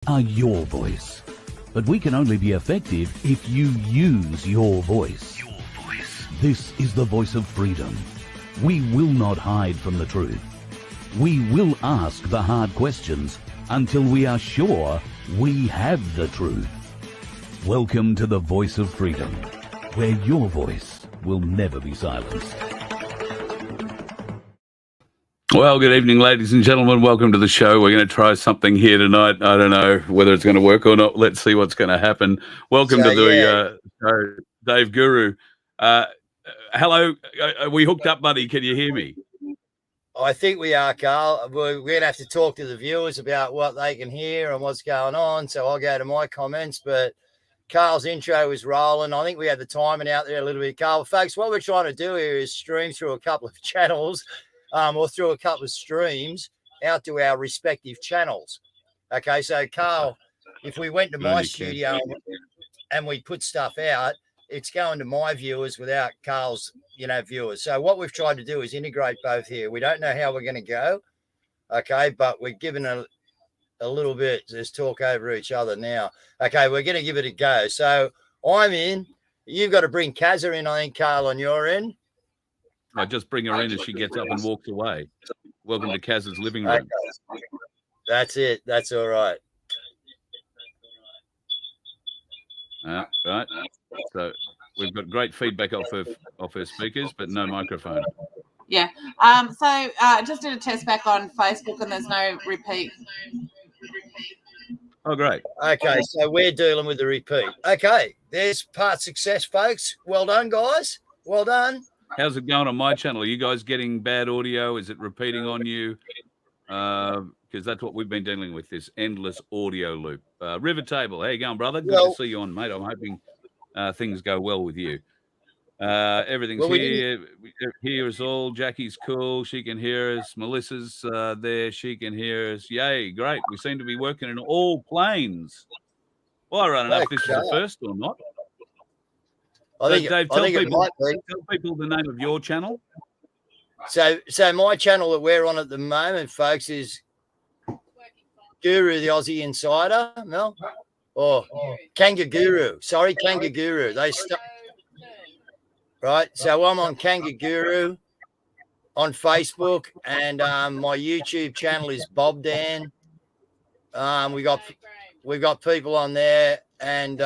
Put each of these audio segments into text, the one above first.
are your voice. But we can only be effective if you use your voice. Your voice. This is the voice of freedom. We will not hide from the truth. We will ask the hard questions until we are sure we have the truth. Welcome to the Voice of Freedom, where your voice will never be silenced. Well, good evening, ladies and gentlemen. Welcome to the show. We're going to try something here tonight. I don't know whether it's going to work or not. Let's see what's going to happen. Welcome to the show, Dave Guru. Hello. Are we hooked up, buddy? Can you hear me? I think we are, Carl. We're going to have to talk to the viewers about what they can hear and what's going on. So I'll go to my comments, but Carl's intro is rolling. I think we had the timing out there a little bit, Carl. Folks, what we're trying to do here is stream through a couple of channels or through a couple of streams out to our respective channels. Okay, so Carl, if we went to my studio and we put stuff out, it's going to my viewers without Carl's, viewers. So what we've tried to do is integrate both here. We don't know how we're going to go, okay, but we're giving a little bit. There's talk over each other now. Okay, we're going to give it a go. So I'm in. You've got to bring Kazza in, I think, Carl, on your end. I just bring her in as she gets up and walks away. Welcome to Kaz's living room. Okay. That's it. That's all right. Right. So we've got great feedback off her speakers, but no microphone. Yeah. So I just did a test back on Facebook, and there's no repeat. Oh, great. Okay, so we're dealing with the repeat. Okay, there's part success, folks. Well done, guys. Well done. How's it going on my channel? Are you guys getting bad audio? Is it repeating on you? Because that's what we've been dealing with, this endless audio loop. River Table, how you going, brother? Good to see you on, mate. I'm hoping things go well with you. Everything's here. Here is all. Jackie's cool. She can hear us. Melissa's there. She can hear us. Yay, great. We seem to be working in all planes. Well, I don't know if this is the first or not. Dave, tell people the name of your channel. So my channel that we're on at the moment, folks, is Guru, the Aussie Insider, Mel, or Kanga Guru. Sorry, Kanga Guru. Right. So I'm on Kanga Guru on Facebook, and my YouTube channel is Bob Dan. We got people on there, and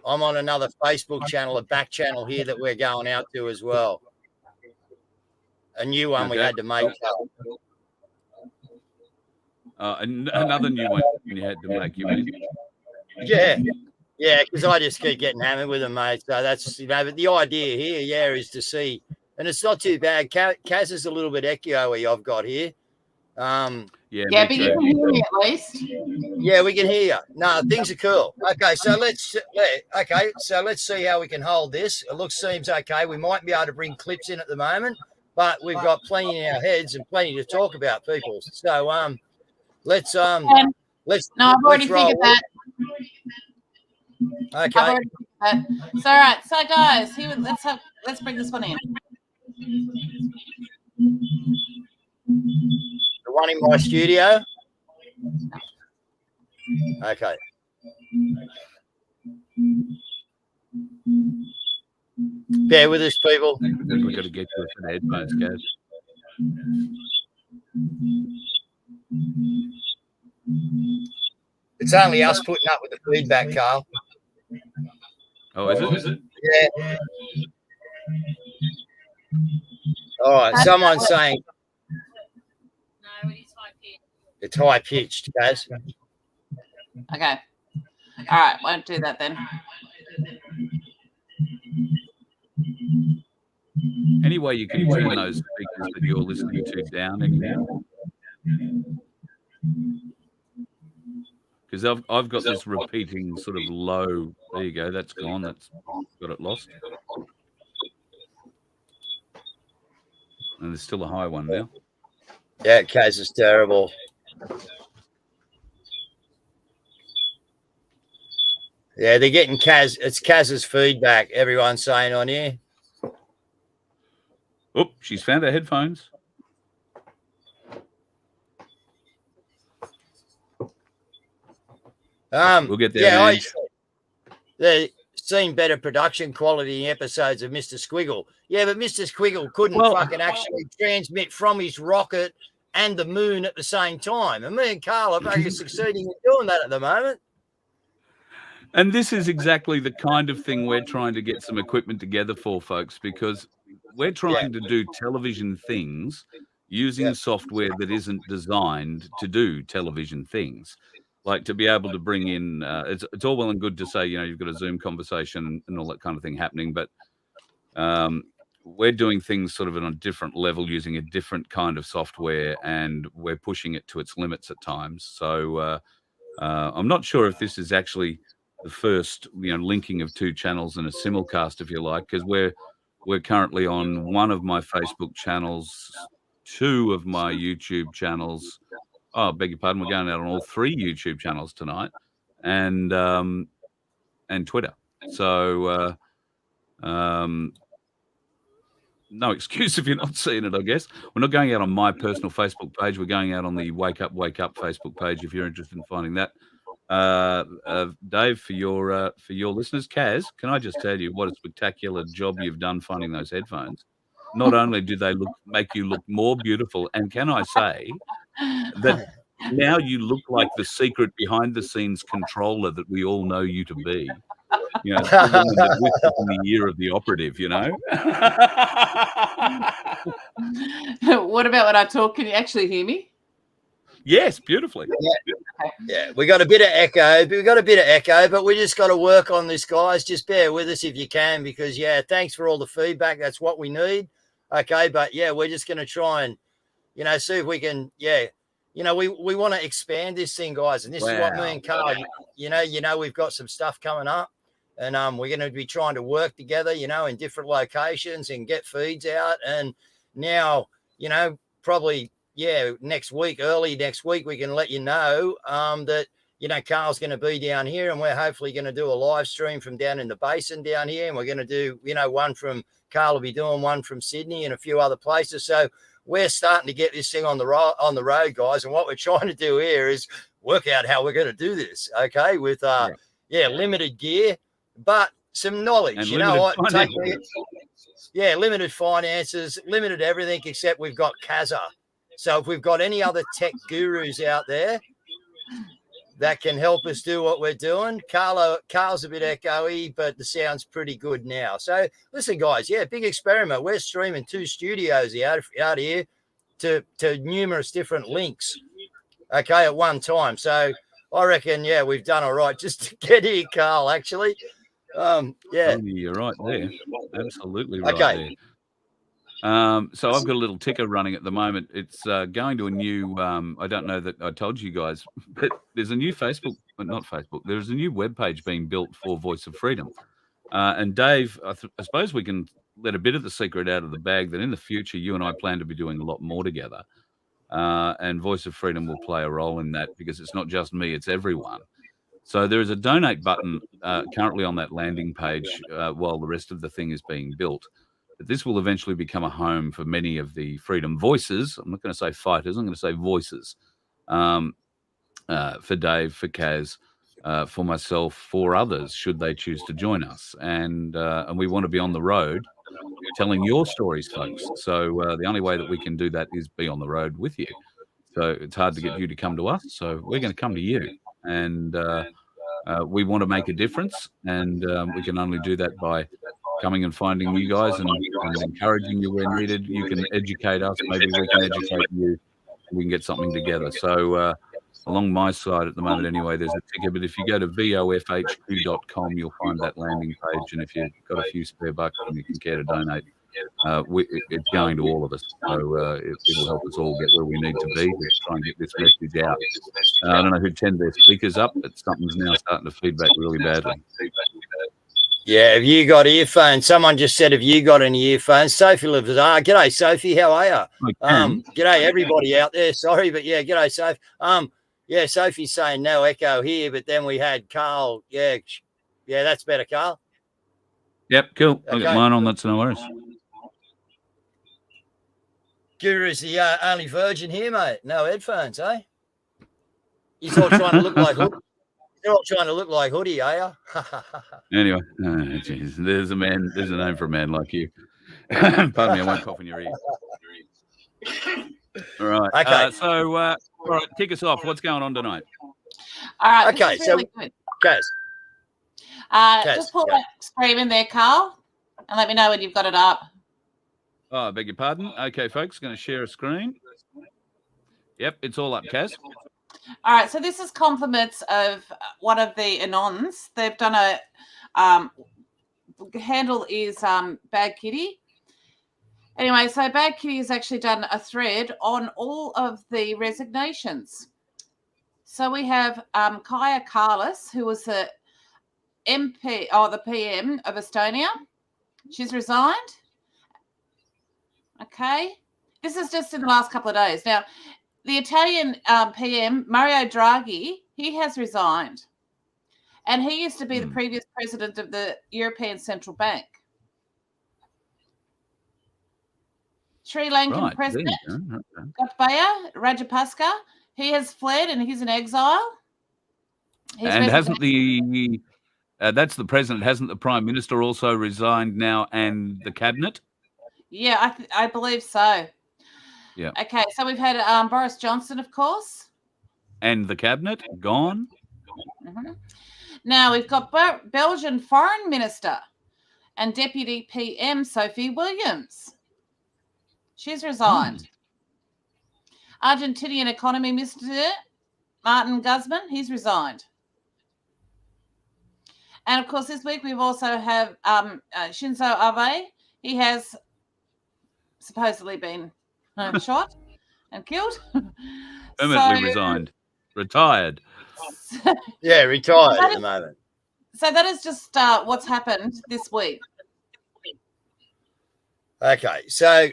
I'm on another Facebook channel, a back channel here that we're going out to as well. A new one we had to make. Another new one you had to make, you mean? Yeah, because I just keep getting hammered with them, mate. So that's, but the idea here, is to see, and it's not too bad. Kaz is a little bit echoey I've got here. But you can hear me at least. Yeah, we can hear you. No, things are cool. Okay, so let's see how we can hold this. It seems okay. We might be able to bring clips in at the moment, but we've got plenty in our heads and plenty to talk about, people. So let's No, I've already figured that. Okay. So, all right. So, guys, let's bring this one in. The one in my studio? Okay. Bear with us, people. We've got to get to the headphones, guys. It's only us putting up with the feedback, Carl. Oh, is it? Yeah. All right. Someone's saying No, it is high pitched. It's high pitched, guys. Okay. All right. Won't do that then. Anyway, you can turn those speakers that you're listening to down anyhow. Because I've got this repeating sort of low. There you go. That's gone. That's got it lost. And there's still a high one now. Yeah, Kaz is terrible. Yeah, they're getting Kaz. It's Kaz's feedback. Everyone's saying on here. Oh, she's found her headphones. We'll get there. They've seen better production quality in episodes of Mr. Squiggle. Yeah, but Mr. Squiggle couldn't fucking actually transmit from his rocket and the moon at the same time. And me and Carl are fucking succeeding in doing that at the moment. And this is exactly the kind of thing we're trying to get some equipment together for, folks, because we're trying to do television things using software that isn't designed to do television things. Like to be able to bring in, it's all well and good to say, you've got a Zoom conversation and all that kind of thing happening, but we're doing things sort of on a different level using a different kind of software, and we're pushing it to its limits at times. So I'm not sure if this is actually the first, linking of two channels in a simulcast, if you like, because we're currently on one of my Facebook channels, two of my YouTube channels. Oh, beg your pardon. We're going out on all three YouTube channels tonight, and Twitter. So no excuse if you're not seeing it, I guess. We're not going out on my personal Facebook page. We're going out on the Wake Up Facebook page if you're interested in finding that. Dave, for your listeners, Kaz, can I just tell you what a spectacular job you've done finding those headphones? Not only do they make you look more beautiful, and can I say that now you look like the secret behind-the-scenes controller that we all know you to be. The woman that whispered in the ear of the operative. What about when I talk? Can you actually hear me? Yes, beautifully. Yeah, we got a bit of echo. But we just got to work on this, guys. Just bear with us if you can, because thanks for all the feedback. That's what we need. Okay, but we're just going to try and see if we can we want to expand this thing, guys, and this is what me and Carl we've got some stuff coming up, and we're going to be trying to work together in different locations and get feeds out. And now probably early next week, we can let you know that, Carl's going to be down here, and we're hopefully going to do a live stream from down in the basin down here. And we're going to do, one from Carl will be doing one from Sydney and a few other places. So we're starting to get this thing on the road, guys. And what we're trying to do here is work out how we're going to do this. Okay. With, limited gear, but some knowledge, and limited finances, limited everything, except we've got Kazza. So if we've got any other tech gurus out there that can help us do what we're doing, Carl's a bit echoey, but the sound's pretty good now. So listen, guys, big experiment. We're streaming 2 studios out here to numerous different links, okay, at one time. So I reckon, we've done all right just to get here, Carl, actually. You're right there. Absolutely right there. So I've got a little ticker running at the moment. It's going to a new, I don't know that I told you guys, but there's a new there's a new webpage being built for Voice of Freedom. And Dave, I suppose we can let a bit of the secret out of the bag that in the future, you and I plan to be doing a lot more together. And Voice of Freedom will play a role in that, because it's not just me, it's everyone. So there is a donate button currently on that landing page while the rest of the thing is being built. But this will eventually become a home for many of the freedom voices. I'm not going to say fighters. I'm going to say voices for Dave, for Kaz, for myself, for others, should they choose to join us. And we want to be on the road telling your stories, folks. So the only way that we can do that is be on the road with you. So it's hard to get you to come to us. So we're going to come to you. And we want to make a difference. And we can only do that by coming and finding you guys and encouraging you where needed. You can educate us. Maybe we can educate you. We can get something together. So along my side at the moment anyway, there's a ticker. But if you go to vofhq.com, you'll find that landing page. And if you've got a few spare bucks and you can care to donate, it's going to all of us. So it'll help us all get where we need to be to try and get this message out. I don't know who turned their speakers up, but something's now starting to feedback really badly. Yeah, have you got earphones? Someone just said, have you got any earphones? Sophie lives. G'day, Sophie. How are you? G'day, everybody out there. Sorry, but g'day, Sophie. Sophie's saying no echo here, but then we had Carl. Yeah, that's better, Carl. Yep, cool. Okay. I got mine on. That's no worries. Guru's the only virgin here, mate. No headphones, eh? He's all trying to look like Hook. You're all trying to look like Hoodie, are you? Anyway, geez, there's a name for a man like you. Pardon me, I won't cough in your ear. All right. Okay. All right, kick us off. What's going on tonight? All right. Okay, This is really good. Just pull that screen in there, Carl, and let me know when you've got it up. Oh, I beg your pardon. Okay, folks, going to share a screen. Yep, it's all up, Kaz. All right, so this is compliments of one of the Anons. They've done a handle is Bad Kitty. Anyway, so Bad Kitty has actually done a thread on all of the resignations. So we have Kaya Kallas, who was the MP or the PM of Estonia. She's resigned. Okay. This is just in the last couple of days. Now, the Italian PM, Mario Draghi, he has resigned. And he used to be the previous president of the European Central Bank. Sri Lankan president, Gotabaya Rajapaksa, he has fled and he's in exile. And hasn't that's the president, hasn't the prime minister also resigned now and the cabinet? Yeah, I believe so. Yeah. Okay, so we've had Boris Johnson, of course. And the cabinet gone. Mm-hmm. Now we've got Belgian foreign minister and deputy PM Sophie Williams. She's resigned. Argentinian economy minister Martin Guzman, he's resigned. And of course, this week we've also have Shinzo Abe. He has supposedly been shot and killed. Permanently resigned. Retired. Yeah, retired at the moment. So that is just what's happened this week. Okay, so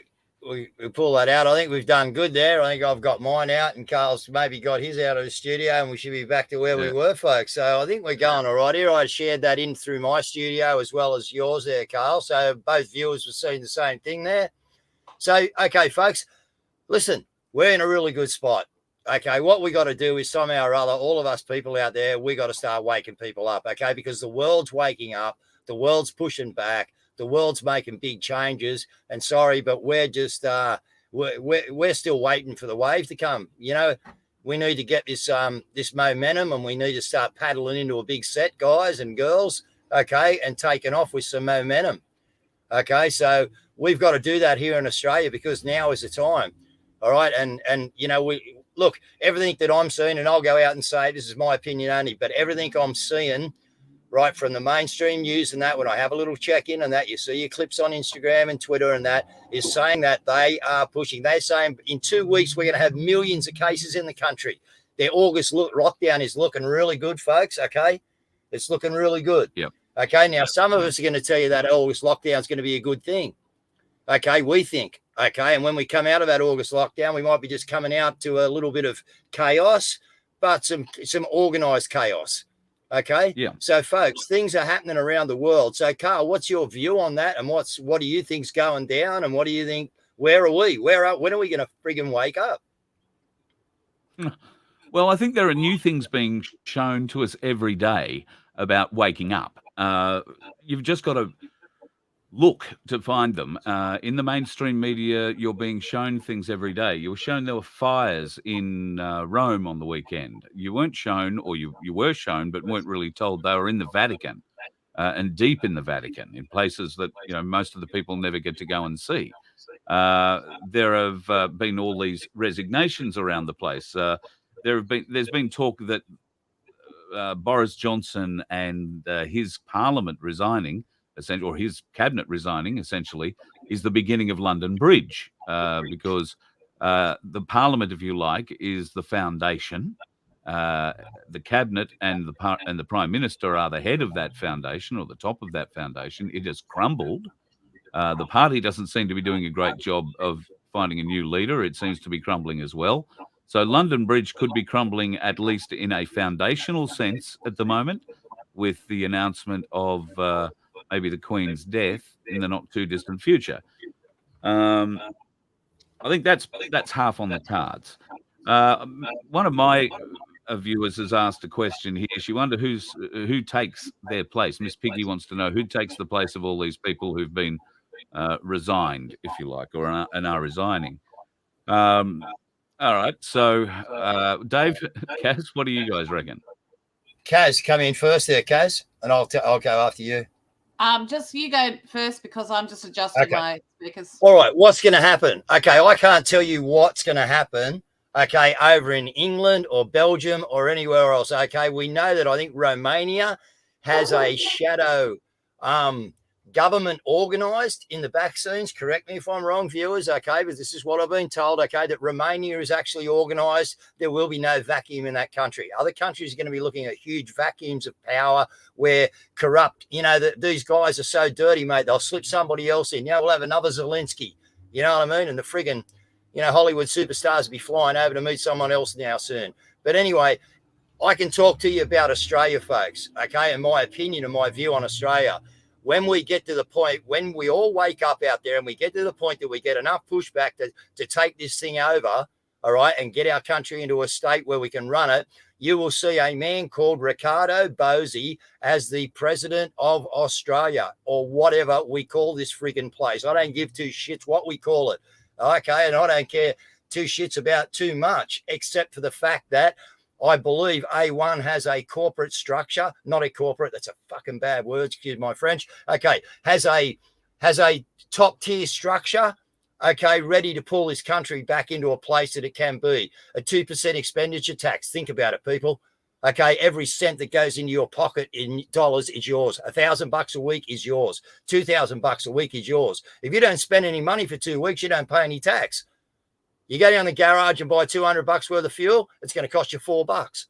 we pull that out. I think we've done good there. I think I've got mine out and Carl's maybe got his out of the studio and we should be back to where we were, folks. So I think we're going all right here. I shared that in through my studio as well as yours there, Carl. So both viewers were seeing the same thing there. So, okay, folks, listen, we're in a really good spot. Okay, what we got to do is somehow or other, all of us people out there, we got to start waking people up, okay, because the world's waking up, the world's pushing back, the world's making big changes, and sorry, but we're just we're still waiting for the wave to come. You know, we need to get this this momentum, and we need to start paddling into a big set, guys and girls, okay, and taking off with some momentum. Okay, so we've got to do that here in Australia because now is the time. All right, and you know, we look, everything that I'm seeing, and I'll go out and say this is my opinion only, but everything I'm seeing right from the mainstream news and that, when I have a little check-in and that, you see your clips on Instagram and Twitter and that, is saying that they are pushing. They're saying in 2 weeks we're going to have millions of cases in the country. Their August lockdown is looking really good, folks, okay? It's looking really good. Yep. Okay, now some of us are going to tell you that August lockdown is going to be a good thing. Okay, we think. Okay, and when we come out of that August lockdown, we might be just coming out to a little bit of chaos, but some organised chaos. Okay. Yeah. So, folks, things are happening around the world. So, Carl, what's your view on that? And what do you think's going down? And what do you think? Where are we? When are we going to friggin' wake up? Well, I think there are new things being shown to us every day about waking up. You've just got to look to find them. In the mainstream media, you're being shown things every day. You were shown there were fires in Rome on the weekend. You weren't shown, or you were shown, but weren't really told they were in the Vatican and deep in the Vatican, in places that, you know, most of the people never get to go and see. There have been all these resignations around the place. There's been talk that Boris Johnson and his parliament resigning, essentially, or his cabinet resigning, essentially, is the beginning of London Bridge, because the parliament, if you like, is the foundation. The cabinet and the prime minister are the head of that foundation, or the top of that foundation. It has crumbled. The party doesn't seem to be doing a great job of finding a new leader. It seems to be crumbling as well. So London Bridge could be crumbling, at least in a foundational sense at the moment, with the announcement of maybe the Queen's death in the not too distant future. I think that's half on the cards. One of my of viewers has asked a question here. She wondered who takes their place. Miss Piggy wants to know who takes the place of all these people who've been resigned, if you like, or are resigning. All right. So, Dave, Kaz, what do you guys reckon? Kaz, come in first there, Kaz, and I'll go after you. Just you go first because I'm just adjusting my speakers. All right, what's going to happen? Okay, I can't tell you what's going to happen. Okay, over in England or Belgium or anywhere else. Okay, we know that I think Romania has a shadow government organised in the back scenes. Correct me if I'm wrong, viewers. Okay, but this is what I've been told. Okay, that Romania is actually organised. There will be no vacuum in that country. Other countries are going to be looking at huge vacuums of power where corrupt, these guys are so dirty, mate. They'll slip somebody else in. We'll have another Zelensky. You know what I mean? And the friggin', Hollywood superstars will be flying over to meet someone else now soon. But anyway, I can talk to you about Australia, folks. Okay, and my opinion and my view on Australia. When we get to the point, when we all wake up out there and we get to the point that we get enough pushback to take this thing over, all right, and get our country into a state where we can run it, you will see a man called Ricardo Bosi as the president of Australia, or whatever we call this friggin' place. I don't give two shits what we call it, okay, and I don't care two shits about too much, except for the fact that I believe A1 has a corporate structure, not a corporate. That's a fucking bad word. Excuse my French. Okay. Has a top tier structure. Okay. Ready to pull this country back into a place that it can be. A 2% expenditure tax. Think about it, people. Okay. Every cent that goes into your pocket in dollars is yours. $1,000 a week is yours. $2,000 a week is yours. If you don't spend any money for 2 weeks, you don't pay any tax. You go down the garage and buy $200 worth of fuel, it's going to cost you $4.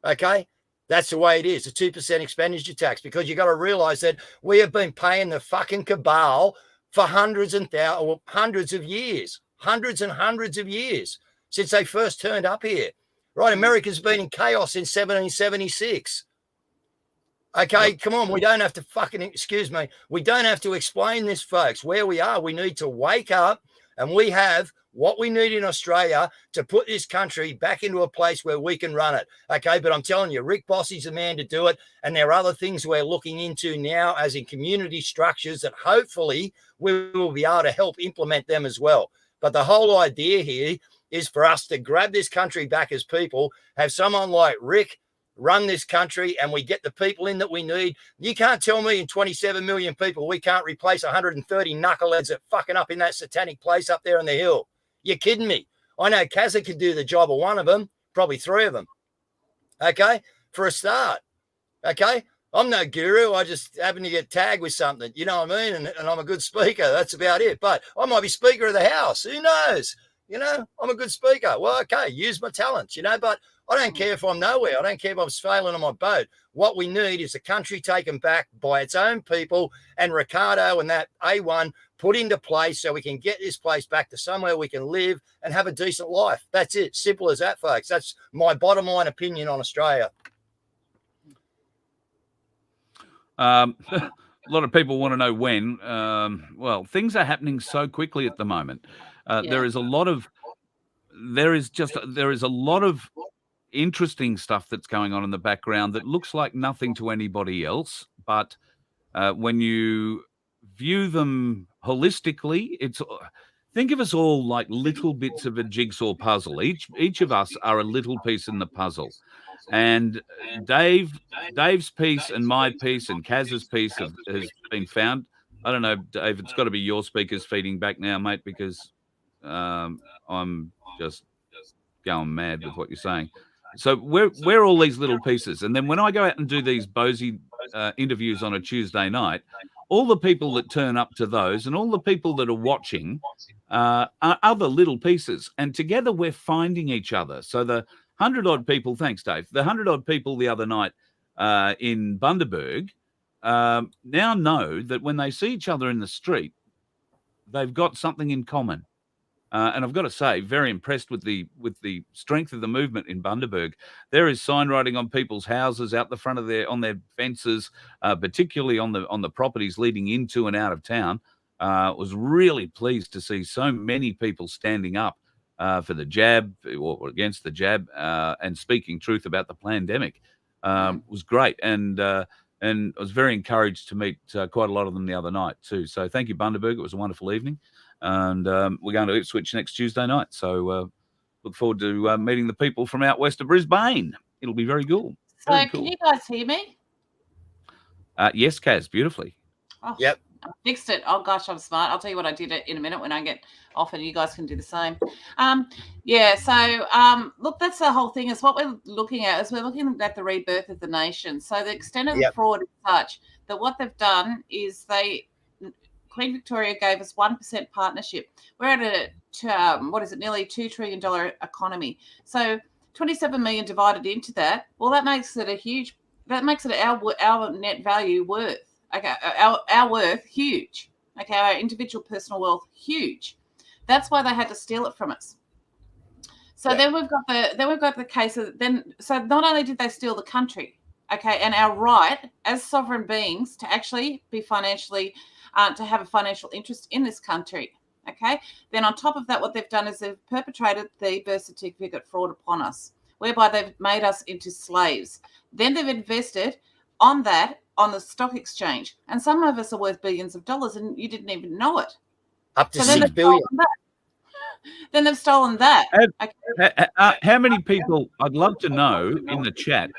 Okay? That's the way it is, a 2% expenditure tax, because you got to realize that we have been paying the fucking cabal for hundreds of years, hundreds and hundreds of years since they first turned up here. Right? America's been in chaos since 1776. Okay, come on. We don't have to we don't have to explain this, folks. Where we are, we need to wake up, and we have what we need in Australia to put this country back into a place where we can run it. Okay, but I'm telling you, Rick Bossy's the man to do it. And there are other things we're looking into now, as in community structures, that hopefully we will be able to help implement them as well. But the whole idea here is for us to grab this country back as people, have someone like Rick run this country, and we get the people in that we need. You can't tell me in 27 million people we can't replace 130 knuckleheads that fucking up in that satanic place up there on the hill. You're kidding me. I know Kazza could do the job of one of them, probably three of them. Okay, for a start. Okay, I'm no guru. I just happen to get tagged with something. You know what I mean? And I'm a good speaker. That's about it. But I might be Speaker of the House. Who knows? I'm a good speaker. Well, okay, use my talents, but I don't care if I'm nowhere. I don't care if I'm sailing on my boat. What we need is a country taken back by its own people, and Ricardo and that A1 put into place so we can get this place back to somewhere we can live and have a decent life. That's it. Simple as that, folks. That's my bottom line opinion on Australia. A lot of people want to know when. Well, things are happening so quickly at the moment. There is a lot of interesting stuff that's going on in the background that looks like nothing to anybody else. But when you view them holistically, think of us all like little bits of a jigsaw puzzle. Each of us are a little piece in the puzzle. And Dave's piece and my piece and Kaz's piece has been found. I don't know, Dave, it's got to be your speakers feeding back now, mate, because I'm just going mad with what you're saying. So we're all these little pieces. And then when I go out and do these Bosie interviews on a Tuesday night, all the people that turn up to those and all the people that are watching are other little pieces. And together we're finding each other. So the 100-odd people, thanks, Dave, the 100-odd people the other night in Bundaberg now know that when they see each other in the street, they've got something in common. And I've got to say, very impressed with the strength of the movement in Bundaberg. There is sign writing on people's houses, out the front of on their fences, particularly on the properties leading into and out of town. Was really pleased to see so many people standing up for the jab or against the jab, and speaking truth about the pandemic was great. And I was very encouraged to meet quite a lot of them the other night too. So thank you, Bundaberg. It was a wonderful evening. And we're going to Ipswich next Tuesday night. So look forward to meeting the people from out west of Brisbane. It'll be very cool. So Very cool. Can you guys hear me? Yes, Kaz, beautifully. Oh, Yep. I fixed it. Oh gosh, I'm smart. I'll tell you what I did in a minute when I get off, and you guys can do the same. Yeah. So look, that's the whole thing. Is what we're looking at. Is we're looking at the rebirth of the nation. So the extent of the fraud is such that what they've done is Queen Victoria gave us 1% partnership. We're at a nearly $2 trillion economy. So 27 million divided into that. Well, that makes it our net value worth. Okay, our worth huge. Okay, our individual personal wealth huge. That's why they had to steal it from us. So then we've got the case of so not only did they steal the country, okay, and our right as sovereign beings to actually be financially to have a financial interest in this country. Okay, then on top of that, what they've done is they've perpetrated the birth certificate fraud upon us, whereby they've made us into slaves. Then they've invested on the stock exchange, and some of us are worth billions of dollars, and you didn't even know it. Up to $6 billion. Then they've stolen that. How many people? I'd love to know in the chat.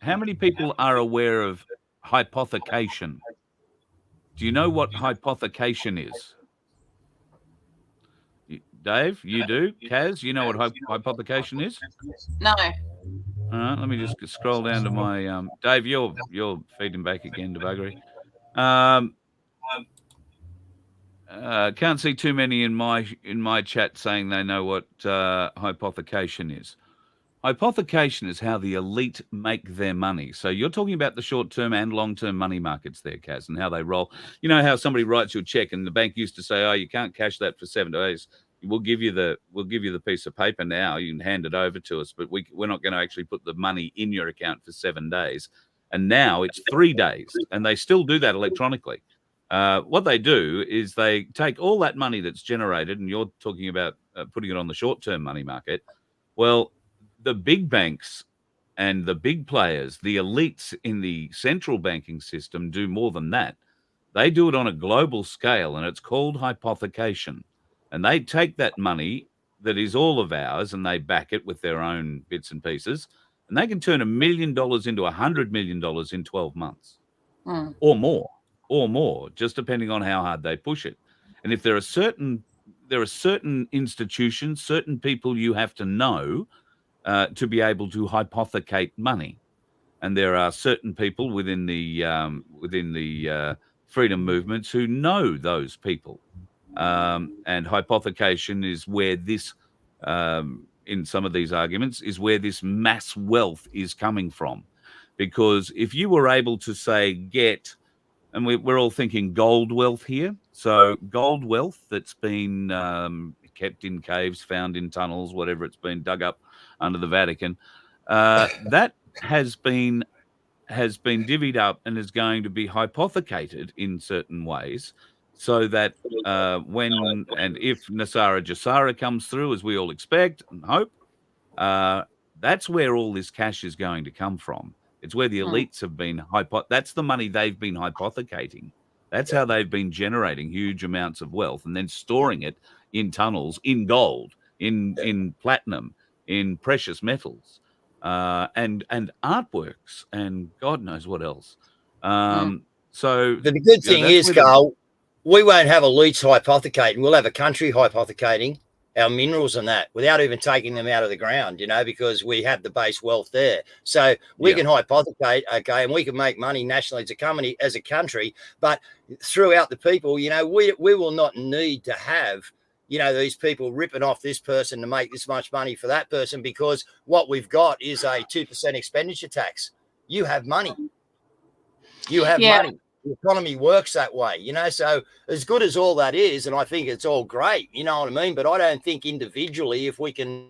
How many people are aware of hypothecation? Do you know what hypothecation is? Dave, you do. Kaz, you know what hypothecation is? No. All right, let me just scroll down to my Dave. You're feeding back again to buggery. Can't see too many in my chat saying they know what hypothecation is. Hypothecation is how the elite make their money. So you're talking about the short-term and long-term money markets there, Kaz, and how they roll. You know how somebody writes you a check and the bank used to say, "Oh, you can't cash that for 7 days. We'll give you the piece of paper now. You can hand it over to us, but we're not going to actually put the money in your account for 7 days." And now it's 3 days, and they still do that electronically. What they do is they take all that money that's generated, and you're talking about putting it on the short-term money market. Well, the big banks and the big players, the elites in the central banking system, do more than that. They do it on a global scale, and it's called hypothecation. And they take that money that is all of ours and they back it with their own bits and pieces. And they can turn $1 million into $100 million in 12 months or more, just depending on how hard they push it. And if there are certain institutions, certain people you have to know to be able to hypothecate money. And there are certain people within the freedom movements who know those people. And hypothecation is where this, in some of these arguments, is where this mass wealth is coming from. Because if you were able to say and we're all thinking gold wealth here. So gold wealth that's been kept in caves, found in tunnels, whatever it's been dug up under the Vatican, that has been divvied up and is going to be hypothecated in certain ways. So that when and if Nasara Jassara comes through, as we all expect and hope, that's where all this cash is going to come from. It's where the elites have been that's the money they've been hypothecating. That's how they've been generating huge amounts of wealth and then storing it in tunnels, in gold, in platinum, in precious metals, and artworks, and God knows what else. So, but the good thing is, Carl, we won't have elites hypothecating. We'll have a country hypothecating our minerals and that without even taking them out of the ground, because we have the base wealth there. So we can hypothecate, okay, and we can make money nationally as a country, but throughout the people, we will not need to have, these people ripping off this person to make this much money for that person, because what we've got is a 2% expenditure tax. You have money. You have money. The economy works that way, so as good as all that is, and I think it's all great, you know what I mean? But I don't think individually, if we can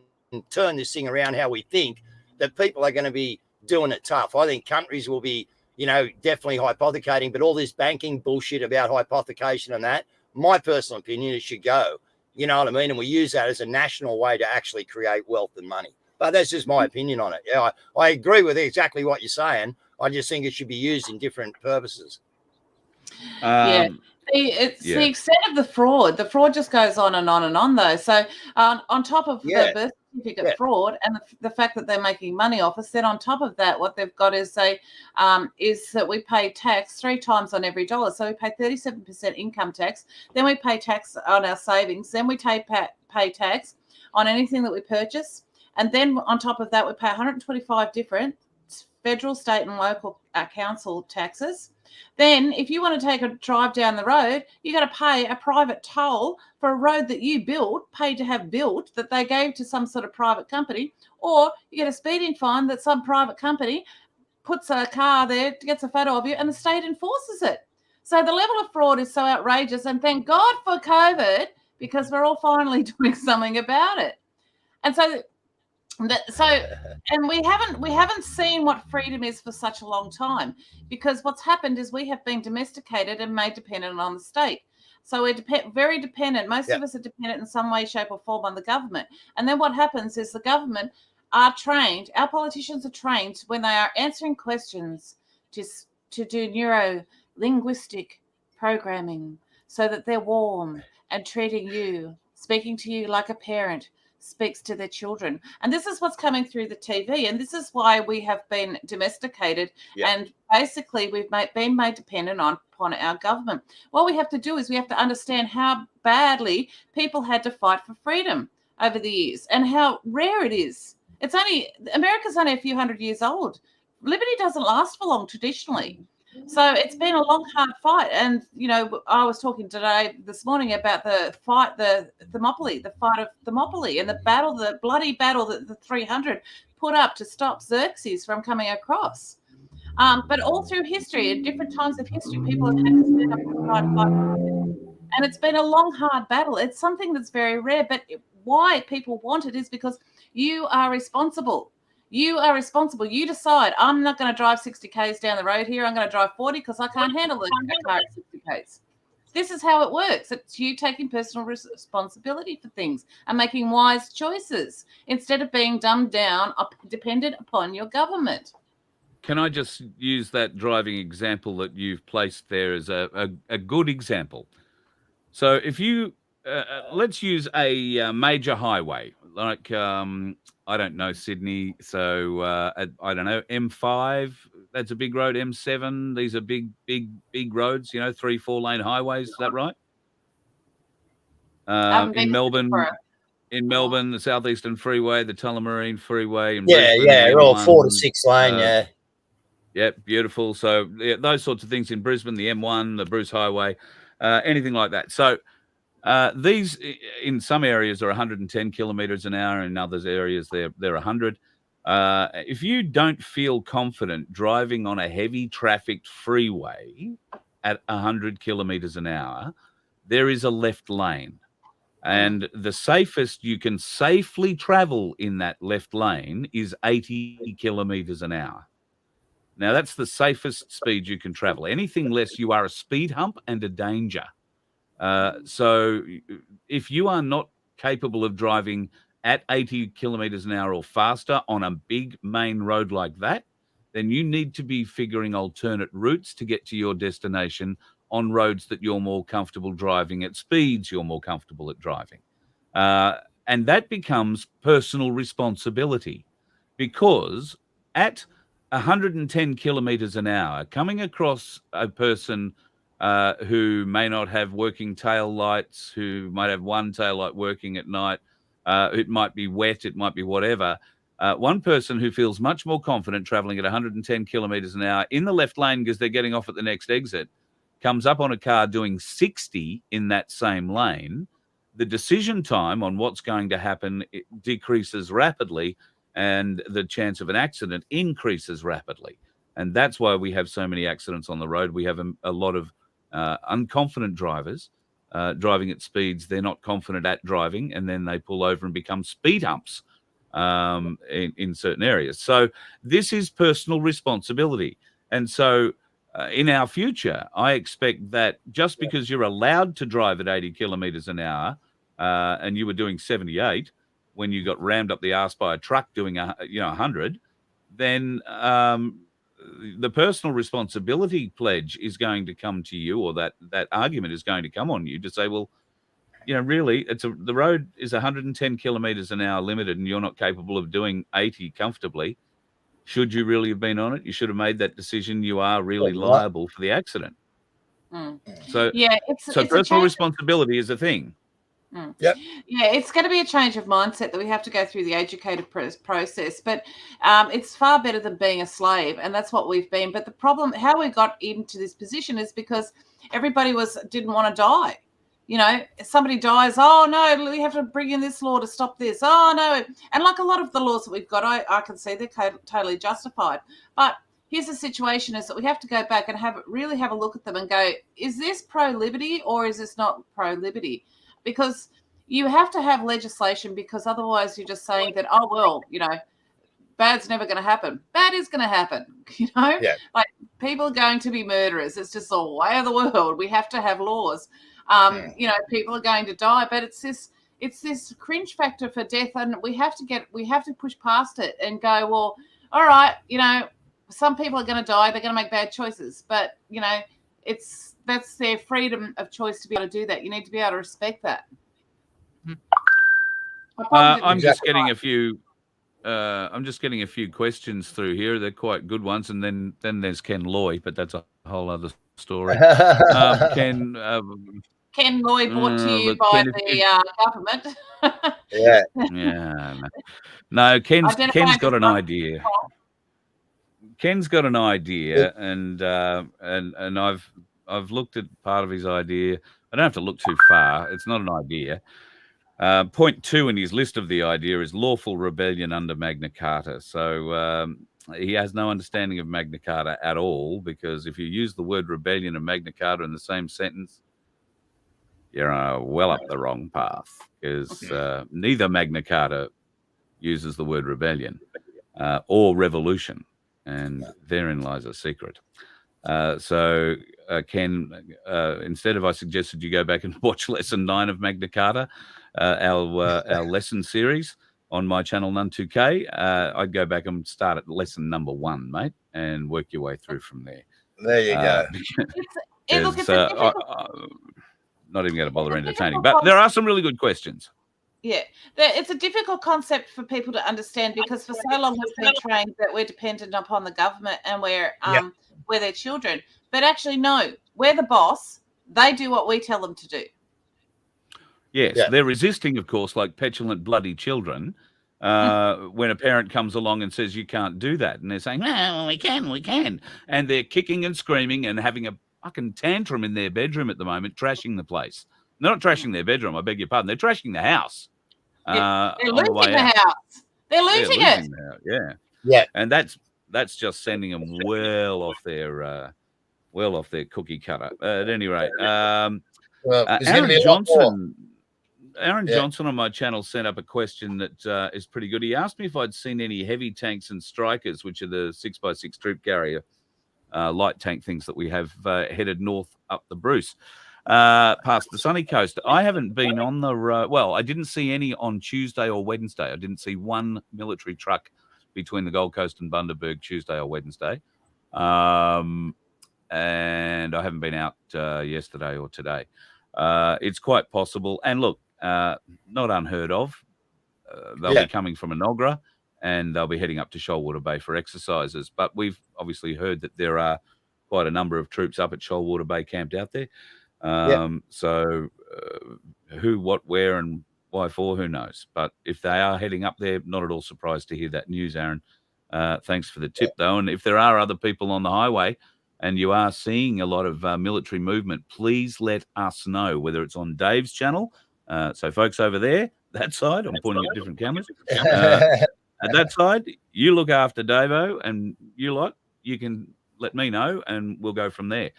turn this thing around how we think, that people are going to be doing it tough. I think countries will be, definitely hypothecating, but all this banking bullshit about hypothecation and that, my personal opinion, it should go. You know what I mean? And we use that as a national way to actually create wealth and money. But that's just my opinion on it. Yeah, I agree with exactly what you're saying. I just think it should be used in different purposes. It's the extent of the fraud. The fraud just goes on and on and on, though. So on top of the birth certificate fraud and the fact that they're making money off us, then on top of that, what they've got is that we pay tax 3 times on every dollar. So we pay 37% income tax. Then we pay tax on our savings. Then we pay tax on anything that we purchase. And then on top of that, we pay 125 different federal, state, and local council taxes. Then if you want to take a drive down the road, you got to pay a private toll for a road that you built, paid to have built, that they gave to some sort of private company, or you get a speeding fine that some private company puts a car there, gets a photo of you, and the state enforces it. So the level of fraud is so outrageous, and thank God for COVID, because we're all finally doing something about it. And and we haven't seen what freedom is for such a long time, because what's happened is we have been domesticated and made dependent on the state. So we're very dependent. Most of us are dependent in some way, shape, or form on the government. And then what happens is the government are trained, our politicians are trained when they are answering questions to do neuro-linguistic programming so that they're warm and treating you, speaking to you like a parent speaks to their children. And this is what's coming through the TV, and this is why we have been domesticated and basically we've been made dependent upon our government. What we have to do is we have to understand how badly people had to fight for freedom over the years and how rare it is. America's only a few hundred years old. Liberty doesn't last for long traditionally. So it's been a long, hard fight. And, I was talking this morning about the fight of Thermopylae, and the bloody battle that the 300 put up to stop Xerxes from coming across. But all through history, at different times of history, people have had to stand up and try to fight. And it's been a long, hard battle. It's something that's very rare. But why people want it is because you are responsible. You are responsible. You decide, I'm not going to drive 60 Ks down the road here. I'm going to drive 40 because I can't handle a car at 60 Ks. This is how it works. It's you taking personal responsibility for things and making wise choices instead of being dumbed down, dependent upon your government. Can I just use that driving example that you've placed there as a good example? So if you, let's use a major highway, like, I don't know, Sydney. So I don't know, M5, that's a big road. M7, these are big roads, 3-4 lane highways. Is that right? In Melbourne, the Southeastern Freeway, the Tullamarine Freeway. In Brisbane, they're all 4 to 6 lane, Yeah, beautiful. So those sorts of things in Brisbane, the M1, the Bruce Highway, anything like that. So these in some areas are 110 kilometers an hour, in other areas they're 100. If you don't feel confident driving on a heavy trafficked freeway at 100 kilometers an hour, there is a left lane. And the safest you can safely travel in that left lane is 80 kilometers an hour. Now, that's the safest speed you can travel. Anything less, you are a speed hump and a danger. So if you are not capable of driving at 80 kilometers an hour or faster on a big main road like that, then you need to be figuring alternate routes to get to your destination on roads that you're more comfortable driving at speeds you're more comfortable at driving. And that becomes personal responsibility, because at 110 kilometers an hour, coming across a person who may not have working tail lights, who might have one tail light working at night, it might be wet, it might be whatever. One person who feels much more confident traveling at 110 kilometers an hour in the left lane because they're getting off at the next exit comes up on a car doing 60 in that same lane, the decision time on what's going to happen decreases rapidly, and the chance of an accident increases rapidly. And that's why we have so many accidents on the road. We have a lot of unconfident drivers driving at speeds they're not confident at driving, and then they pull over and become speed humps in certain areas. So this is personal responsibility. And so in our future, I expect that just because you're allowed to drive at 80 kilometers an hour and you were doing 78 when you got rammed up the arse by a truck doing 100, then the personal responsibility pledge is going to come to you, or that argument is going to come on you to say, well, really, the road is 110 kilometres an hour limited, and you're not capable of doing 80 comfortably. Should you really have been on it? You should have made that decision. You are really liable for the accident. So, it's personal responsibility is a thing. Yep. Yeah, it's going to be a change of mindset that we have to go through the educated process, but it's far better than being a slave, and that's what we've been. But the problem, how we got into this position, is because everybody didn't want to die. If somebody dies, oh no, we have to bring in this law to stop this. Oh no, and like a lot of the laws that we've got, I can see they're totally justified. But here's the situation: is that we have to go back and really have a look at them and go, is this pro-liberty or is this not pro-liberty? Because you have to have legislation, because otherwise you're just saying that, oh, well, bad's never going to happen. Bad is going to happen, Yeah. Like, people are going to be murderers. It's just the way of the world. We have to have laws. People are going to die, but it's this cringe factor for death, and we have to push past it and go, well, all right, some people are going to die. They're going to make bad choices, but, that's their freedom of choice to be able to do that. You need to be able to respect that. I'm just getting a few questions through here. They're quite good ones, and then there's Ken Loy, but that's a whole other story. Ken Loy, brought to you by the government. Yeah. No, Ken's got an idea. Ken's got an idea, and I've looked at part of his idea. I don't have to look too far. It's not an idea. Point 2 in his list of the idea is lawful rebellion under Magna Carta. So he has no understanding of Magna Carta at all, because if you use the word rebellion and Magna Carta in the same sentence, you're well up the wrong path, because neither Magna Carta uses the word rebellion or revolution, and therein lies a secret. So Ken, instead of, I suggested you go back and watch lesson 9 of Magna Carta, our lesson series on my channel None2K. I'd go back and start at lesson number 1, mate, and work your way through from there. There you go. Not even going to bother entertaining, but there are some really good questions. Yeah, it's a difficult concept for people to understand, because for so long we've been trained that we're dependent upon the government and we're their children. But actually, no, we're the boss. They do what we tell them to do. Yes, they're resisting, of course, like petulant, bloody children, when a parent comes along and says, you can't do that. And they're saying, no, we can. And they're kicking and screaming and having a fucking tantrum in their bedroom at the moment, trashing the place. They're not trashing their bedroom, I beg your pardon. They're trashing the house. They're looting the house. They're looting it. Yeah. And that's just sending them well off their cookie cutter. At any rate, Aaron Johnson on my channel sent up a question that is pretty good. He asked me if I'd seen any heavy tanks and strikers, which are the 6x6 troop carrier light tank things that we have headed north up the Bruce, past the sunny coast. I haven't been on the road. Well, I didn't see any on Tuesday or Wednesday. I didn't see one military truck between the Gold Coast and Bundaberg Tuesday or Wednesday. And I haven't been out yesterday or today. It's quite possible. And look, not unheard of. They'll be coming from Enoggera, and they'll be heading up to Shoalwater Bay for exercises. But we've obviously heard that there are quite a number of troops up at Shoalwater Bay camped out there. So who, what, where, and why for, who knows? But if they are heading up there, not at all surprised to hear that news, Aaron. Thanks for the tip, though. And if there are other people on the highway and you are seeing a lot of military movement, please let us know, whether it's on Dave's channel. So folks over there, that side, I'm pointing at different cameras. At that side, you look after Davo, and you can let me know, and we'll go from there.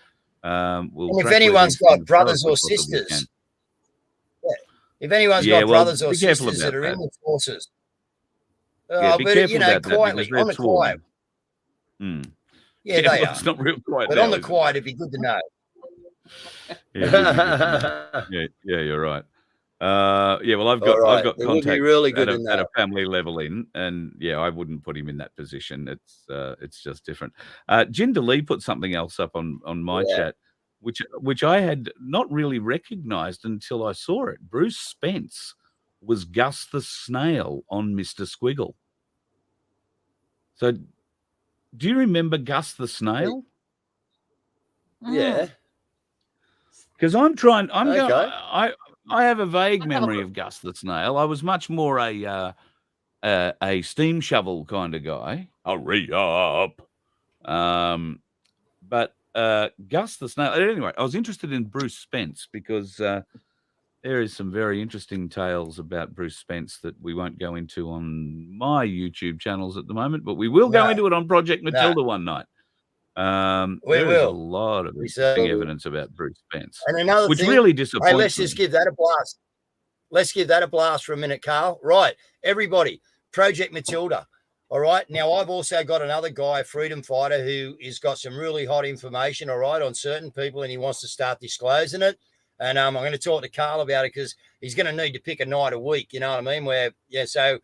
And if anyone's got brothers or sisters, if anyone's got brothers or sisters that are in the forces, be careful about quietly, on the quiet. Yeah, they are. It's not real quiet, but on the quiet, it'd be good to know. Yeah, you're right. Yeah, well, I've All right. got It would be contacts really good at to a know. family level and yeah, I wouldn't put him in that position. It's just different. Jinder Lee put something else up on my Yeah. chat, which I had not really recognised until I saw it. Bruce Spence was Gus the Snail on Mr. Squiggle. So, do you remember Gus the Snail? Yeah. Because I'm going. Okay. I have a vague memory of Gus the Snail. I was much more a steam shovel kind of guy. Hurry up! But Gus the Snail. Anyway, I was interested in Bruce Spence because there is some very interesting tales about Bruce Spence that we won't go into on my YouTube channels at the moment, but we will go into it on Project Matilda one night. We There is a will. lot of We interesting certainly will. evidence about Bruce Spence, And another which thing, really hey, disappoints let's just me. give that a blast. Let's give that a blast for a minute, Carl. Right, everybody, Project Matilda. All right. Now, I've also got another guy, a freedom fighter, who has got some really hot information, all right, on certain people, and he wants to start disclosing it. And I'm going to talk to Carl about it because he's going to need to pick a night a week. You know what I mean? Where, yeah, so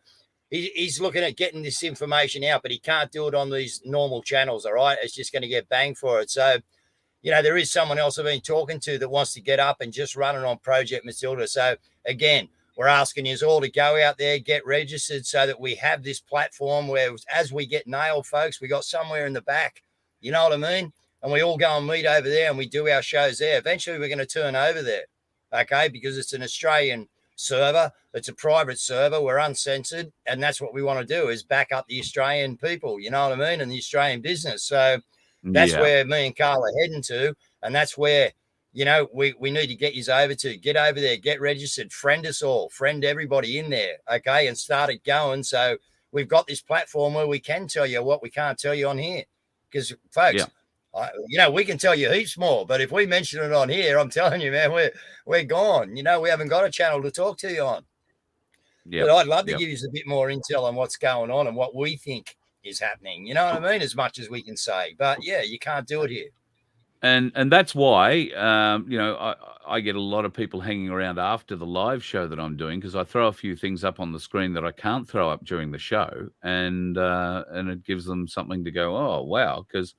he's looking at getting this information out, but he can't do it on these normal channels. All right. It's just going to get banged for it. So, you know, there is someone else I've been talking to that wants to get up and just run it on Project Matilda. So, again, we're asking you all to go out there, get registered so that we have this platform where as we get nailed, folks, we got somewhere in the back, you know what I mean? And we all go and meet over there and we do our shows there. Eventually, we're going to turn over there, okay, because it's an Australian server. It's a private server. We're uncensored. And that's what we want to do is back up the Australian people, you know what I mean, and the Australian business. So that's where me and Carl are heading to. And that's where, you know, we need to get you over to. Get over there, get registered, friend us all, friend everybody in there, okay, and start it going. So we've got this platform where we can tell you what we can't tell you on here. Because, folks, you know, we can tell you heaps more, but if we mention it on here, I'm telling you, man, we're gone. You know, we haven't got a channel to talk to you on. But I'd love to give you a bit more intel on what's going on and what we think is happening. You know what I mean? As much as we can say. But, yeah, you can't do it here. And that's why, you know, I get a lot of people hanging around after the live show that I'm doing because I throw a few things up on the screen that I can't throw up during the show, and it gives them something to go, oh, wow, because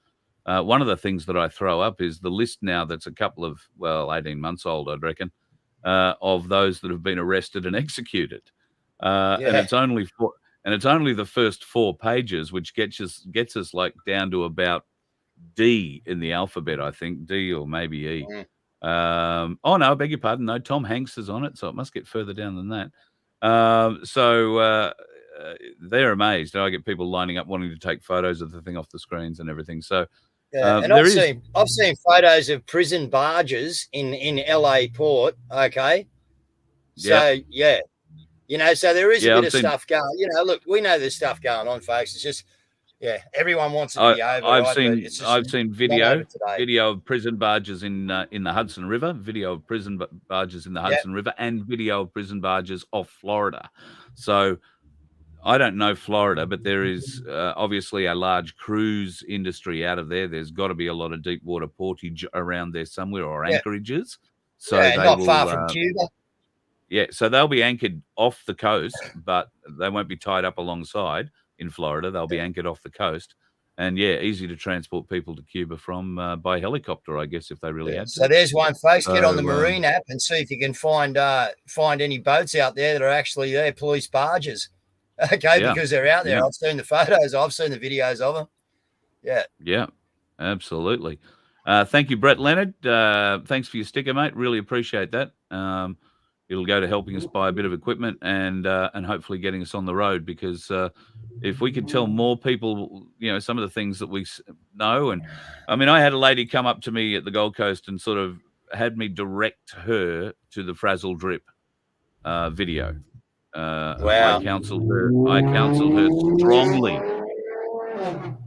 one of the things that I throw up is the list now that's a couple of, 18 months old, I'd reckon, of those that have been arrested and executed. And it's only the first 4 pages, which gets us like down to about D in the alphabet, I think. D or maybe E. Oh, no, I beg your pardon. No, Tom Hanks is on it, so it must get further down than that. So they're amazed. I get people lining up wanting to take photos of the thing off the screens and everything. So and I've seen photos of prison barges in LA port, okay? So, yeah. You know, so there is a bit of stuff going. You know, look, we know there's stuff going on, folks. It's just, yeah, everyone wants it to be over. I've seen video of prison barges in the Hudson River, video of prison barges in the Hudson River, and video of prison barges off Florida. So I don't know Florida, but there is obviously a large cruise industry out of there. There's got to be a lot of deep water portage around there somewhere, or anchorages. So they not far from Cuba. Yeah, so they'll be anchored off the coast, but they won't be tied up alongside in Florida. They'll be anchored off the coast. And, easy to transport people to Cuba from by helicopter, I guess, if they really had to. So there's one, folks. Get on the Marine app and see if you can find any boats out there that are actually there, police barges. Okay, because they're out there. I've seen the photos. I've seen the videos of them. Yeah. Yeah, absolutely. Thank you, Brett Leonard. Thanks for your sticker, mate. Really appreciate that. It'll go to helping us buy a bit of equipment and hopefully getting us on the road, because if we could tell more people, you know, some of the things that we know. And I mean, I had a lady come up to me at the Gold Coast and sort of had me direct her to the Frazzle Drip video. Wow. I counseled her strongly.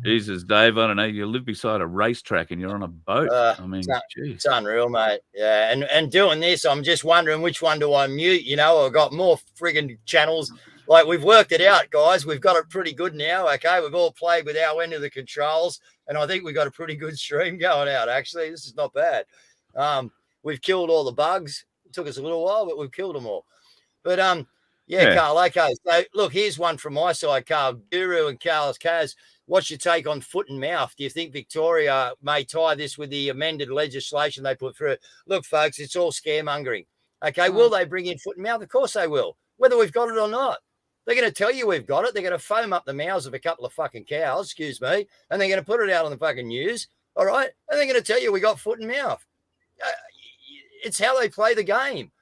Jesus, Dave, I don't know. You live beside a racetrack and you're on a boat. I mean, it's unreal, mate. Yeah, and doing this, I'm just wondering which one do I mute? You know, I've got more frigging channels. Like, we've worked it out, guys. We've got it pretty good now, okay? We've all played with our end of the controls, and I think we've got a pretty good stream going out, actually. This is not bad. We've killed all the bugs. It took us a little while, but we've killed them all. But yeah, Carl. Okay, so look, here's one from my side, Carl. Guru and Carlos Kaz. What's your take on foot and mouth? Do you think Victoria may tie this with the amended legislation they put through? Look, folks, it's all scaremongering. Okay, will they bring in foot and mouth? Of course they will, whether we've got it or not. They're going to tell you we've got it. They're going to foam up the mouths of a couple of fucking cows, excuse me, and they're going to put it out on the fucking news, all right? And they're going to tell you we got foot and mouth. It's how they play the game.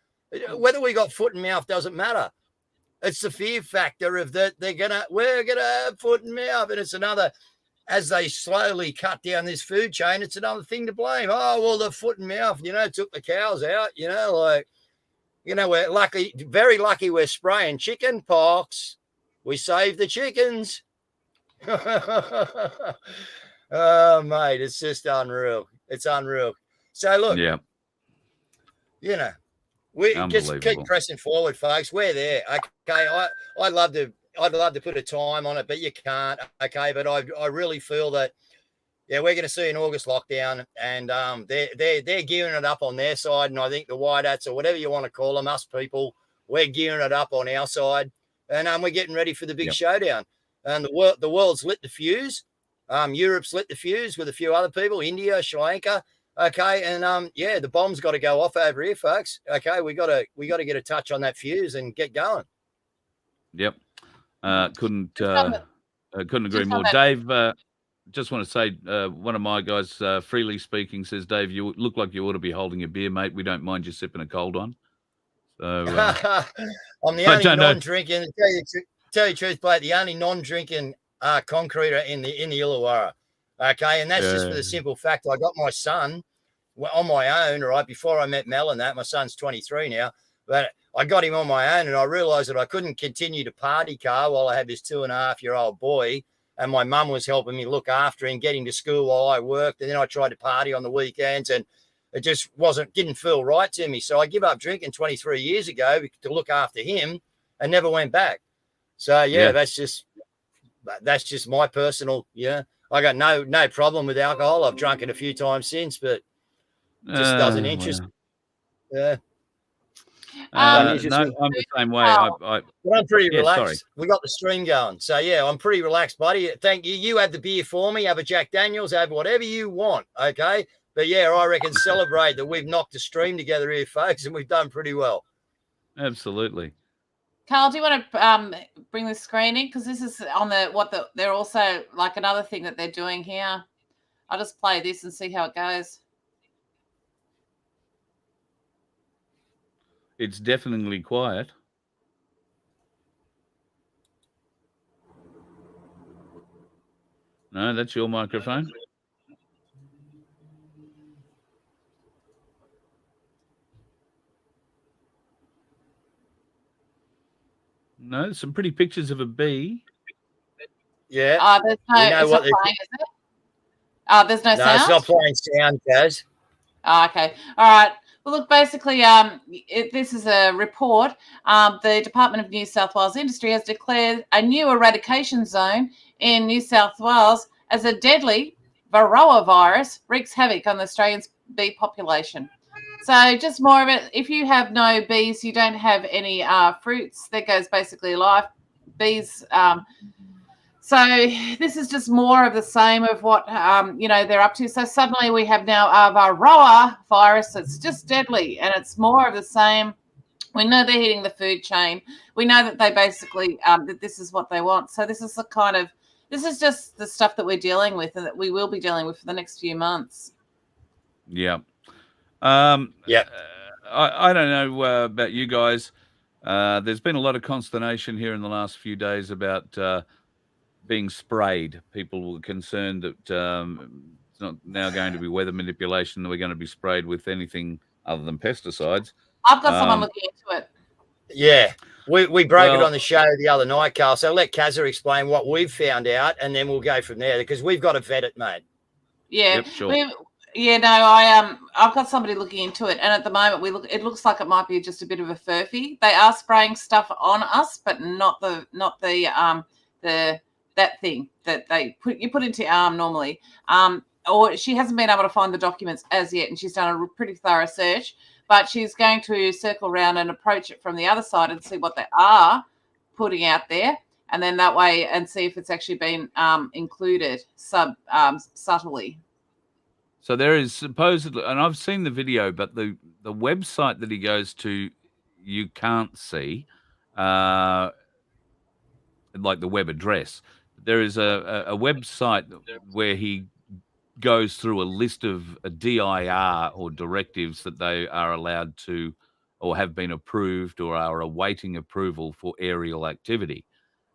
Whether we got foot and mouth doesn't matter. It's the fear factor of that we're gonna have foot and mouth, and it's another, as they slowly cut down this food chain, it's another thing to blame. Oh, well, the foot and mouth, took the cows out, we're lucky, very lucky we're spraying chicken pox. We saved the chickens. Oh, mate, it's just unreal. It's unreal. So look, we just keep pressing forward, folks. We're there. Okay, I'd love to put a time on it, but you can't. Okay, but I really feel that we're going to see an August lockdown, and they're gearing it up on their side, and I think the white hats or whatever you want to call them, us people, we're gearing it up on our side, and we're getting ready for the big showdown. And the world's lit the fuse. Europe's lit the fuse with a few other people, India, Sri Lanka. Okay, and the bomb's got to go off over here, folks. Okay, we got to get a touch on that fuse and get going. Yep, couldn't agree more, Dave. Just want to say, one of my guys, freely speaking, says, Dave, you look like you ought to be holding a beer, mate. We don't mind you sipping a cold one. So I'm the only non-drinking. Tell you the truth, Blake, the only non-drinking concreter in the Illawarra. Okay, and that's just for the simple fact I got my son on my own, right, before I met Mel and that. My son's 23 now, but I got him on my own, and I realised that I couldn't continue to party, Carl, while I had this 2.5-year-old boy, and my mum was helping me look after him, get him to school while I worked, and then I tried to party on the weekends, and it just didn't feel right to me. So I gave up drinking 23 years ago to look after him and never went back. So, that's just my personal, I got no problem with alcohol. I've drunk it a few times since, but it just doesn't interest me. Yeah. I'm the same way. But I'm pretty relaxed. Sorry. We got the stream going. So, I'm pretty relaxed, buddy. Thank you. You have the beer for me. Have a Jack Daniels. Have whatever you want, okay? But, I reckon celebrate that we've knocked a stream together here, folks, and we've done pretty well. Absolutely. Carl, do you want to bring the screen in? Because this is on they're also like another thing that they're doing here. I'll just play this and see how it goes. It's definitely quiet. No, that's your microphone. No, some pretty pictures of a bee. Yeah. There's no, it's not playing, is it? There's no sound? No, it's not playing sound, Kaz. Okay. All right. Well, look, basically, this is a report. The Department of New South Wales Industry has declared a new eradication zone in New South Wales as a deadly Varroa virus wreaks havoc on the Australian bee population. So just more of it. If you have no bees, you don't have any fruits. That goes basically life. Bees. So this is just more of the same of what, they're up to. So suddenly we have now a Varroa virus that's just deadly, and it's more of the same. We know they're hitting the food chain. We know that they basically, that this is what they want. So this is just the stuff that we're dealing with and that we will be dealing with for the next few months. Yeah. I don't know about you guys. There's been a lot of consternation here in the last few days about being sprayed. People were concerned that it's not now going to be weather manipulation, that we're going to be sprayed with anything other than pesticides. I've got someone looking into it. Yeah. We broke it on the show the other night, Carl. So let Kazza explain what we've found out, and then we'll go from there because we've got to vet it, mate. Yeah. Yep, sure. I've got somebody looking into it, and at the moment it looks like it might be just a bit of a furphy. They are spraying stuff on us, but not the that thing that you put into your arm normally. Or she hasn't been able to find the documents as yet, and she's done a pretty thorough search. but she's going to circle around and approach it from the other side and see what they are putting out there, and then that way and see if it's actually been included subtly. So there is supposedly, and I've seen the video, but the website that he goes to, you can't see, like the web address. There is a website where he goes through a list of DIR or directives that they are allowed to, or have been approved, or are awaiting approval for aerial activity.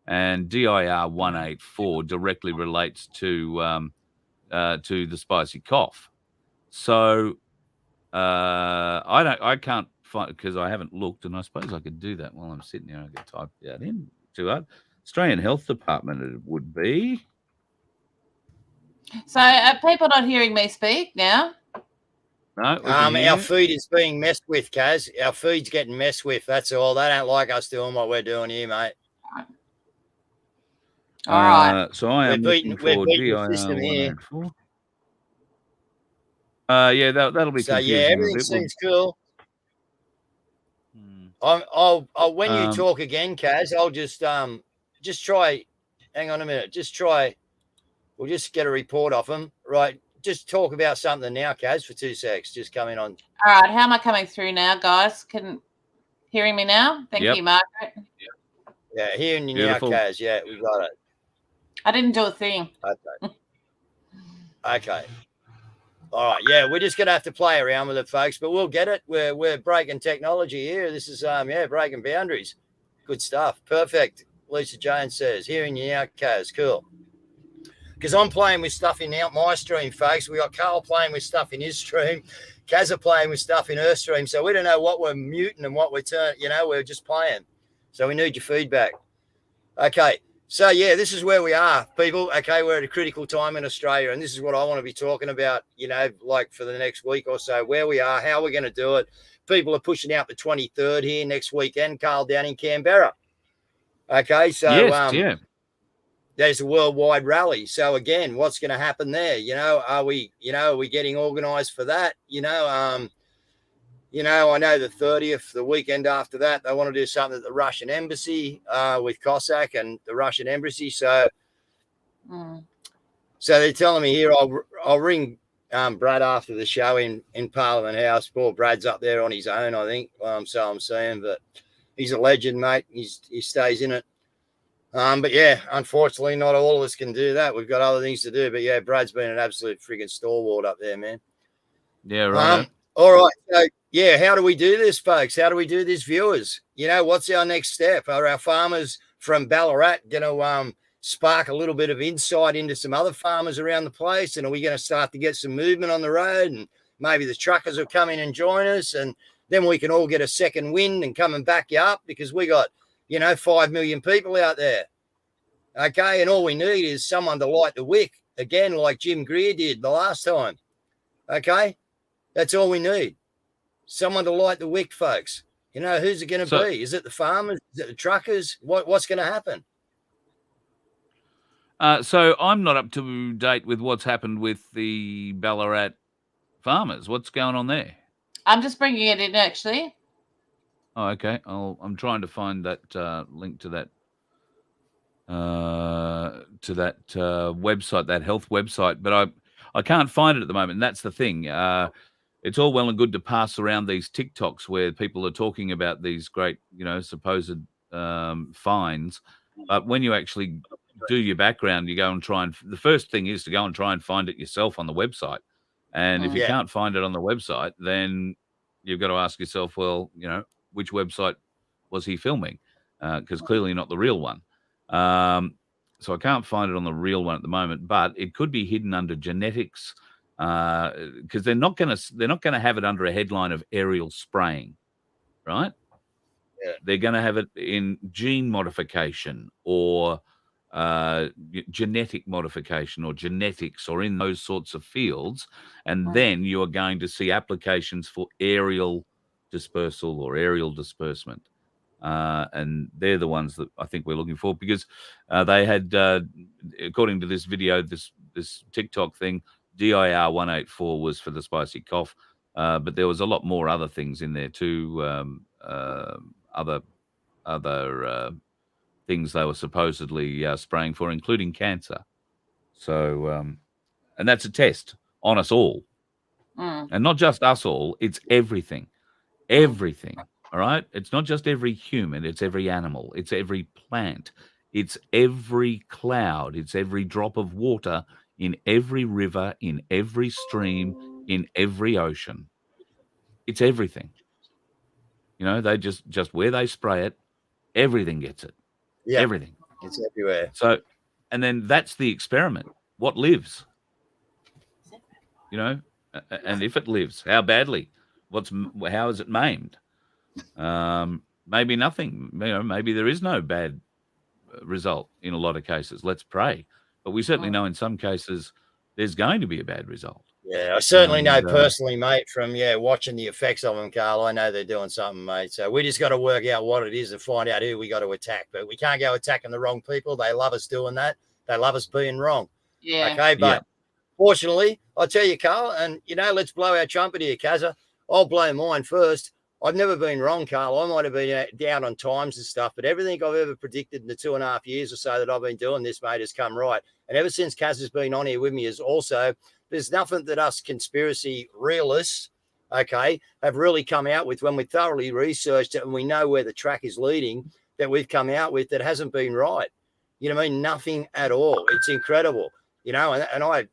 And DIR 184 directly relates to the spicy cough. So I can't find, because I haven't looked, and I suppose I could do that while I'm sitting here. I could type that in to it. Australian Health Department it would be. So are people not hearing me speak now? No, our feed is being messed with, Kaz. Our feed's getting messed with. That's all. They don't like us doing what we're doing here, mate. All right. So I am looking for DIR 184. Yeah, that'll be so. confusing. Yeah, everything seems cool. I'll when you talk again, Kaz, I'll just try. Hang on a minute. Just try. We'll just get a report off them, right? Just talk about something now, Kaz, for 2 secs. Just coming on. All right. How am I coming through now, guys? Hearing me now? Thank you, Margaret. Yeah, hearing you now, Kaz. Yeah, we got it. I didn't do a thing. Okay. Okay. All right. Yeah, we're just gonna have to play around with it, folks, but we'll get it. We're breaking technology here. This is breaking boundaries. Good stuff. Perfect. Lisa Jones says, hearing you now, Kaz. Cool. Because I'm playing with stuff in my stream, folks. We got Carl playing with stuff in his stream. Kaz are playing with stuff in her stream. So we don't know what we're muting and what we're turning. We're just playing. So we need your feedback. Okay. So, yeah, this is where we are, people. Okay, we're at a critical time in Australia, and this is what I want to be talking about, like for the next week or so, where we are, how we're going to do it. People are pushing out the 23rd here next weekend, Carl, down in Canberra. Okay, so yes, there's a worldwide rally. So, again, what's going to happen there? Are we getting organised for that? I know the 30th, the weekend after that, they want to do something at the Russian embassy with Cossack and the Russian embassy. So, so they're telling me here, I'll ring Brad after the show in Parliament House. Poor Brad's up there on his own, I think. So I'm saying, but he's a legend, mate. He stays in it. But yeah, unfortunately, not all of us can do that. We've got other things to do. But yeah, Brad's been an absolute frigging stalwart up there, man. Yeah, right. All right. So, yeah, how do we do this, folks? How do we do this, viewers? What's our next step? Are our farmers from Ballarat going to spark a little bit of insight into some other farmers around the place? And are we going to start to get some movement on the road? And maybe the truckers will come in and join us. And then we can all get a second wind and come and back you up, because we got, 5 million people out there. Okay. And all we need is someone to light the wick again, like Jim Greer did the last time. Okay. That's all we need. Someone to light the wick, folks. Who's it going to be? Is it the farmers? Is it the truckers? What's going to happen? So I'm not up to date with what's happened with the Ballarat farmers. What's going on there? I'm just bringing it in, actually. Oh, okay. I'm trying to find that link to that website, that health website, but I can't find it at the moment. And that's the thing. It's all well and good to pass around these TikToks where people are talking about these great, supposed finds. But when you actually do your background, you go and the first thing is to go and try and find it yourself on the website. And if you can't find it on the website, then you've got to ask yourself, well, which website was he filming? Because clearly not the real one. So I can't find it on the real one at the moment, but it could be hidden under genetics, because they're not going to have it under a headline of aerial spraying, right? Yeah. They're going to have it in gene modification or genetic modification or genetics, or in those sorts of fields, and then you are going to see applications for aerial dispersal or aerial disbursement. And they're the ones that I think we're looking for, because they had, according to this video, this TikTok thing, DIR 184 was for the spicy cough. But there was a lot more other things in there too. Other things they were supposedly spraying for, including cancer. So, and that's a test on us all, and not just us all. It's everything, everything. All right. It's not just every human. It's every animal. It's every plant. It's every cloud. It's every drop of water in every river, in every stream, in every ocean. It's everything. You know, they just where they spray it, everything gets it. Yeah, everything. It's everywhere. So, and then that's the experiment. What lives? You know, and if it lives, how badly? How is it maimed? Maybe nothing. You know, maybe there is no bad result in a lot of cases. Let's pray. But we certainly know in some cases there's going to be a bad result. Yeah, I certainly know personally, mate, from watching the effects of them, Carl. I know they're doing something, mate. So we just got to work out what it is and find out who we got to attack. But we can't go attacking the wrong people. They love us doing that. They love us being wrong. Yeah. Okay, but fortunately, I'll tell you, Carl, and let's blow our trumpet here, Kazza. I'll blow mine first. I've never been wrong, Carl. I might have been down on times and stuff, but everything I've ever predicted in the 2.5 years or so that I've been doing this, mate, has come right. And ever since Kazza's been on here with me is also, there's nothing that us conspiracy realists, okay, have really come out with when we thoroughly researched it and we know where the track is leading, that we've come out with that hasn't been right. You know what I mean? Nothing at all. It's incredible. You know, and I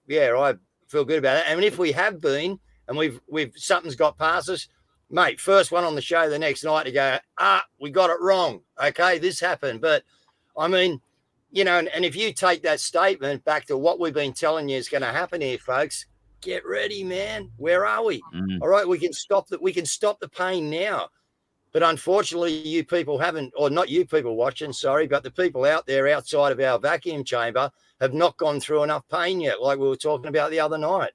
feel good about it. And if we have been and we've something's got past us, mate, first one on the show the next night to go, we got it wrong. Okay, this happened. But I mean, you know, and if you take that statement back to what we've been telling you is going to happen here, folks, get ready, man. Where are we? All right, we can stop the pain now. But unfortunately, you people haven't, or not you people watching, sorry, but the people out there outside of our vacuum chamber have not gone through enough pain yet, like we were talking about the other night.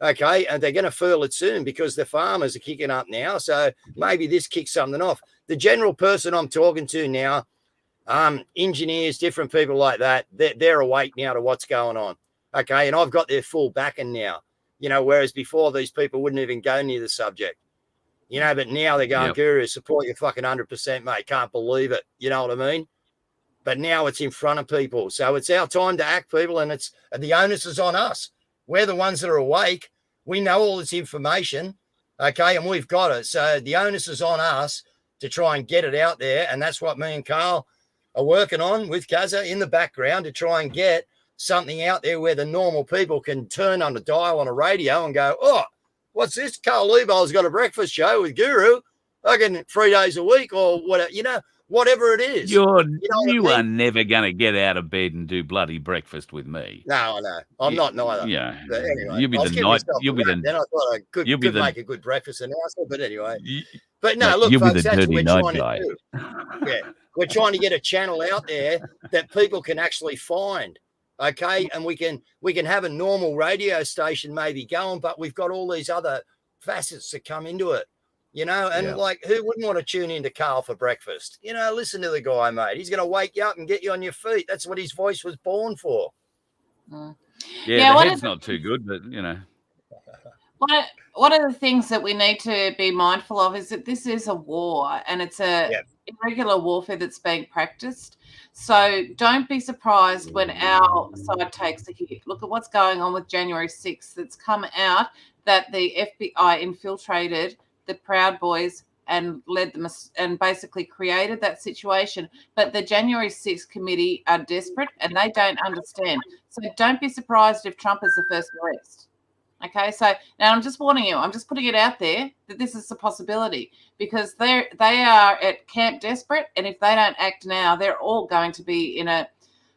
Okay, and they're going to feel it soon because the farmers are kicking up now. So maybe this kicks something off. The general person I'm talking to now, engineers, different people like that, they're awake now to what's going on. Okay, and I've got their full backing now, you know, whereas before these people wouldn't even go near the subject, you know, but now they're going, Guru, support you fucking 100%, mate. Can't believe it. You know what I mean? But now it's in front of people. So it's our time to act, people, and the onus is on us. We're the ones that are awake. We know all this information, okay, and we've got it. So the onus is on us to try and get it out there, and that's what me and Carl are working on with Kazza in the background to try and get something out there where the normal people can turn on a dial on a radio and go, oh, what's this? Carl Leibold's got a breakfast show with Guru, fucking 3 days a week or whatever, you know, whatever it is. You are never going to get out of bed and do bloody breakfast with me. No, I know. I'm not neither. Yeah. But anyway, you'll be the night. You'll be the. Then I thought I could make a good breakfast announcement. But anyway. But no, no, look, you'll folks, be the that's dirty what we're night trying guy. to do. Yeah. We're trying to get a channel out there that people can actually find. Okay. And we can have a normal radio station maybe going, but we've got all these other facets that come into it. You know, and like, who wouldn't want to tune into Carl for breakfast? You know, listen to the guy, mate. He's going to wake you up and get you on your feet. That's what his voice was born for. Yeah, the head's not too good, but, you know. One of the things that we need to be mindful of is that this is a war, and it's a irregular warfare that's being practiced. So don't be surprised when our side takes a hit. Look at what's going on with January 6th. It's come out that the FBI infiltrated the Proud Boys and led them and basically created that situation. But the January 6th committee are desperate and they don't understand. So don't be surprised if Trump is the first arrest. Okay, so now I'm just warning you. I'm just putting it out there that this is a possibility because they are at Camp Desperate, and if they don't act now, they're all going to be in a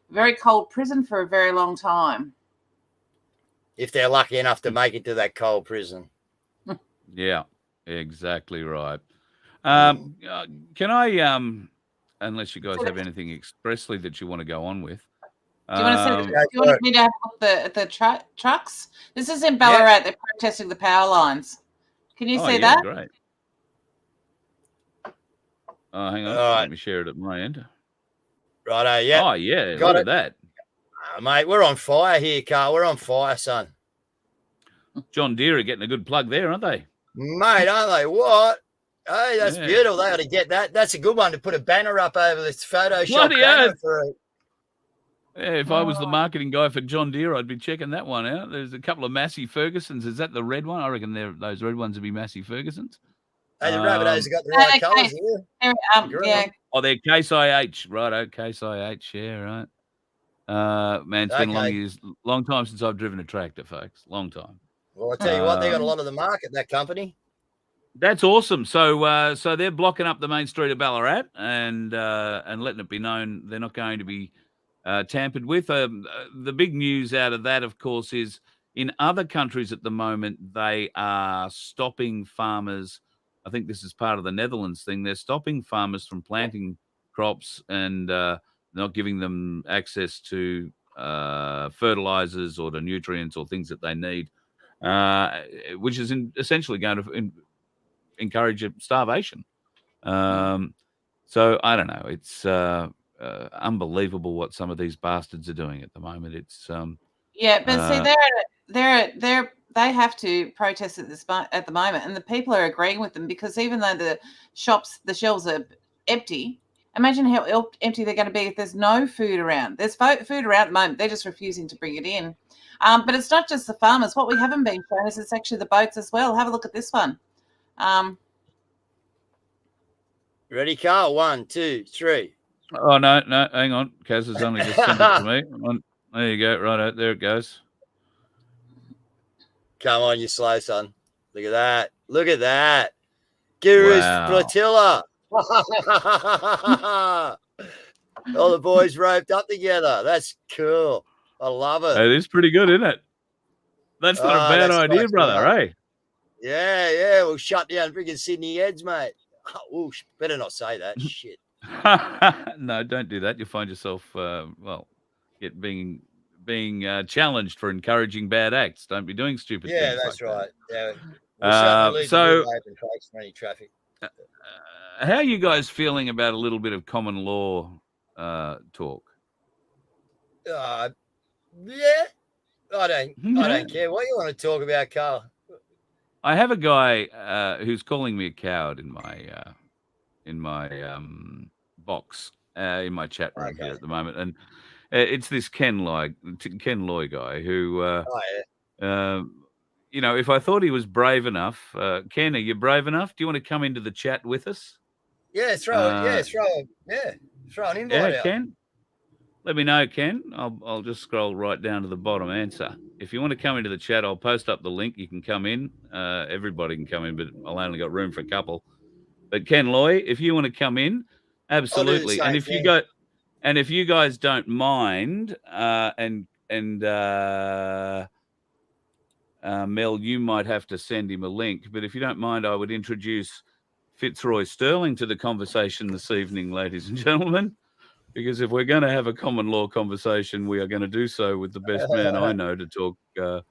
very cold prison for a very long time. If they're lucky enough to make it to that cold prison. Yeah. Exactly right. Can I, unless you guys have anything expressly that you want to go on with? Do you want me to have a look at the trucks? This is in Ballarat. They're protesting the power lines. Can you see that? Great. Hang on. Let me share it at my end. Righto, yeah. Oh, yeah. Look at that. Mate, we're on fire here, Carl. We're on fire, son. John Deere are getting a good plug there, aren't they? Mate, aren't they? What? Hey, that's Yeah. beautiful. They ought to get that. That's a good one to put a banner up over this Photoshop Bloody banner oath. for it. Yeah, if I was the marketing guy for John Deere, I'd be checking that one out. There's a couple of Massey Fergusons. Is that the red one? I reckon those red ones would be Massey Fergusons. Hey, the Rabbitohs have got the right colours here. Yeah. Oh, they're Case IH. Righto, Case IH. Yeah, right. Man, it's been long time since I've driven a tractor, folks. Long time. Well, I tell you what, they got a lot of the market, that company. That's awesome. So they're blocking up the main street of Ballarat and letting it be known they're not going to be tampered with. The big news out of that, of course, is in other countries at the moment, they are stopping farmers. I think this is part of the Netherlands thing. They're stopping farmers from planting crops and not giving them access to fertilizers or to nutrients or things that they need, which is essentially going to encourage starvation. So I don't know. It's unbelievable what some of these bastards are doing at the moment. It's yeah, but see, they have to protest at the moment, and the people are agreeing with them because even though the shelves are empty, imagine how empty they're going to be if there's no food around. There's food around at the moment. They're just refusing to bring it in. But it's not just the farmers. What we haven't been shown is it's actually the boats as well. Have a look at this one. Ready, Carl? 1, 2, 3. Oh, no, hang on. Kaz has only just sent it to me. There you go. Right, there it goes. Come on, you slow son. Look at that. Look at that. Guru's flotilla. All the boys roped up together. That's cool. I love it. It is pretty good, isn't it? That's not a bad idea, brother, eh? Yeah. We'll shut down freaking Sydney Heads, mate. Oh, better not say that. Shit. No, don't do that. You'll find yourself, being challenged for encouraging bad acts. Don't be doing stupid things. Yeah, that's like right. That. Yeah. So, any traffic. How are you guys feeling about a little bit of common law talk? Yeah. I don't care what you want to talk about, Carl. I have a guy who's calling me a coward in my box in my chat room here at the moment, and it's this Ken Loy guy who, if I thought he was brave enough, Ken, are you brave enough? Do you want to come into the chat with us? Yeah, throw an invite out. Ken. Let me know, Ken. I'll just scroll right down to the bottom answer. If you want to come into the chat, I'll post up the link. You can come in. Everybody can come in, but I'll only got room for a couple. But Ken Loy, if you want to come in, absolutely. And if you guys don't mind, Mel, you might have to send him a link. But if you don't mind, I would introduce Fitzroy Sterling to the conversation this evening, ladies and gentlemen. Because if we're going to have a common law conversation, we are going to do so with the best man I know to talk maybe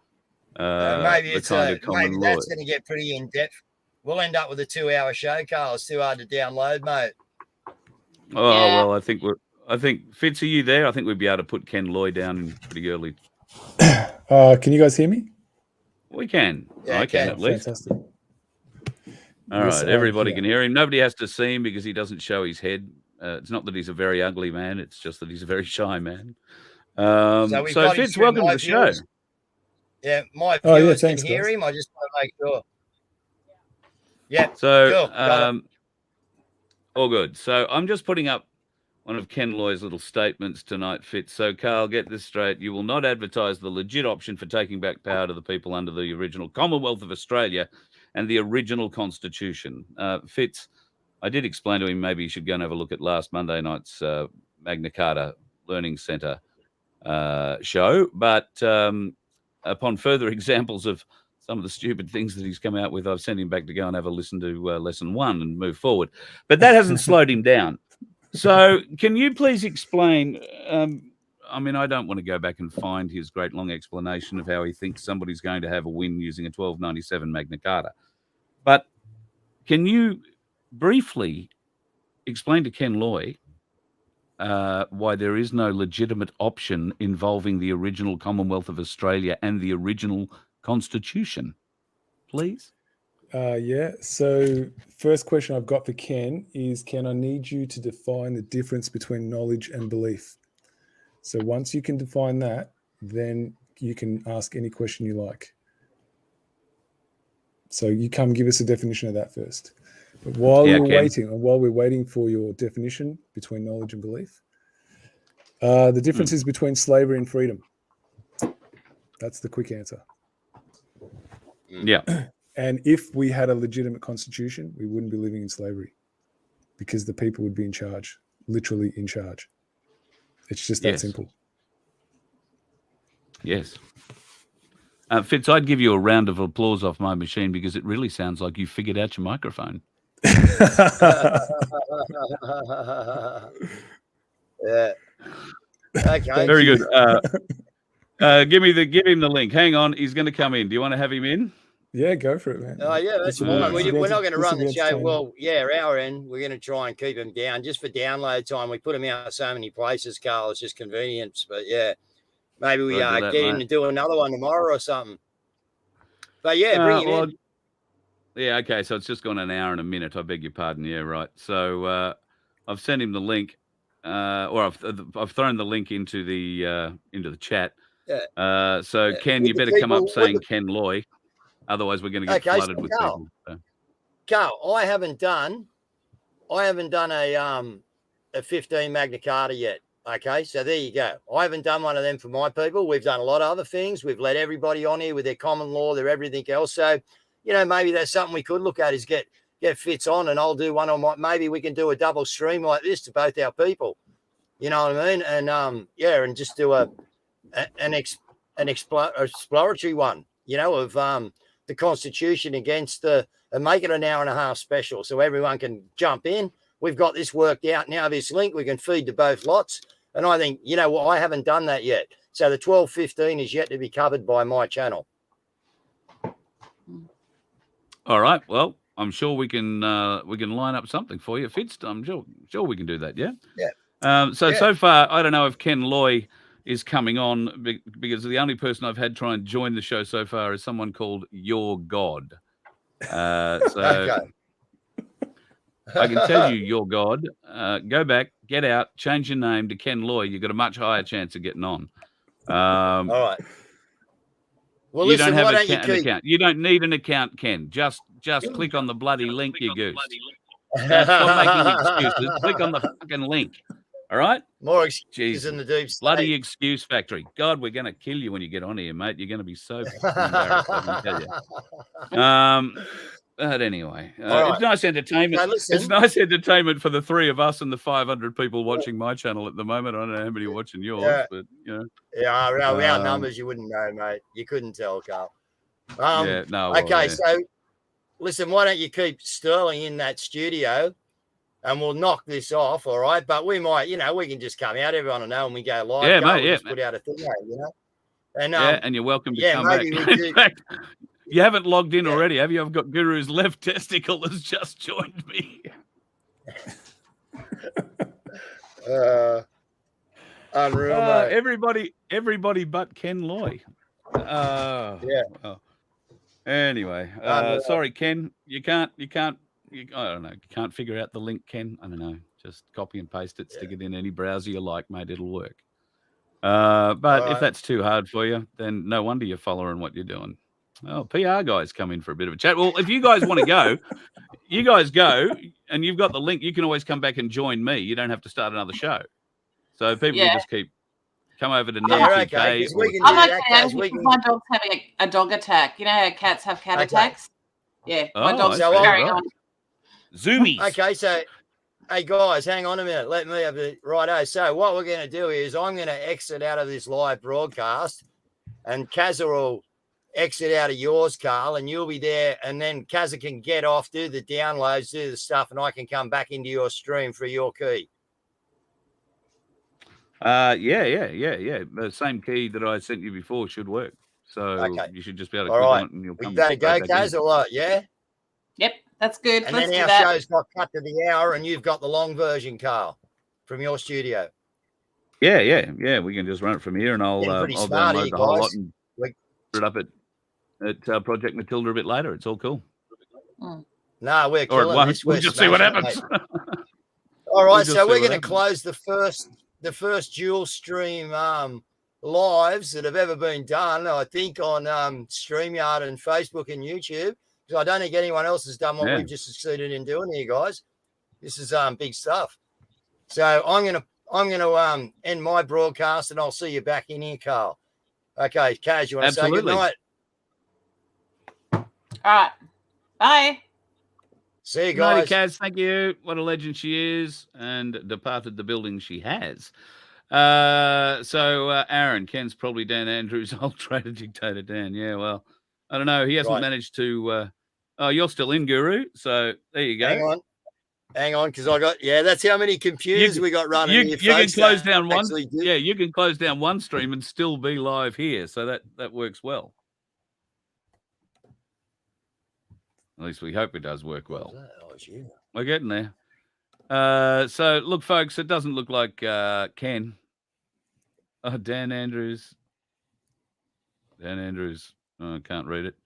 the kind of common law. That's going to get pretty in-depth. We'll end up with a 2-hour show, Carl. It's too hard to download, mate. Oh, well, I think, Fitz, are you there? I think we'd be able to put Ken Loy down pretty early. Can you guys hear me? We can. Yeah, I can at least. Fantastic. All right, everybody can hear him. Nobody has to see him because he doesn't show his head. It's not that he's a very ugly man. It's just that he's a very shy man. So Fitz, welcome to the show. Yeah, my viewers can hear him. I just want to make sure. Yeah. So, cool. All good. So I'm just putting up one of Ken Loy's little statements tonight, Fitz. So, Carl, get this straight. You will not advertise the legit option for taking back power to the people under the original Commonwealth of Australia and the original Constitution. Fitz, I did explain to him maybe he should go and have a look at last Monday night's Magna Carta Learning Centre show. But upon further examples of some of the stupid things that he's come out with, I've sent him back to go and have a listen to lesson 1 and move forward. But that hasn't slowed him down. So can you please explain? I mean, I don't want to go back and find his great long explanation of how he thinks somebody's going to have a win using a 1297 Magna Carta. But can you briefly explain to Ken Loy why there is no legitimate option involving the original Commonwealth of Australia and the original Constitution, please? Yeah. So first question I've got for Ken is, Ken, I need you to define the difference between knowledge and belief. So once you can define that, then you can ask any question you like. So you come give us a definition of that first. But while we're waiting for your definition between knowledge and belief, the difference is between slavery and freedom. That's the quick answer. Yeah. And if we had a legitimate constitution, we wouldn't be living in slavery because the people would be in charge, literally in charge. It's just that simple. Yes. Fitz, I'd give you a round of applause off my machine because it really sounds like you figured out your microphone. Yeah. Okay. Very good. Give him the link. Hang on, he's going to come in. Do you want to have him in? Yeah, go for it, man. Oh, yeah, that's fine. We're not going to run the show. Well, yeah, our end, we're going to try and keep them down just for download time. We put them out so many places, Carl. It's just convenience. But yeah, maybe we get him to do another one tomorrow or something. But yeah, bring him in. Yeah, okay. So it's just gone an hour and a minute. I beg your pardon. Yeah, right. So I've sent him the link, or I've thrown the link into the chat. Yeah. So Ken, you better come up saying Ken Loy. Otherwise, we're going to get flooded with people. So. Carl, I haven't done a 15 Magna Carta yet. Okay, so there you go. I haven't done one of them for my people. We've done a lot of other things. We've let everybody on here with their common law, their everything else. So, maybe that's something we could look at is get Fitz on, and I'll do one on my. Maybe we can do a double stream like this to both our people. You know what I mean? And and just do an exploratory one. Of the Constitution against and make it an hour and a half special so everyone can jump in. We've got this worked out now, this link, we can feed to both lots. And I think, I haven't done that yet. So the 12:15 is yet to be covered by my channel. All right. Well, I'm sure we can line up something for you, Fitz. I'm sure we can do that. Yeah. Yeah. So far, I don't know if Ken Loy is coming on because the only person I've had try and join the show so far is someone called Your God. Okay. I can tell you, Your God, go back, get out, change your name to Ken Loy. You've got a much higher chance of getting on. All right. Well, you listen, don't have an account. You don't need an account, Ken. Just click on the bloody link, you goose. Stop making excuses. Click on the fucking link. All right? More excuses in the deep state. Bloody excuse factory. God, we're going to kill you when you get on here, mate. You're going to be so embarrassed, I can tell you. But anyway, it's nice entertainment. No, it's nice entertainment for the three of us and the 500 people watching my channel at the moment. I don't know how many are watching yours, but Yeah, our numbers you wouldn't know, mate. You couldn't tell, Carl. So listen, why don't you keep Sterling in that studio? And we'll knock this off, all right? But we might, we can just come out. Everyone will know when we go live. Yeah, mate, just put out a thing, And, and you're welcome to come back. In fact, you haven't logged in already, have you? I've got Guru's left testicle has just joined me. Unreal, mate. Everybody but Ken Loy. Anyway, sorry, Ken. You can't. I don't know. You can't figure out the link, Ken. I don't know. Just copy and paste it, stick it in any browser you like, mate. It'll work. But if that's too hard for you, then no wonder you're following what you're doing. Oh, PR guys come in for a bit of a chat. Well, if you guys want to go, you guys go, and you've got the link. You can always come back and join me. You don't have to start another show. So people can just come over to Nancy K. I'm okay. My dog's having a dog attack. You know how cats have cat attacks? Yeah, my dog's carrying on. Zoomies. Okay, so, hey, guys, hang on a minute. Let me have it. Righto. So what we're going to do is I'm going to exit out of this live broadcast, and Kazza will exit out of yours, Carl, and you'll be there, and then Kazza can get off, do the downloads, do the stuff, and I can come back into your stream for your key. Yeah. The same key that I sent you before should work. So you should just be able to click on it and you'll come back. Go, Kaz, or what? Yeah? Yep, that's good. And then our show's got cut to the hour, and you've got the long version, Carl, from your studio. Yeah. We can just run it from here, and I'll download the whole lot and put it up at Project Matilda a bit later. It's all cool. No, we're Or killing this. we'll just see what happens. All right, so we're going to close the first dual stream lives that have ever been done, I think, on StreamYard and Facebook and YouTube, because I don't think anyone else has done what we've just succeeded in doing here, guys. This is big stuff. So I'm gonna end my broadcast, and I'll see you back in here, Carl. Okay, Kaz, you want to say good night? All right, bye. See you guys. Nighty, Kaz, thank you. What a legend she is, and departed the building she has. So Aaron, Ken's probably Dan Andrews' old trader dictator Dan. Yeah, well, I don't know. He hasn't managed to. Oh, you're still in, Guru. So there you go. Hang on, because I got that's how many computers we got running. You can close down one. Yeah, you can close down one stream and still be live here. So that works well. At least we hope it does work well. We're getting there. So, look, folks, it doesn't look like Ken. Oh, Dan Andrews. Dan Andrews. Oh, I can't read it.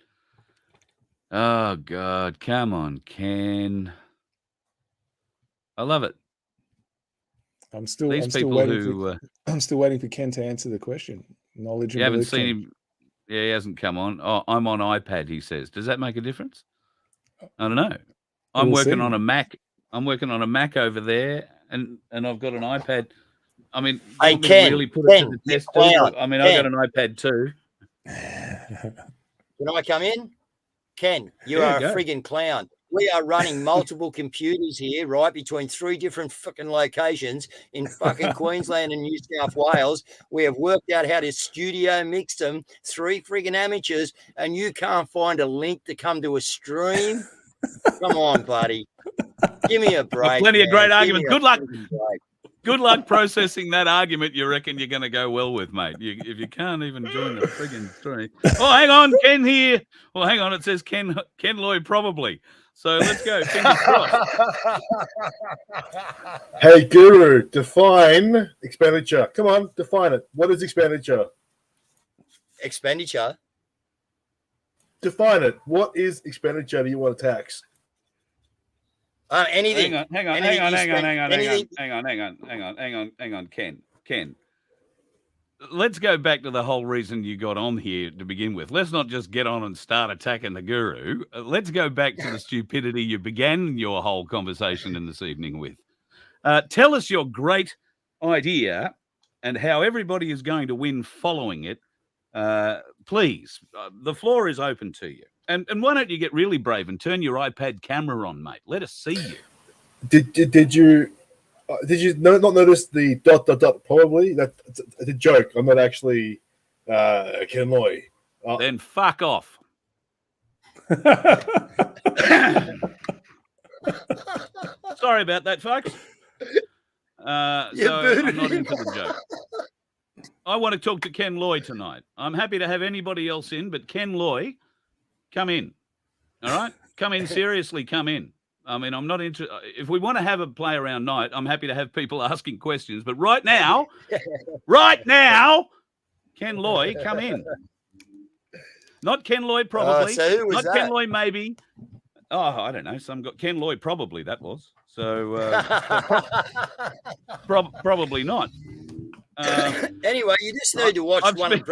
Oh, God. Come on, Ken. I love it. I'm still waiting for Ken to answer the question. Knowledge and you haven't seen him. Yeah, he hasn't come on. Oh, I'm on iPad, he says. Does that make a difference? I don't know. I'm working on a Mac. I'm working on a Mac over there, and I've got an iPad. I mean, I can really put it to the test. I mean, I've got an iPad too. Can I come in? Ken, you are a friggin' clown. We are running multiple computers here, right, between 3 different fucking locations in fucking Queensland and New South Wales. We have worked out how to studio mix them, 3 friggin' amateurs, and you can't find a link to come to a stream? Come on, buddy. Give me a break. Plenty of great arguments. Good luck. Good luck processing that argument you reckon you're going to go well with, mate. If you can't even join the friggin' stream. Oh, hang on, Ken here. Well, hang on. It says Ken Lloyd probably. So let's go. Fingers crossed. Hey, Guru, define expenditure. Come on, define it. What is expenditure? Expenditure? Define it. What is expenditure do you want to tax? Anything. Hang on, Ken. Let's go back to the whole reason you got on here to begin with. Let's not just get on and start attacking the Guru. Let's go back to the stupidity you began your whole conversation in this evening with. Tell us your great idea and how everybody is going to win following it. Please, the floor is open to you. And why don't you get really brave and turn your iPad camera on, mate? Let us see you. Did you not notice the ... Probably that's a joke. I'm not actually Ken Loy. Then fuck off. Sorry about that, folks. So I'm not into the joke. I want to talk to Ken Loy tonight. I'm happy to have anybody else in, but Ken Loy, come in. All right? Come in. Seriously, come in. I mean, I'm not interested. If we want to have a play around night, I'm happy to have people asking questions. But right now, Ken Loy, come in. Not Ken Loy, probably. So who was not that? Ken Loy, maybe. Oh, I don't know. Some got Ken Loy, probably that was. So probably not. Anyway, you just need to watch one of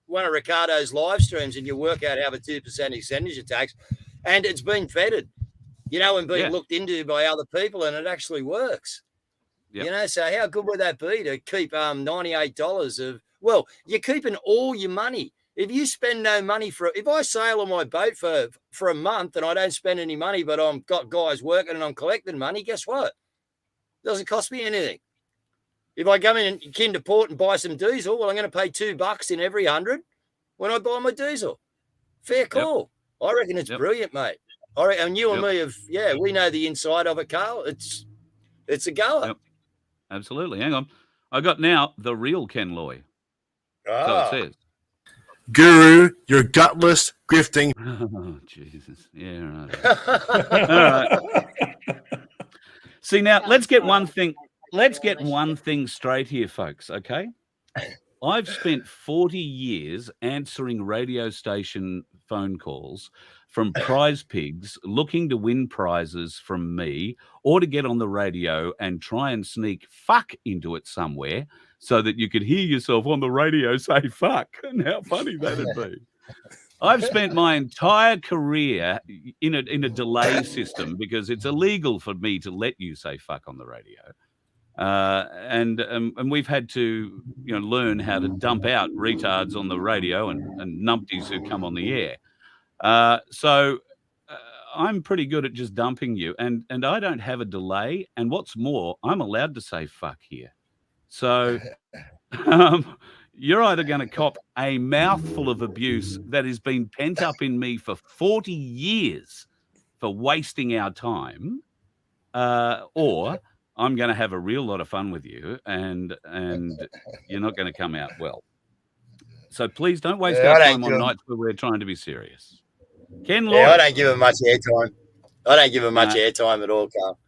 Ricardo's live streams, and you work out how the 2% expenditure tax, and it's been vetted, and being looked into by other people, and it actually works. Yep. So how good would that be to keep $98 of? Well, you're keeping all your money. If you spend no money if I sail on my boat for a month and I don't spend any money, but I've got guys working and I'm collecting money, guess what? It doesn't cost me anything. If I come in Kinder Port and buy some diesel, well, I'm going to pay $2 in every 100 when I buy my diesel. Fair call. Yep. I reckon it's brilliant, mate. And you and me we know the inside of it, Carl. It's a goer. Yep. Absolutely. Hang on. I got now the real Ken Loy. So it says. Guru, you're gutless, grifting. Oh, Jesus. Yeah, right. All right. See, now, let's get one thing straight here, folks, okay? I've spent 40 years answering radio station phone calls from prize pigs looking to win prizes from me or to get on the radio and try and sneak fuck into it somewhere so that you could hear yourself on the radio say fuck. And how funny that'd be. I've spent my entire career in a delay system because it's illegal for me to let you say fuck on the radio. And we've had to, learn how to dump out retards on the radio and numpties who come on the air. So I'm pretty good at just dumping you, and I don't have a delay. And what's more, I'm allowed to say fuck here. So you're either going to cop a mouthful of abuse that has been pent up in me for 40 years for wasting our time, or I'm going to have a real lot of fun with you, and you're not going to come out well. So please don't waste our time on nights where we're trying to be serious. Ken Lloyd. Yeah, I don't give him much airtime. I don't give him much airtime at all, Carl.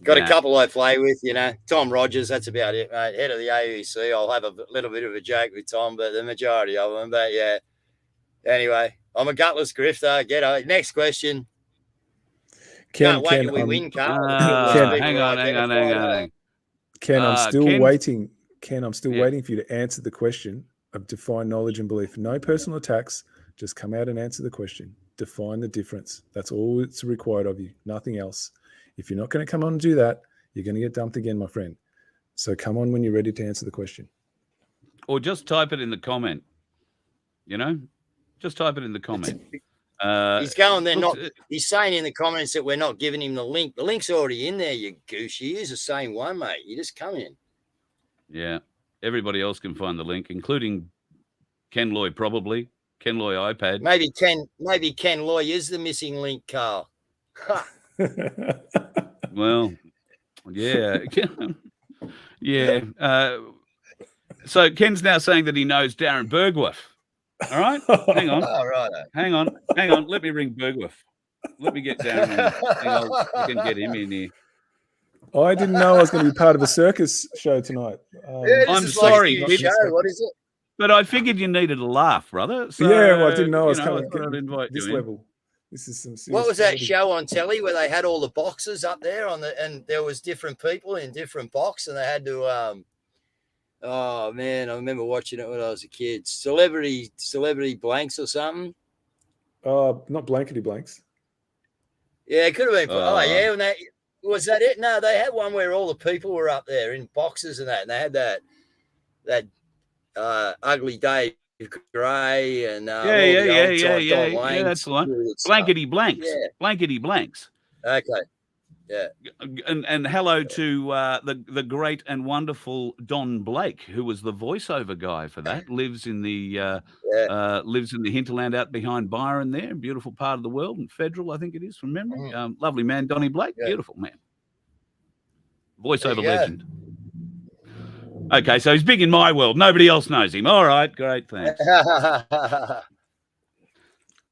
Got a couple I play with, Tom Rogers, that's about it, mate. Head of the AUC. I'll have a little bit of a joke with Tom, but the majority of them. But, yeah. Anyway, I'm a gutless grifter. Next question. Can't wait till we win, Carl. Hang on. Ken, I'm still waiting. Ken, I'm still waiting for you to answer the question of define knowledge and belief. No personal attacks. Just come out and answer the question. Define the difference. That's all that's required of you. Nothing else. If you're not going to come on and do that, you're going to get dumped again, my friend. So come on when you're ready to answer the question. Or just type it in the comment. Just type it in the comment. He's going there. He's saying in the comments that we're not giving him the link. The link's already in there, you goose. You use the same one, mate. You just come in. Yeah. Everybody else can find the link, including Ken Loy, probably. Ken Loy iPad. Maybe Ken Loy is the missing link, Carl. Well, yeah. Yeah. So Ken's now saying that he knows Darren Bergwerf. All right? Hang on. Oh, right. Hang on. Let me ring Bergwerf. Let me get Darren and we can get him in here. I didn't know I was going to be part of a circus show tonight. I'm sorry. Show. What is it? But I figured you needed a laugh, brother. So, I didn't know I was coming to invite this you level. This is some serious. What was that show on telly where they had all the boxes up there and there was different people in different box and they had to oh man, I remember watching it when I was a kid. Celebrity blanks or something. Not blankety blanks. Yeah, it could have been. And was that it? No, they had one where all the people were up there in boxes and that, and they had that ugly Dave Gray and yeah, that's the one. Blankety blanks. Yeah. Blankety blanks. Okay. Yeah. And hello to the great and wonderful Don Blake, who was the voiceover guy for that. Lives in the hinterland out behind Byron there, beautiful part of the world, and Federal, I think it is from memory. Lovely man, Donnie Blake, beautiful man. Voiceover legend. Okay, so he's big in my world. Nobody else knows him. All right, great, thanks.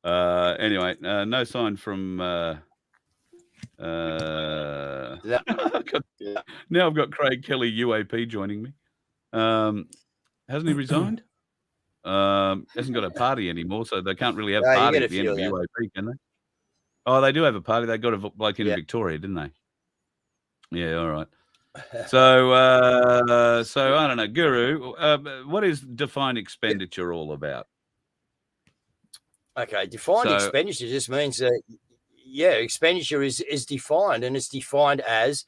Anyway, no sign from. Now I've got Craig Kelly UAP joining me. Hasn't he resigned? Hasn't got a party anymore, so they can't really have a party at the end of UAP, can they? Oh, they do have a party. They got a bloke in Victoria, didn't they? Yeah, all right. So I don't know, Guru. What is defined expenditure all about? Okay, defined expenditure just means that expenditure is defined, and it's defined as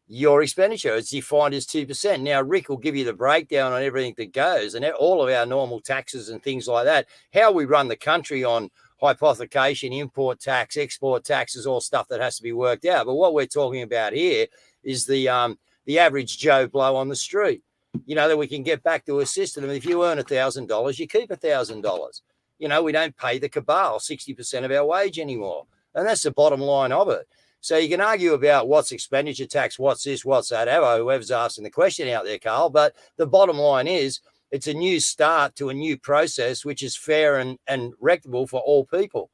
your expenditure. It's defined as 2%. Now, Rick will give you the breakdown on everything that goes and all of our normal taxes and things like that. How we run the country on hypothecation, import tax, export tax is all stuff that has to be worked out. But what we're talking about here is the average Joe Blow on the street, that we can get back to a system. And if you earn $1,000, you keep $1,000. We don't pay the cabal 60% of our wage anymore. And that's the bottom line of it. So you can argue about what's expenditure tax, what's this, what's that, whoever's asking the question out there, Carl. But the bottom line is it's a new start to a new process, which is fair and rectable for all people.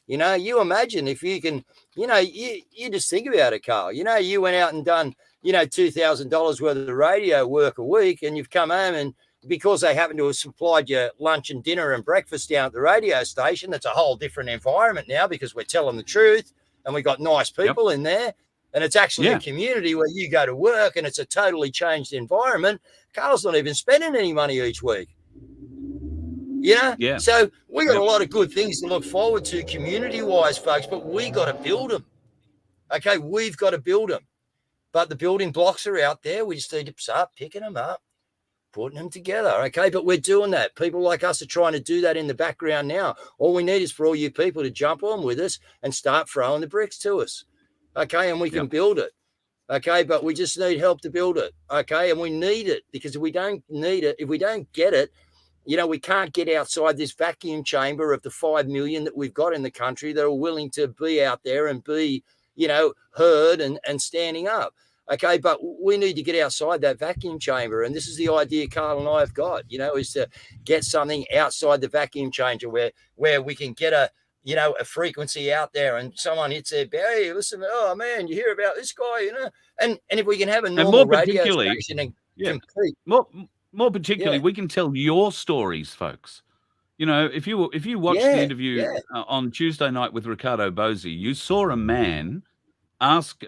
You imagine if you can, you just think about it, Carl. You went out and done, $2,000 worth of radio work a week and you've come home and because they happen to have supplied you lunch and dinner and breakfast down at the radio station. That's a whole different environment now because we're telling the truth and we've got nice people in there. And it's actually a community where you go to work and it's a totally changed environment. Carl's not even spending any money each week. Yeah. So we got a lot of good things to look forward to community-wise, folks, but we got to build them. Okay, we've got to build them. But the building blocks are out there. We just need to start picking them up, putting them together. Okay, but we're doing that. People like us are trying to do that in the background now. All we need is for all you people to jump on with us and start throwing the bricks to us. Okay, and we can build it. Okay, but we just need help to build it. Okay, and we need it because if we don't need it, if we don't get it, we can't get outside this vacuum chamber of the 5 million that we've got in the country that are willing to be out there and be, heard and standing up. Okay, but we need to get outside that vacuum chamber. And this is the idea Carl and I have got, is to get something outside the vacuum chamber where we can get a frequency out there and someone hits their hey, listen, oh man, you hear about this guy, and if we can have a normal radio station and compete. More particularly, we can tell your stories, folks. If you watched the interview on Tuesday night with Ricardo Bosi, you saw a man ask,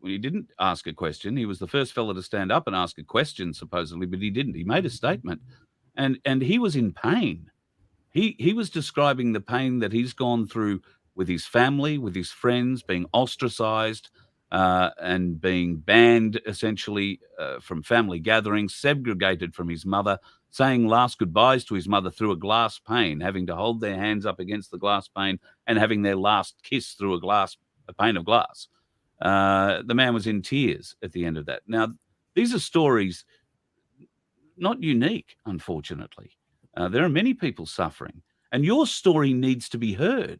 he didn't ask a question. He was the first fella to stand up and ask a question, supposedly, but he didn't. He made a statement, and he was in pain. He was describing the pain that he's gone through with his family, with his friends, being ostracized, and being banned essentially from family gatherings, segregated from his mother, saying last goodbyes to his mother through a glass pane, having to hold their hands up against the glass pane and having their last kiss through a pane of glass. The man was in tears at the end of that. Now, these are stories not unique, unfortunately. There are many people suffering, and your story needs to be heard.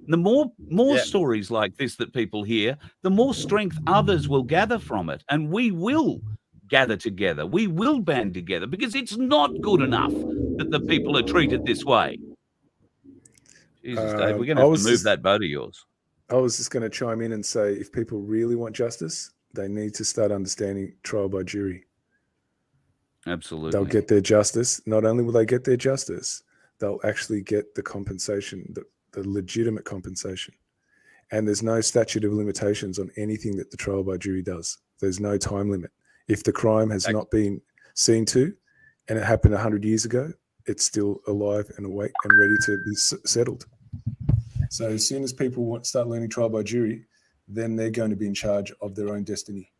The more stories like this that people hear, the more strength others will gather from it, and we will gather together. We will band together because it's not good enough that the people are treated this way. Jesus, Dave, we're going to have to move that boat of yours. I was just going to chime in and say, if people really want justice, they need to start understanding trial by jury. Absolutely. They'll get their justice. Not only will they get their justice, they'll actually get the compensation, the legitimate compensation. And there's no statute of limitations on anything that the trial by jury does. There's no time limit. If the crime has not been seen to, and it happened 100 years ago, it's still alive and awake and ready to be settled. So as soon as people start learning trial by jury, then they're going to be in charge of their own destiny.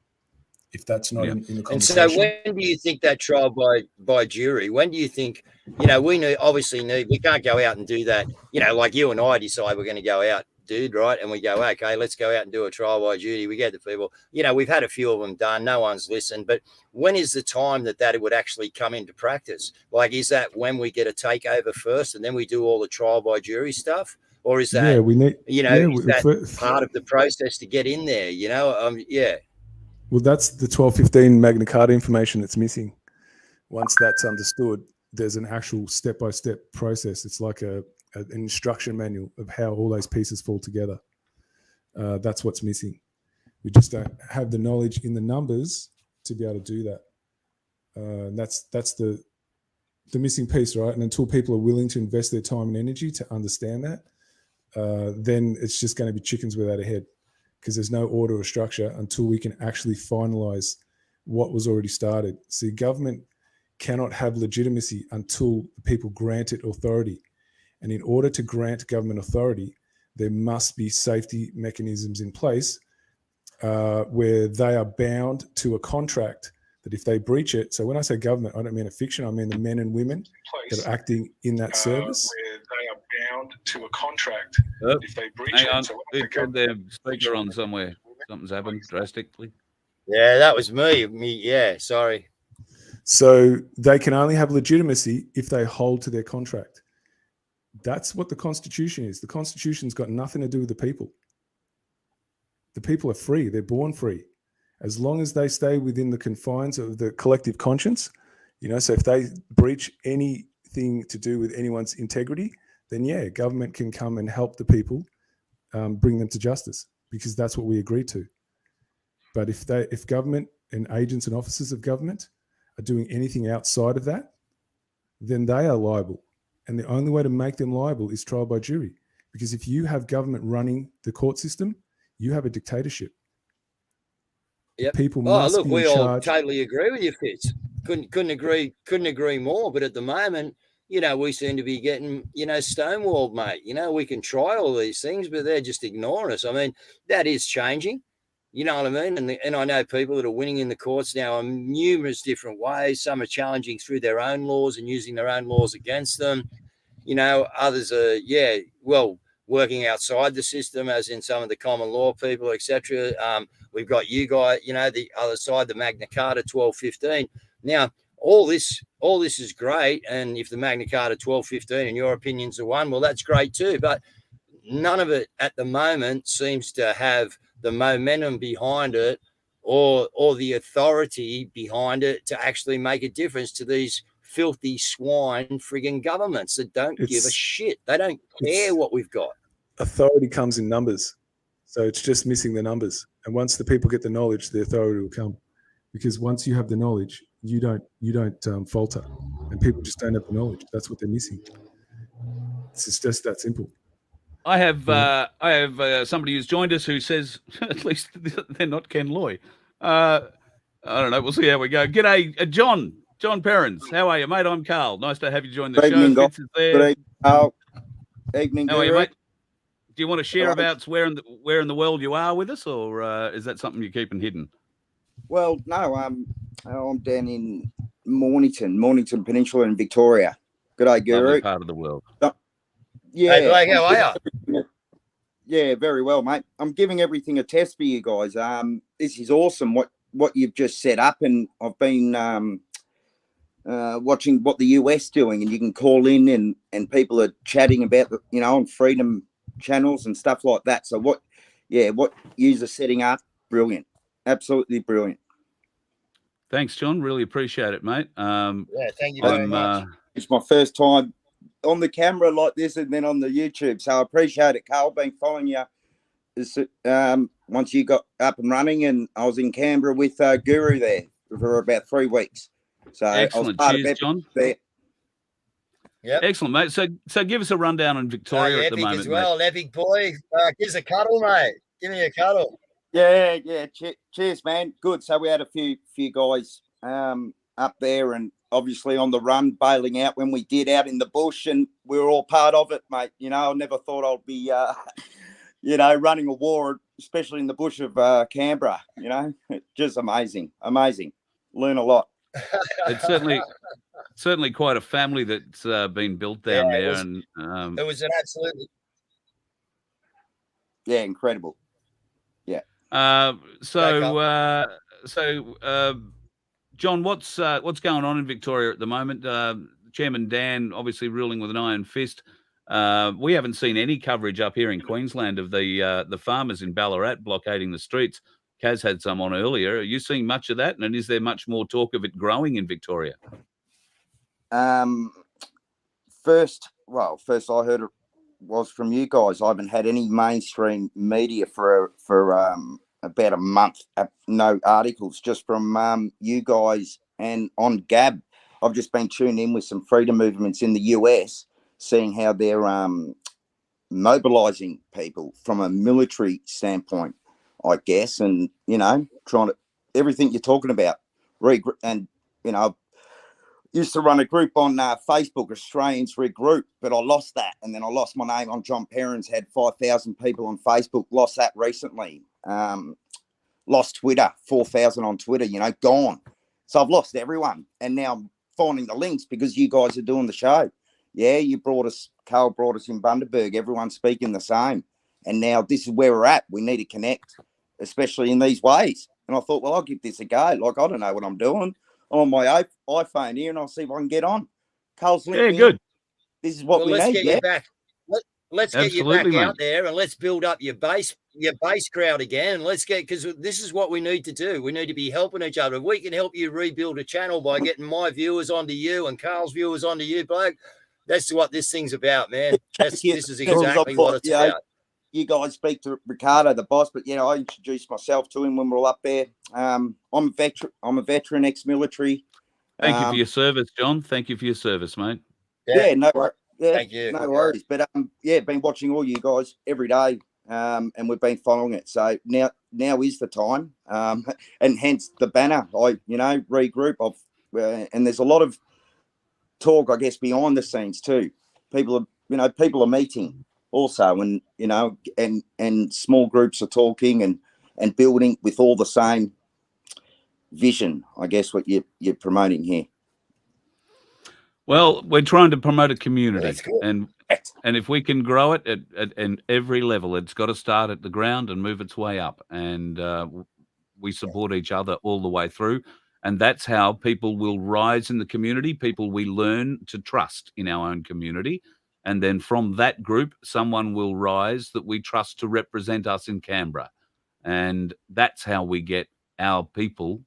If that's not in the conversation. And so when do you think that trial by jury, when do you think, we we can't go out and do that, like you and I decide we're going to go out, dude, right? And we go, okay, let's go out and do a trial by jury. We get the people, we've had a few of them done. No one's listened. But when is the time that it would actually come into practice? Like, is that when we get a takeover first and then we do all the trial by jury stuff? Or is that, part of the process to get in there, Well, that's the 1215 Magna Carta information that's missing. Once that's understood, there's an actual step-by-step process. It's like an instruction manual of how all those pieces fall together. That's what's missing. We just don't have the knowledge in the numbers to be able to do that. That's the missing piece, right? And until people are willing to invest their time and energy to understand that, then it's just going to be chickens without a head. Because there's no order or structure until we can actually finalize what was already started. See, government cannot have legitimacy until people grant it authority. And in order to grant government authority, there must be safety mechanisms in place where they are bound to a contract that if they breach it, so when I say government, I don't mean a fiction, I mean the men and women that are acting in that service. Where they are bound to a contract if they breach hang it. on, So they've got their speaker on somewhere. Something's happened drastically. Yeah, that was me. Yeah, sorry. So they can only have legitimacy if they hold to their contract. That's what the Constitution is. The Constitution's got nothing to do with the people. The people are free. They're born free. As long as they stay within the confines of the collective conscience, so if they breach anything to do with anyone's integrity, then government can come and help the people bring them to justice, because that's what we agreed to. But if government and agents and officers of government are doing anything outside of that, then they are liable. And the only way to make them liable is trial by jury. Because if you have government running the court system, you have a dictatorship. Yep. People must be in charge. All totally agree with you, Fitz. Couldn't agree more. But at the moment, we seem to be getting, stonewalled, mate. We can try all these things, but they're just ignoring us. I mean, that is changing. You know what I mean? And I know people that are winning in the courts now in numerous different ways. Some are challenging through their own laws and using their own laws against them. Others are, working outside the system, as in some of the common law people, etc. We've got you guys, the other side, the Magna Carta 1215. Now, all this is great. And if the Magna Carta 1215 in your opinion's the one, well, that's great too. But none of it at the moment seems to have the momentum behind it or the authority behind it to actually make a difference to these filthy swine frigging governments that don't give a shit. They don't care what we've got. Authority comes in numbers. So it's just missing the numbers. And once the people get the knowledge, the authority will come. Because once you have the knowledge, you don't falter. And people just don't have the knowledge. That's what they're missing. It's just that simple. I have somebody who's joined us who says at least they're not Ken Loy. I don't know. We'll see how we go. G'day, John Perrins. How are you, mate? I'm Carl. Nice to have you join the show. Fitz is there. Good evening, evening. How are you, mate? Do you want to share about where in the world you are with us, or is that something you're keeping hidden? Well, no. I'm down in Mornington Peninsula in Victoria. Good day, Guru. Lovely part of the world. Yeah. Hey, Blake, how are you? Yeah, very well, mate. I'm giving everything a test for you guys. This is awesome what you've just set up, and I've been watching what the US doing, and you can call in and people are chatting about on freedom channels and stuff like that. So what you're setting up, brilliant, absolutely brilliant. Thanks, John. Really appreciate it, mate. Thank you very much. It's my first time on the camera like this and then on the YouTube. So I appreciate it, Carl. Been following you once you got up and running, and I was in Canberra with Guru there for about 3 weeks. So excellent. Cheers, John. There. Yep. Excellent, mate. So give us a rundown on Victoria at the moment, as well. Mate. Epic boy. Give us a cuddle, mate. Give me a cuddle. Yeah. Cheers, man. Good. So we had a few guys up there, and obviously on the run, bailing out when we did out in the bush, and we were all part of it, mate. I never thought I'd be, running a war, especially in the bush of Canberra. Just amazing. Learn a lot. It's certainly quite a family that's been built down there, and it was an absolutely incredible. Yeah. John, what's going on in Victoria at the moment? Chairman Dan obviously ruling with an iron fist. We haven't seen any coverage up here in Queensland of the farmers in Ballarat blockading the streets. Kaz had some on earlier. Are you seeing much of that? And is there much more talk of it growing in Victoria? First I heard it was from you guys. I haven't had any mainstream media for about a month. No articles, just from you guys and on Gab. I've just been tuned in with some freedom movements in the US, seeing how they're mobilizing people from a military standpoint, I guess, and trying to everything you're talking about. Used to run a group on Facebook, Australians Regroup, but I lost that, and then I lost my name on John Perrins. Had 5,000 people on Facebook. Lost that recently. Lost Twitter, 4,000 on Twitter. Gone. So I've lost everyone, and now I'm finding the links because you guys are doing the show. Yeah, Carl brought us in Bundaberg. Everyone's speaking the same. And now this is where we're at. We need to connect, especially in these ways. And I thought, well, I'll give this a go. Like, I don't know what I'm doing. I'm on my iPhone here, and I'll see if I can get on. Carl's linked me. Good. This is what we let's need. Get you back. Let's get you back out there, and let's build up your base crowd again. Because this is what we need to do. We need to be helping each other. If we can help you rebuild a channel by getting my viewers onto you and Carl's viewers onto you, bloke. That's what this thing's about, man. This is exactly what it's about. You guys speak to Ricardo, the boss, but I introduced myself to him when we were all up there. I'm a veteran, ex-military. Thank you for your service, John. Thank you for your service, mate. Yeah, no, thank you. No worries. But yeah, been watching all you guys every day, and we've been following it. So now is the time, and hence the banner. Regroup. And there's a lot of talk, I guess, behind the scenes too. People are meeting also, and and small groups are talking and building with all the same vision, I guess, what you're promoting here. Well, we're trying to promote a community, and if we can grow it at every level, it's got to start at the ground and move its way up. And we support each other all the way through, and that's how people will rise in the community. People we learn to trust in our own community, and then from that group, someone will rise that we trust to represent us in Canberra, and that's how we get our people,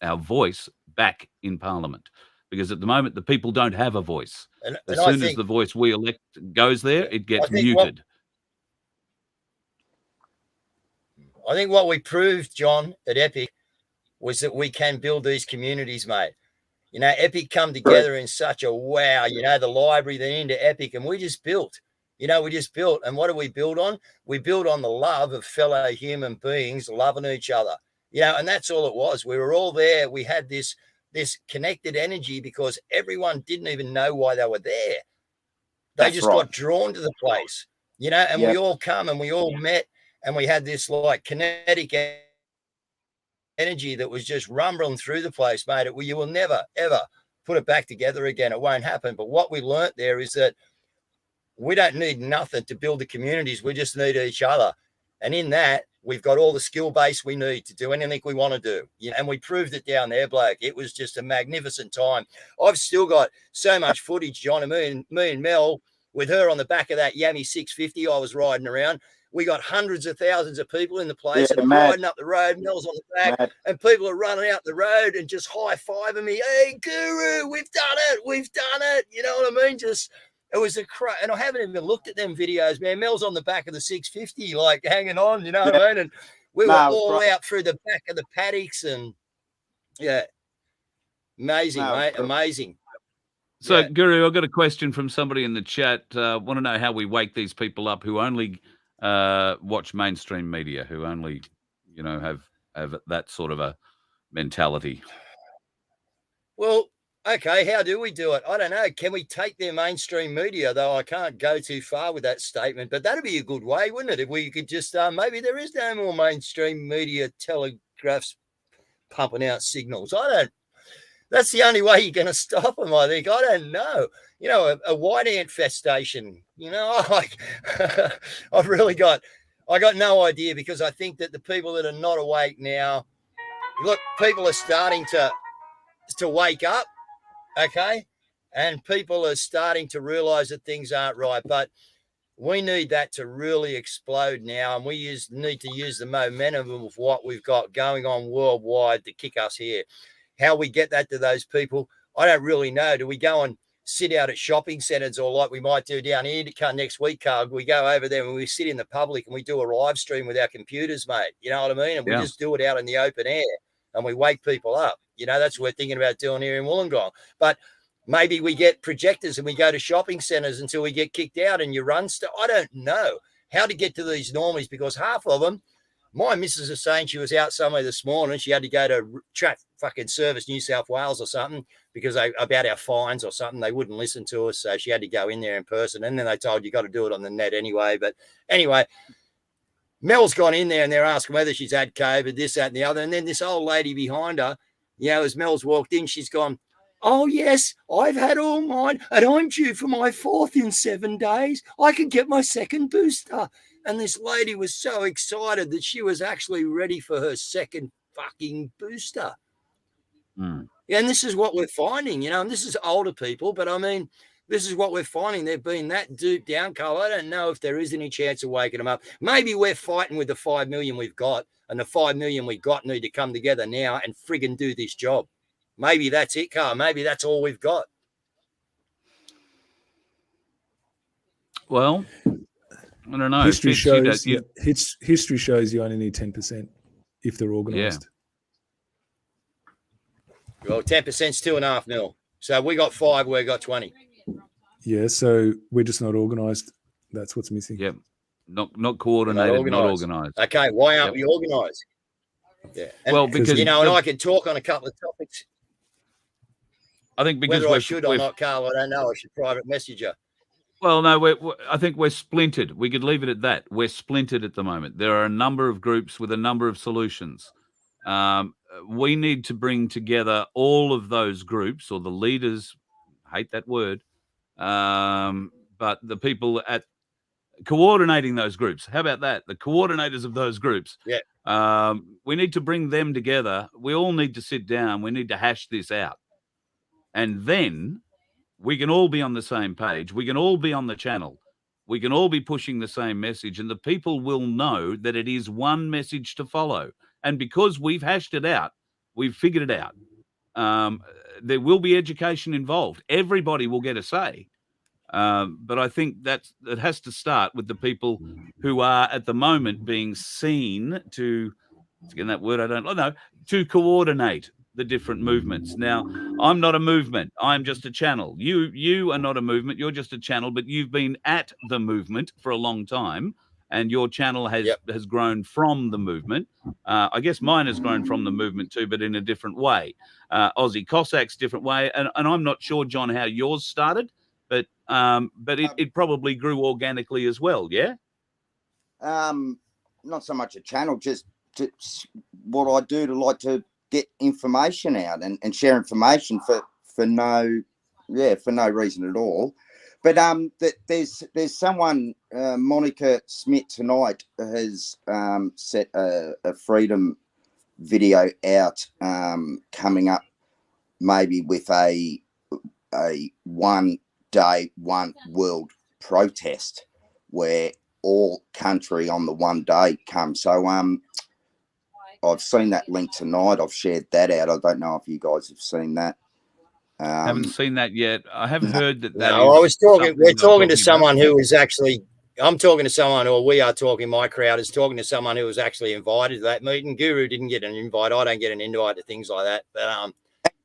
our voice back in Parliament. Because at the moment, the people don't have a voice. As soon as the voice we elect goes there, it gets muted. I think what we proved, John, at Epic was that we can build these communities, mate. Epic come together in such a wow, the library, then into Epic, and we just built. And what do we build on? We build on the love of fellow human beings loving each other. And that's all it was. We were all there. We had this connected energy because everyone didn't even know why they were there. They just got drawn to the place, and we all come and we all met and we had this like kinetic energy that was just rumbling through the place, mate. You will never, ever put it back together again. It won't happen. But what we learnt there is that we don't need nothing to build the communities. We just need each other. And in that, we've got all the skill base we need to do anything we want to do. And we proved it down there, Blake. It was just a magnificent time. I've still got so much footage, John, and me and Mel, with her on the back of that Yammy 650 I was riding around. We got hundreds of thousands of people in the place, and I'm riding up the road, Mel's on the back, and people are running out the road and just high-fiving me. Hey, Guru, we've done it. You know what I mean? It was and I haven't even looked at them videos, man. Mel's on the back of the 650, like hanging on, you know what I mean? And we were all out through the back of the paddocks, and amazing, mate, amazing. So, Guru, I've got a question from somebody in the chat. Want to know how we wake these people up who only watch mainstream media, who only, have that sort of a mentality. Well, okay, how do we do it? I don't know. Can we take their mainstream media, though I can't go too far with that statement, but that'd be a good way, wouldn't it? If we could just, maybe there is no more mainstream media telegraphs pumping out signals. That's the only way you're going to stop them, I think. I don't know. A white ant festation, I got no idea, because I think that the people that are not awake now, look, people are starting to wake up. Okay. And people are starting to realize that things aren't right, but we need that to really explode now. And we need to use the momentum of what we've got going on worldwide to kick us here. How we get that to those people, I don't really know. Do we go and sit out at shopping centers, or like we might do down here next week, Carl? We go over there and we sit in the public and we do a live stream with our computers, mate. You know what I mean? And we just do it out in the open air and we wake people up. That's what we're thinking about doing here in Wollongong. But maybe we get projectors and we go to shopping centers until we get kicked out and you run stuff. I don't know how to get to these normies, because half of them, my missus is saying she was out somewhere this morning. She had to go to fucking Service New South Wales or something because about our fines or something. They wouldn't listen to us. So she had to go in there in person. And then they told you got to do it on the net anyway. But anyway, Mel's gone in there and they're asking whether she's had COVID, this, that, and the other. And then this old lady behind her, as Mel's walked in, she's gone, oh, yes, I've had all mine and I'm due for my 4th in 7 days. I can get my 2nd booster. And this lady was so excited that she was actually ready for her 2nd fucking booster. And this is what we're finding, and this is older people, but I mean, this is what we're finding. They've been that duped down, Carl. I don't know if there is any chance of waking them up. Maybe we're fighting with the 5 million we've got, and the 5 million we got need to come together now and friggin' do this job. Maybe that's it, Carl. Maybe that's all we've got. Well, I don't know. History shows you only need 10% if they're organised. Well, 10% is 2.5 mil. So we got 5, we got 20. Yeah, so we're just not organised. That's what's missing. Yep. Not coordinated, not organised. Okay, why aren't we organised? Yeah. And, well, because and I could talk on a couple of topics. I think because whether I should or not, Carl, I don't know. I should private message you. Well, no, I think we're splintered. We could leave it at that. We're splintered at the moment. There are a number of groups with a number of solutions. We need to bring together all of those groups, or the leaders, hate that word, but the people at coordinating those groups. How about that? The coordinators of those groups. Yeah. We need to bring them together. We all need to sit down. We need to hash this out. And then we can all be on the same page. We can all be on the channel. We can all be pushing the same message, and the people will know that it is one message to follow. And because we've hashed it out, we've figured it out. There will be education involved. Everybody will get a say. But I think that has to start with the people who are at the moment being seen to, again, that word I don't know, to coordinate the different movements. Now, I'm not a movement. I'm just a channel. You are not a movement. You're just a channel, but you've been at the movement for a long time, and your channel has grown from the movement. I guess mine has grown from the movement too, but in a different way. Aussie Cossacks different way, and I'm not sure, John, how yours started, but it probably grew organically as well. Yeah. Not so much a channel, just what I do to like to get information out and share information for no reason at all. But there's someone, Monica Smith tonight has set a freedom video out coming up, maybe with a 1 day, one world protest where all country on the 1 day come. So I've seen that link tonight. I've shared that out. I don't know if you guys have seen that. Haven't seen that yet. I haven't heard that. No, I was talking. We're talking to someone who is actually. I'm talking to someone, or we are talking. My crowd is talking to someone who was actually invited to that meeting. Guru didn't get an invite. I don't get an invite to things like that. But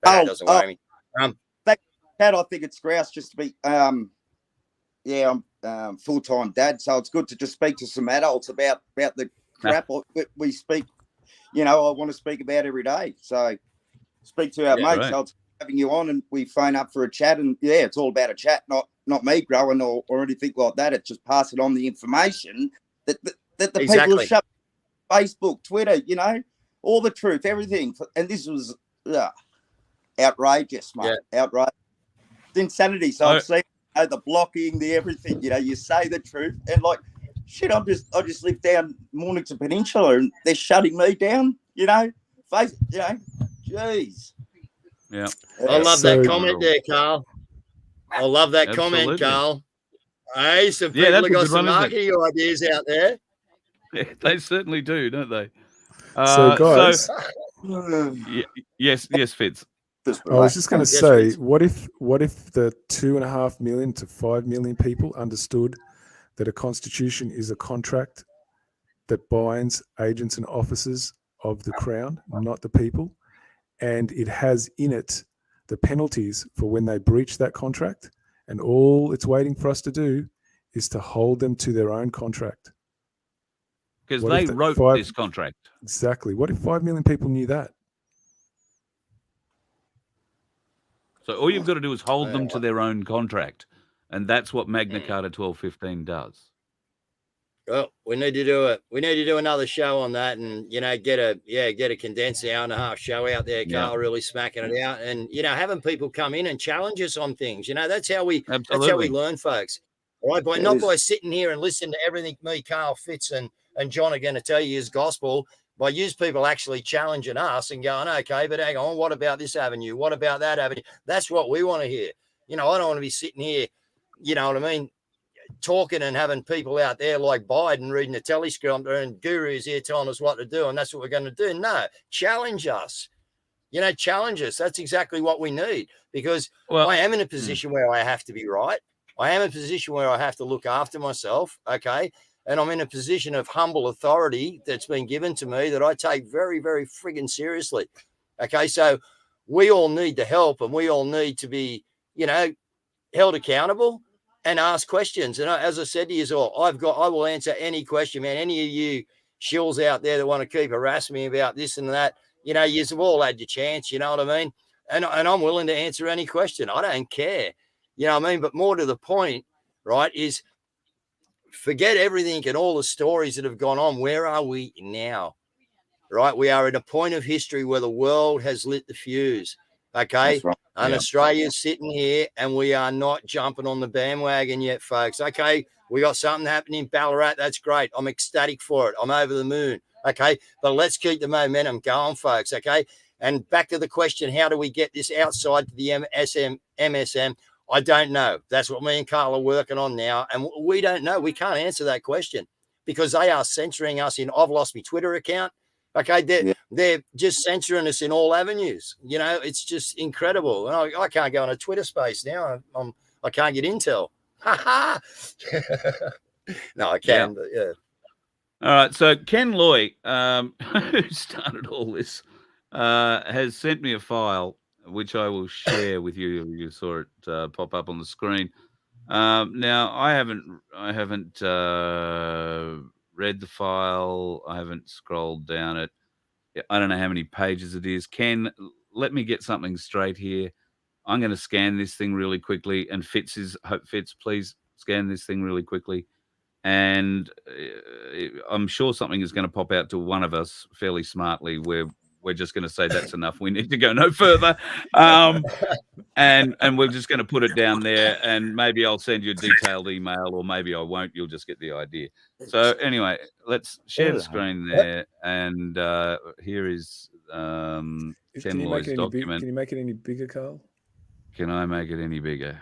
that doesn't worry me. That I think it's grouse just to be. I'm full-time dad, so it's good to just speak to some adults about the crap we speak. I want to speak about every day. So speak to our mates. Right. So it's having you on, and we phone up for a chat, and it's all about a chat, not me growing or anything like that. It's just passing on the information that the people have shut Facebook, Twitter, all the truth, everything. And this was outrageous, mate. Yeah. Outrageous. It's insanity. So I've seen the blocking, the everything. You say the truth, and like. Shit, I just live down Mornington Peninsula and they're shutting me down, jeez. Yeah. I love that comment there, Carl. I love that comment, Carl. Hey, some people have got some marketing ideas out there. Yeah, they certainly do, don't they? So, guys. Yes, Fitz. I was just going to say, what if the 2.5 million to 5 million people understood that a constitution is a contract that binds agents and officers of the crown, not the people, and it has in it the penalties for when they breach that contract, and all it's waiting for us to do is to hold them to their own contract. Because they wrote this contract. Exactly. What if 5 million people knew that? So all you've got to do is hold them to their own contract. And that's what Magna Carta 1215 does. Well, we need to do it. We need to do another show on that, and get a condensed hour-and-a-half show out there, Carl, really smacking it out, and having people come in and challenge us on things. That's how we learn, folks. All right, not by sitting here and listening to everything me, Carl, Fitz, and John are going to tell you is gospel. By people actually challenging us and going, okay, but hang on, what about this avenue? What about that avenue? That's what we want to hear. I don't want to be sitting here. You know what I mean? Talking and having people out there like Biden reading the telescreen and Guru's here telling us what to do, and that's what we're going to do. No, challenge us. Challenge us. That's exactly what we need, because I am in a position where I have to be right. I am in a position where I have to look after myself, okay? And I'm in a position of humble authority that's been given to me that I take very, very friggin' seriously, okay? So we all need the help, and we all need to be, held accountable and ask questions. And as I said to you all, I will answer any question, man. Any of you shills out there that want to keep harassing me about this and that, you've all had your chance, you know what I mean? And I'm willing to answer any question. I don't care, you know what I mean? But more to the point, right, is forget everything and all the stories that have gone on. Where are we now? Right? We are at a point of history where the world has lit the fuse. Okay. That's right. And Australia's sitting here and we are not jumping on the bandwagon yet, folks. Okay. We got something happening in Ballarat. That's great. I'm ecstatic for it. I'm over the moon. Okay. But let's keep the momentum going, folks. Okay. And back to the question, how do we get this outside to the MSM? I don't know. That's what me and Carl are working on now. And we don't know. We can't answer that question because they are censoring us I've lost my Twitter account. Okay, they're just censoring us in all avenues. It's just incredible. And I can't go on a Twitter space now. I can't get intel. No, I can. But yeah. All right. So Ken Loy, who started all this, has sent me a file which I will share with you. You saw it pop up on the screen. Now I haven't read the file. I haven't scrolled down it. I don't know how many pages it is. Ken, let me get something straight here. I'm going to scan this thing really quickly. And Fitz, please scan this thing really quickly. And I'm sure something is going to pop out to one of us fairly smartly where we're just going to say that's enough. We need to go no further. And we're just going to put it down there, and maybe I'll send you a detailed email, or maybe I won't. You'll just get the idea. So anyway, let's share the screen there. And here is Ken Loy's document. Can you make it any bigger, Carl? Can I make it any bigger?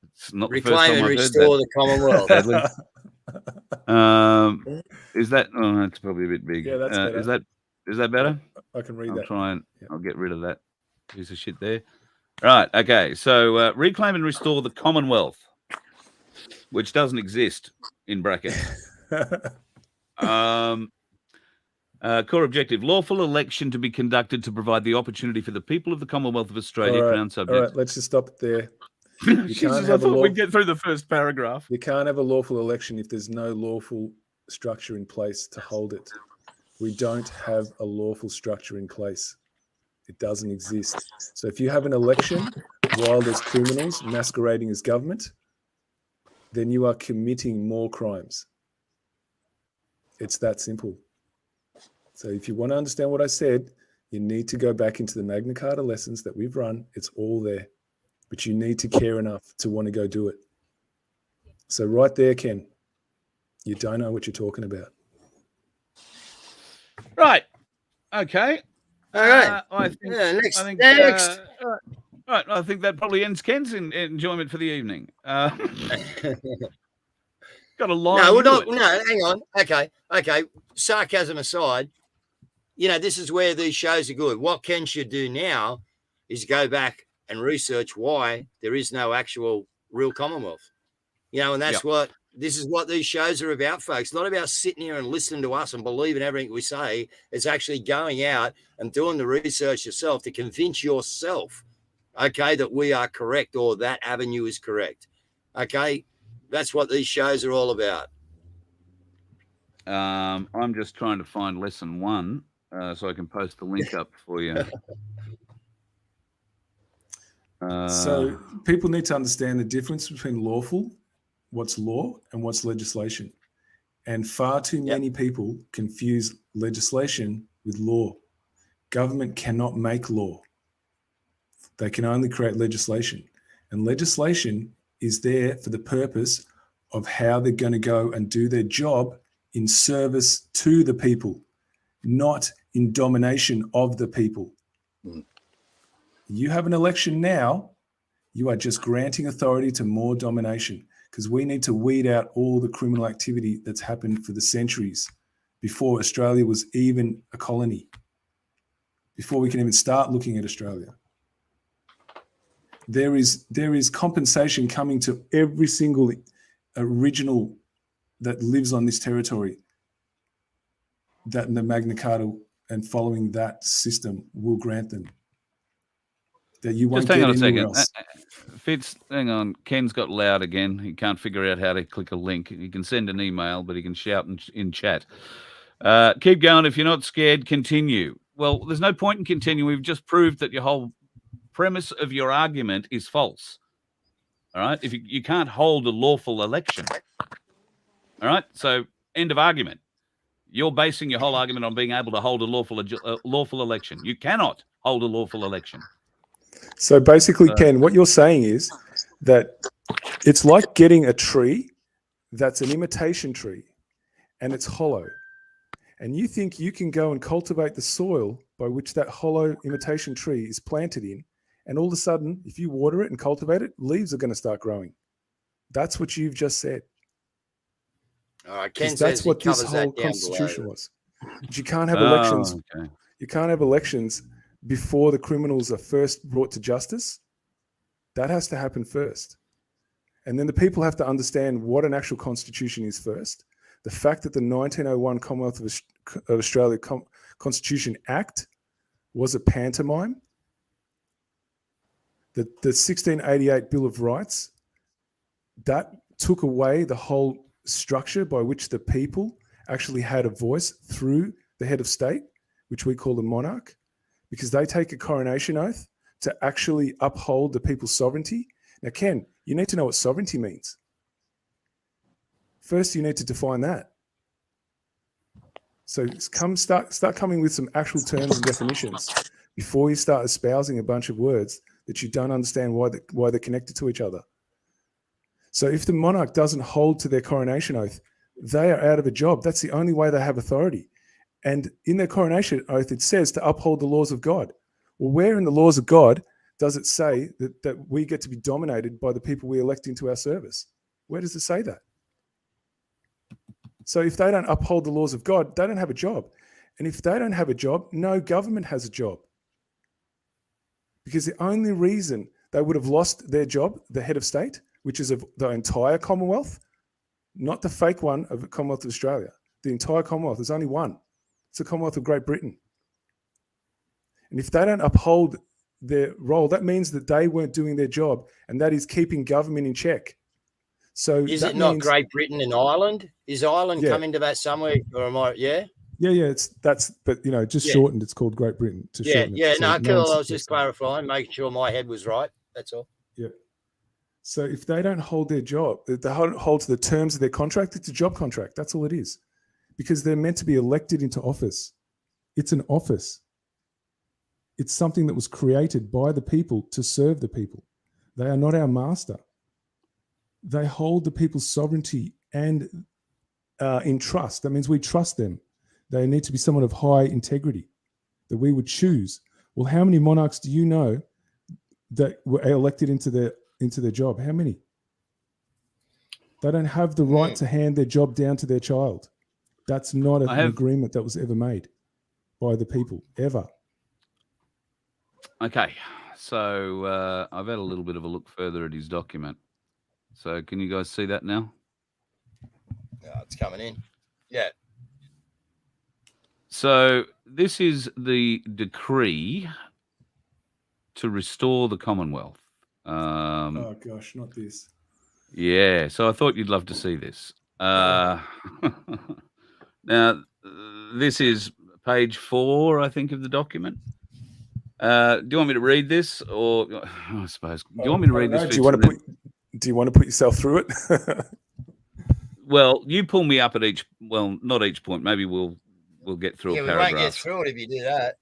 It's not Reclaim and restore the Commonwealth. Is that? Oh, that's probably a bit big. Yeah, that's better. Is that better? I can read that. I'll get rid of that piece of shit there. Right. Okay. So reclaim and restore the Commonwealth, which doesn't exist in brackets. Core objective: lawful election to be conducted to provide the opportunity for the people of the Commonwealth of Australia, Crown subjects. All right. Let's just stop it there. Jesus, I thought we'd get through the first paragraph. You can't have a lawful election if there's no lawful structure in place to hold it. We don't have a lawful structure in place. It doesn't exist. So if you have an election while there's criminals masquerading as government, then you are committing more crimes. It's that simple. So if you want to understand what I said, you need to go back into the Magna Carta lessons that we've run. It's all there. But you need to care enough to want to go do it. So right there, Ken, you don't know what you're talking about. Right. Okay. All right. I think next. Right. I think that probably ends Ken's enjoyment for the evening. Got a line. No, we're not. No, hang on. Okay. Sarcasm aside, this is where these shows are good. What Ken should do now is go back and research why there is no actual real Commonwealth. And that's this is what these shows are about, folks. It's not about sitting here and listening to us and believing everything we say. It's actually going out and doing the research yourself to convince yourself, okay, that we are correct or that avenue is correct. Okay, that's what these shows are all about. I'm just trying to find lesson 1 so I can post the link up for you. So people need to understand the difference between lawful, what's law, and what's legislation. And far too many people confuse legislation with law. Government cannot make law. They can only create legislation. And legislation is there for the purpose of how they're going to go and do their job in service to the people, not in domination of the people. You have an election now, you are just granting authority to more domination, because we need to weed out all the criminal activity that's happened for the centuries before Australia was even a colony, before we can even start looking at Australia. There is compensation coming to every single original that lives on this territory, that the Magna Carta and following that system will grant them. that you won't Just hang get on a anywhere second. else. Fitz, hang on. Ken's got loud again. He can't figure out how to click a link. He can send an email, but he can shout in chat. Keep going. If you're not scared, continue. Well, there's no point in continuing. We've just proved that your whole premise of your argument is false. All right? If you can't hold a lawful election. All right? So, end of argument. You're basing your whole argument on being able to hold a lawful election. You cannot hold a lawful election. So basically, Ken, what you're saying is that it's like getting a tree that's an imitation tree and it's hollow. And you think you can go and cultivate the soil by which that hollow imitation tree is planted in. And all of a sudden, if you water it and cultivate it, leaves are going to start growing. That's what you've just said. All right, Ken that's what this whole constitution was. But you can't have elections. Okay. You can't have elections before the criminals are first brought to justice. That has to happen first. And then the people have to understand what an actual constitution is first. The fact that the 1901 Commonwealth of Australia Constitution Act was a pantomime. The 1688 Bill of Rights, that took away the whole structure by which the people actually had a voice through the head of state, which we call the monarch, because they take a coronation oath to actually uphold the people's sovereignty. Now, Ken, you need to know what sovereignty means. First, you need to define that. So start coming with some actual terms and definitions before you start espousing a bunch of words that you don't understand why they're connected to each other. So if the monarch doesn't hold to their coronation oath, they are out of a job. That's the only way they have authority. And in their coronation oath, it says to uphold the laws of God. Well, where in the laws of God does it say that we get to be dominated by the people we elect into our service? Where does it say that? So if they don't uphold the laws of God, they don't have a job. And if they don't have a job, no government has a job. Because the only reason they would have lost their job, the head of state, which is of the entire Commonwealth, not the fake one of the Commonwealth of Australia. The entire Commonwealth, there's only one. It's the Commonwealth of Great Britain. And if they don't uphold their role, that means that they weren't doing their job, and that is keeping government in check. So is it not Great Britain and Ireland? Is Ireland come into that somewhere, or am I? Yeah. Yeah. But shortened. It's called Great Britain. Cool. I was just clarifying, making sure my head was right. That's all. Yeah. So if they don't hold their job, they don't hold to the terms of their contract, it's a job contract. That's all it is. Because they're meant to be elected into office. It's an office. It's something that was created by the people to serve the people. They are not our master. They hold the people's sovereignty and in trust. That means we trust them. They need to be someone of high integrity that we would choose. Well, how many monarchs do you know that were elected into their job? How many? They don't have the right to hand their job down to their child. That's not an agreement that was ever made by the people, ever. Okay, so I've had a little bit of a look further at his document. So can you guys see that now? Yeah, it's coming in. Yeah. So this is the decree to restore the Commonwealth. Oh gosh, not this. Yeah, so I thought you'd love to see this. Now, this is page 4, I think, of the document. Do you want me to read this, or I suppose? Do you want me to read this? Do you want to put yourself through it? Well, you pull me up at each. Well, not each point. Maybe we'll get through a paragraph. We won't get through it if you do that.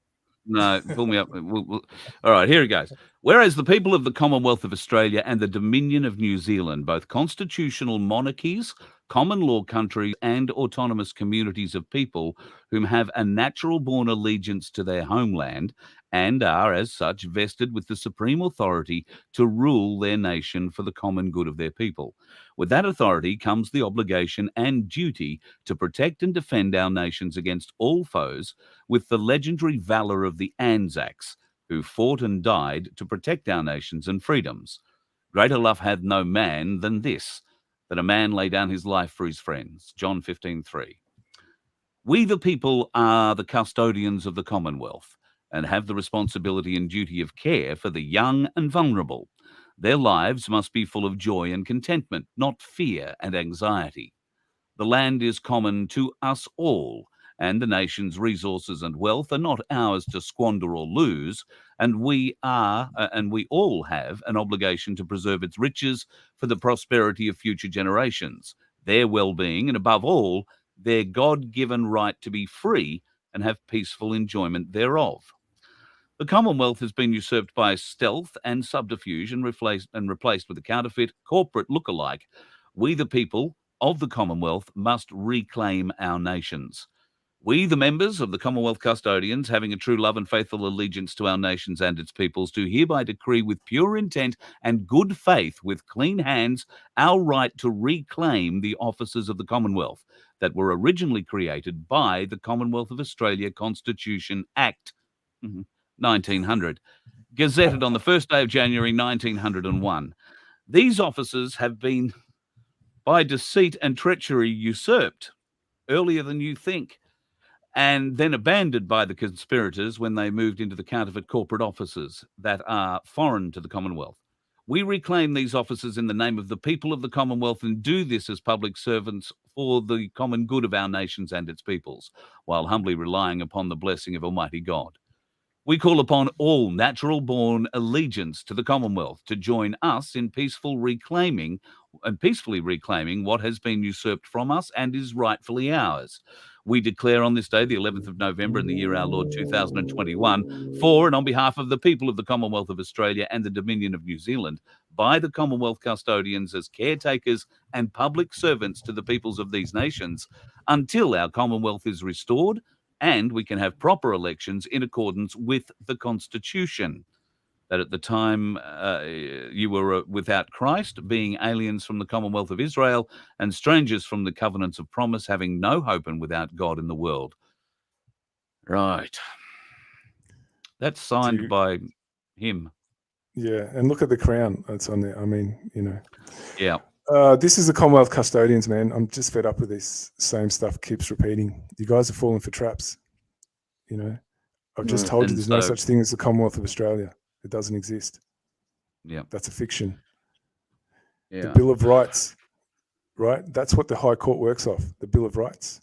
No, pull me up. All right, here it goes. Whereas the people of the Commonwealth of Australia and the Dominion of New Zealand, both constitutional monarchies, common law countries, and autonomous communities of people whom have a natural born allegiance to their homeland and are, as such, vested with the supreme authority to rule their nation for the common good of their people. With that authority comes the obligation and duty to protect and defend our nations against all foes with the legendary valor of the Anzacs, who fought and died to protect our nations and freedoms. Greater love hath no man than this, that a man lay down his life for his friends. John 15:3. We the people are the custodians of the Commonwealth, and have the responsibility and duty of care for the young and vulnerable. Their lives must be full of joy and contentment, not fear and anxiety. The land is common to us all, and the nation's resources and wealth are not ours to squander or lose, and we all have an obligation to preserve its riches for the prosperity of future generations, their well-being, and above all, their God-given right to be free and have peaceful enjoyment thereof. The Commonwealth has been usurped by stealth and subterfuge and replaced with a counterfeit corporate look-alike. We, the people of the Commonwealth, must reclaim our nations. We, the members of the Commonwealth Custodians, having a true love and faithful allegiance to our nations and its peoples, do hereby decree with pure intent and good faith, with clean hands, our right to reclaim the offices of the Commonwealth that were originally created by the Commonwealth of Australia Constitution Act 1900, gazetted on the 1st day of January 1901. These offices have been, by deceit and treachery, usurped earlier than you think, and then abandoned by the conspirators when they moved into the counterfeit corporate offices that are foreign to the Commonwealth. We reclaim these offices in the name of the people of the Commonwealth and do this as public servants for the common good of our nations and its peoples, while humbly relying upon the blessing of Almighty God. We call upon all natural-born allegiance to the Commonwealth to join us in peacefully reclaiming what has been usurped from us and is rightfully ours. We declare on this day, the 11th of November in the year our Lord 2021, for and on behalf of the people of the Commonwealth of Australia and the Dominion of New Zealand, by the Commonwealth Custodians as caretakers and public servants to the peoples of these nations, until our Commonwealth is restored and we can have proper elections in accordance with the Constitution. That at the time you were without Christ, being aliens from the Commonwealth of Israel and strangers from the covenants of promise, having no hope and without God in the world. Right. That's signed by him. Yeah, and look at the crown that's on there. I mean, you know. Yeah. This is the Commonwealth Custodians, man. I'm just fed up with this same stuff keeps repeating. You guys are falling for traps. You know, I've just told you there's no such thing as the Commonwealth of Australia. It doesn't exist. Yeah. That's a fiction. Yeah. The Bill of Rights, right? That's what the High Court works off, the Bill of Rights.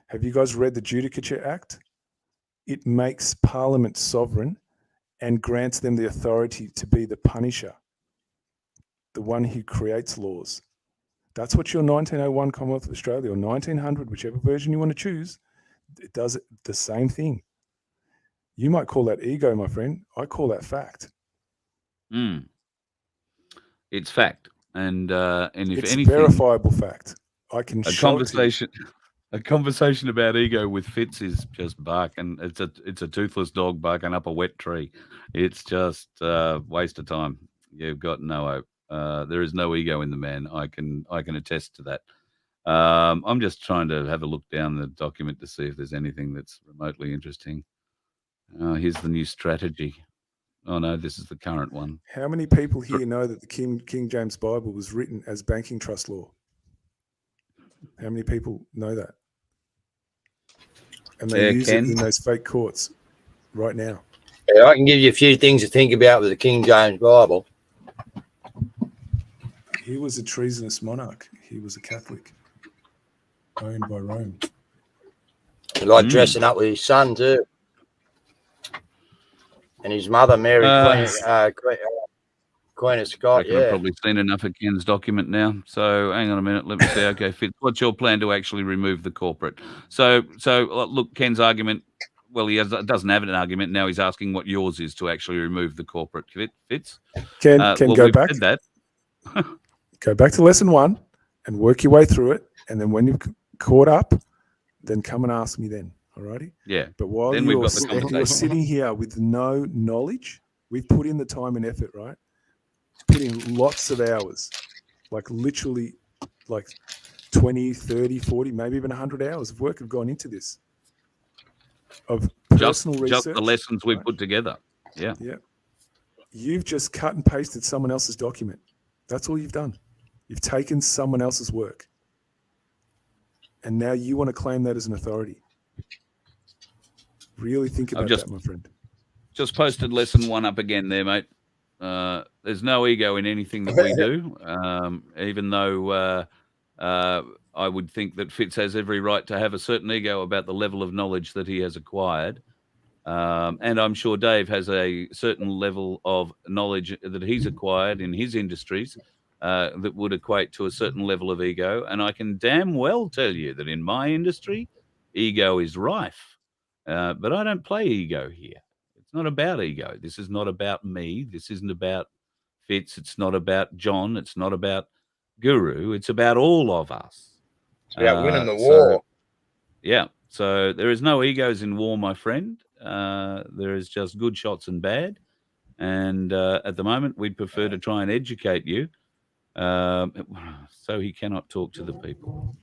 Have you guys read the Judicature Act? It makes Parliament sovereign and grants them the authority to be the punisher, the one who creates laws. That's what your 1901 Commonwealth of Australia or 1900, whichever version you want to choose, it does the same thing. You might call that ego, my friend. I call that fact. It's fact, and if it's anything, verifiable fact. I can show it to you. A conversation about ego with Fitz is just bark, and it's a toothless dog barking up a wet tree. It's just waste of time. You've got no hope. There is no ego in the man. I can attest to that. I'm just trying to have a look down the document to see if there's anything that's remotely interesting. Here's the new strategy. Oh no, this is the current one. How many people here know that the King James Bible was written as banking trust law? How many people know that? And they use it in those fake courts right now. Yeah, I can give you a few things to think about with the King James Bible. He was a treasonous monarch. He was a Catholic, owned by Rome. He liked dressing up with his son too. And his mother, Mary, Queen of Scott. I've probably seen enough of Ken's document now. So hang on a minute. Let me see. Okay, Fitz, what's your plan to actually remove the corporate? So look, Ken's argument. Well, he doesn't have an argument now. He's asking what yours is to actually remove the corporate. Fitz, Ken, go back. Said that. Go back to lesson 1 and work your way through it. And then when you've caught up, then come and ask me then. All righty? Yeah. But while then you're sitting here with no knowledge, we've put in the time and effort, right? Put in lots of hours, like literally like 20, 30, 40, maybe even 100 hours of work have gone into this. Of personal research. Just the lessons we've put together. Yeah. Yeah. You've just cut and pasted someone else's document. That's all you've done. You've taken someone else's work. And now you want to claim that as an authority. Really think about that, my friend. Just posted lesson 1 up again there, mate. There's no ego in anything that we do, even though I would think that Fitz has every right to have a certain ego about the level of knowledge that he has acquired. And I'm sure Dave has a certain level of knowledge that he's acquired in his industries that would equate to a certain level of ego. And I can damn well tell you that in my industry, ego is rife. But I don't play ego here. It's not about ego. This is not about me. This isn't about Fitz. It's not about John. It's not about Guru. It's about all of us. It's about winning the war. Yeah. So there is no egos in war, my friend. There is just good shots and bad. And at the moment, we'd prefer to try and educate you so he cannot talk to the people.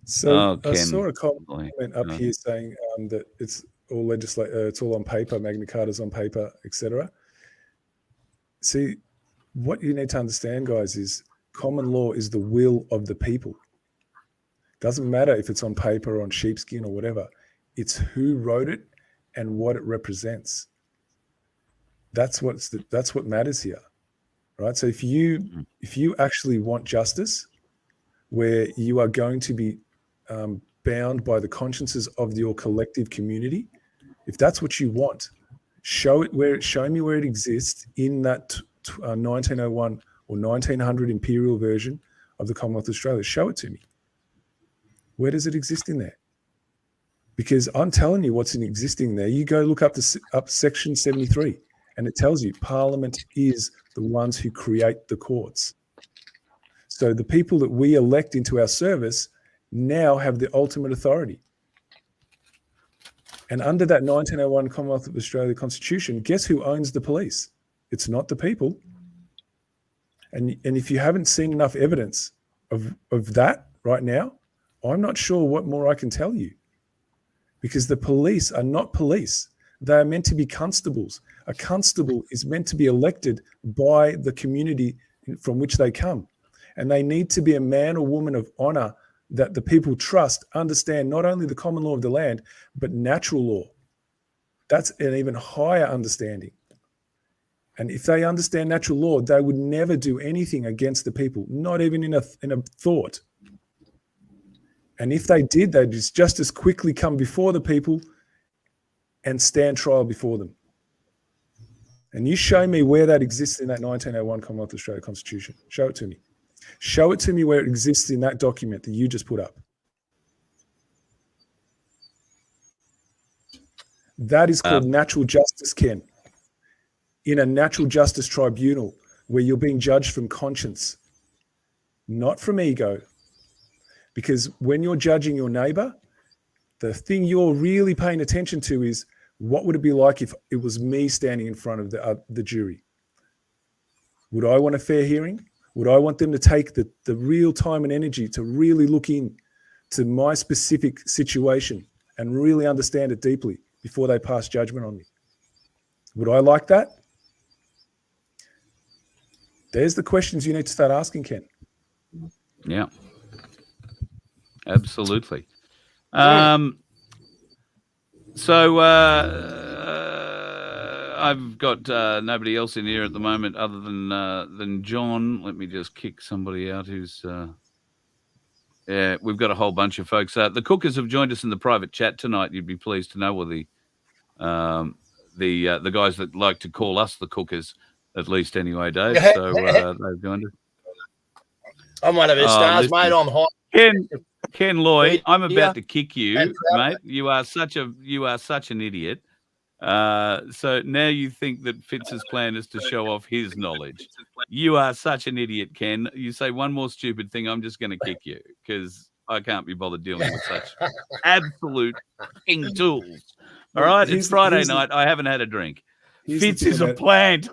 So I saw a comment up here saying that it's all it's all on paper, Magna Carta's on paper, etc. See, what you need to understand, guys, is common law is the will of the people. Doesn't matter if it's on paper or on sheepskin or whatever. It's who wrote it and what it represents. That's what matters here, right? So if you actually want justice, where you are going to be bound by the consciences of your collective community, if that's what you want, show me where it exists in that 1901 or 1900 imperial version of the Commonwealth of Australia. Show it to me. Where does it exist in there? Because I'm telling you what's existing there. You go look up section 73 and it tells you Parliament is the ones who create the courts. So the people that we elect into our service now have the ultimate authority. And under that 1901 Commonwealth of Australia Constitution, guess who owns the police? It's not the people. And if you haven't seen enough evidence of that right now, I'm not sure what more I can tell you. Because the police are not police. They are meant to be constables. A constable is meant to be elected by the community from which they come. And they need to be a man or woman of honor that the people trust, understand not only the common law of the land, but natural law. That's an even higher understanding. And if they understand natural law, they would never do anything against the people, not even in a thought. And if they did, they'd just as quickly come before the people and stand trial before them. And you show me where that exists in that 1901 Commonwealth of Australia Constitution. Show it to me. Show it to me where it exists in that document that you just put up. That is called natural justice, Ken. In a natural justice tribunal where you're being judged from conscience, not from ego. Because when you're judging your neighbor, the thing you're really paying attention to is what would it be like if it was me standing in front of the jury? Would I want a fair hearing? Would I want them to take the real time and energy to really look in to my specific situation and really understand it deeply before they pass judgment on me? Would I like that? There's the questions you need to start asking, Ken. Yeah. Absolutely. So I've got nobody else in here at the moment other than John. Let me just kick somebody out who's yeah, we've got a whole bunch of folks. The cookers have joined us in the private chat tonight. You'd be pleased to know, or the guys that like to call us the cookers, at least anyway, Dave. So they've joined us. I'm one of his stars, mate. I'm hot. Ken Lloyd, I'm about to kick you, mate. You are such an idiot. So now you think that Fitz's plan is to show off his knowledge. You are such an idiot, Ken. You say one more stupid thing, I'm just going to kick you because I can't be bothered dealing with such absolute fucking tools. All right, it's Friday night. I haven't had a drink. Fitz is a plant.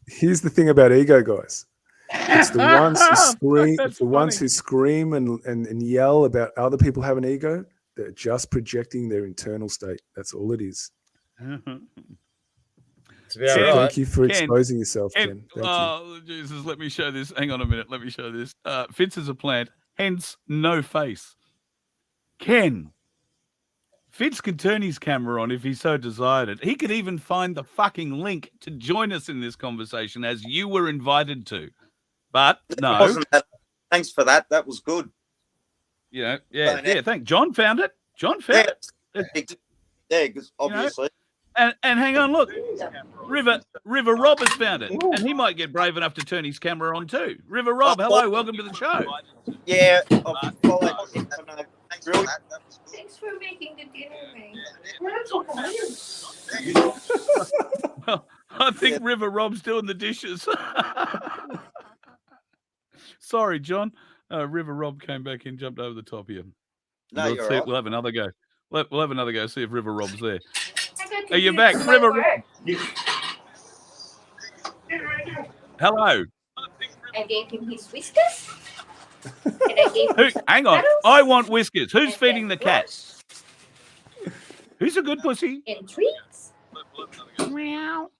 Here's the thing about ego, guys. It's the ones who scream. It's the ones who scream and yell about other people having ego. They're just projecting their internal state. That's all it is. Thank you for exposing yourself, Ken. Oh, Jesus, let me show this. Hang on a minute. Let me show this. Fitz is a plant, hence no face. Ken, Fitz can turn his camera on if he so desired it. He could even find the fucking link to join us in this conversation as you were invited to. But no. Wasn't that, thanks for that. That was good. You know, yeah, thanks. John found it. John found it. Yeah, because obviously. And hang on, look. River Rob has found it. And he might get brave enough to turn his camera on too. River Rob, hello, welcome to the show. Yeah, Thanks for making the dinner, mate. Well, I think River Rob's doing the dishes. Sorry, John. River Rob came back in, jumped over the top here. No, Let's you're see, right. We'll have another go. We'll have another go. See if River Rob's there. Are you back, River Rob? Hello. I gave him his whiskers. And I gave him Hang on. I want whiskers. Who's feeding the cat? Who's a good pussy? And treats. Meow.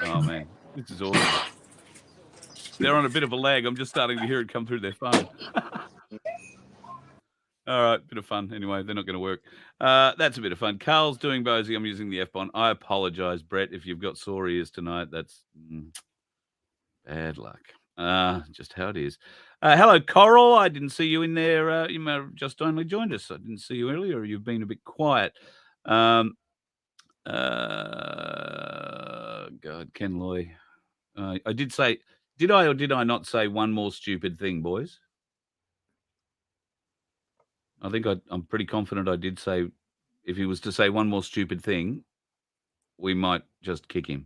Oh, man. This is awesome. They're on a bit of a lag. I'm just starting to hear it come through their phone. All right, bit of fun. Anyway, they're not going to work. That's a bit of fun. Carl's doing Bosie. I'm using the F-bomb. I apologize, Brett, if you've got sore ears tonight. That's bad luck. Just how it is. Hello, Coral. I didn't see you in there. You may have just only joined us. I didn't see you earlier. You've been a bit quiet. God, Ken Loy. I did say, did I or did I not say one more stupid thing, boys? I think I'm pretty confident I did say, if he was to say one more stupid thing, we might just kick him.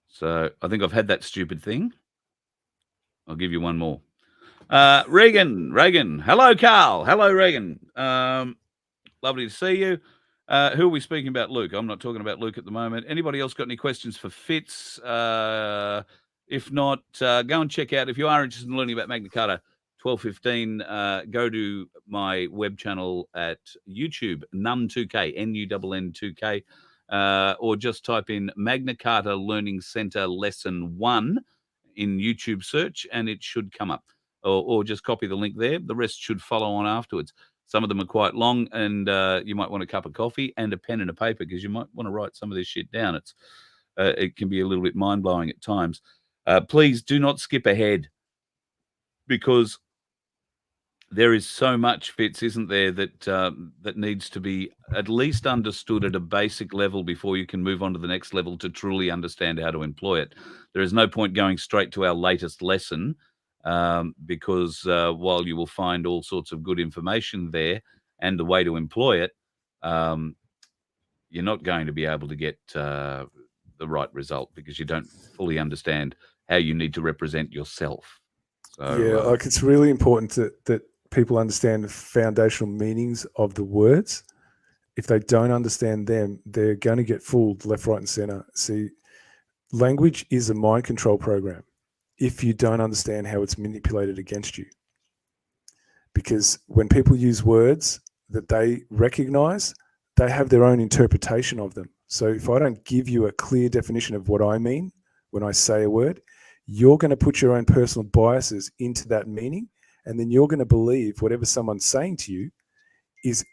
So I think I've had that stupid thing. I'll give you one more. Regan. Hello, Carl. Hello, Regan. Lovely to see you. Who are we speaking about? Luke. I'm not talking about Luke at the moment. Anybody else got any questions for Fitz? If not, go and check out, if you are interested in learning about Magna Carta 1215, go to my web channel at YouTube, NUN2K, NUNN2K, or just type in Magna Carta Learning Center Lesson 1 in YouTube search, and it should come up. Or just copy the link there. The rest should follow on afterwards. Some of them are quite long, and you might want a cup of coffee and a pen and a paper because you might want to write some of this shit down. It can be a little bit mind-blowing at times. Please do not skip ahead, because there is so much, Fitz, isn't there, that needs to be at least understood at a basic level before you can move on to the next level to truly understand how to employ it. There is no point going straight to our latest lesson, because while you will find all sorts of good information there and the way to employ it, you're not going to be able to get the right result because you don't fully understand how you need to represent yourself. So, yeah, like it's really important that people understand the foundational meanings of the words. If they don't understand them, they're going to get fooled left, right, and center. See, language is a mind control program if you don't understand how it's manipulated against you. Because when people use words that they recognize, they have their own interpretation of them. So if I don't give you a clear definition of what I mean when I say a word, you're going to put your own personal biases into that meaning, and then you're going to believe whatever someone's saying to you is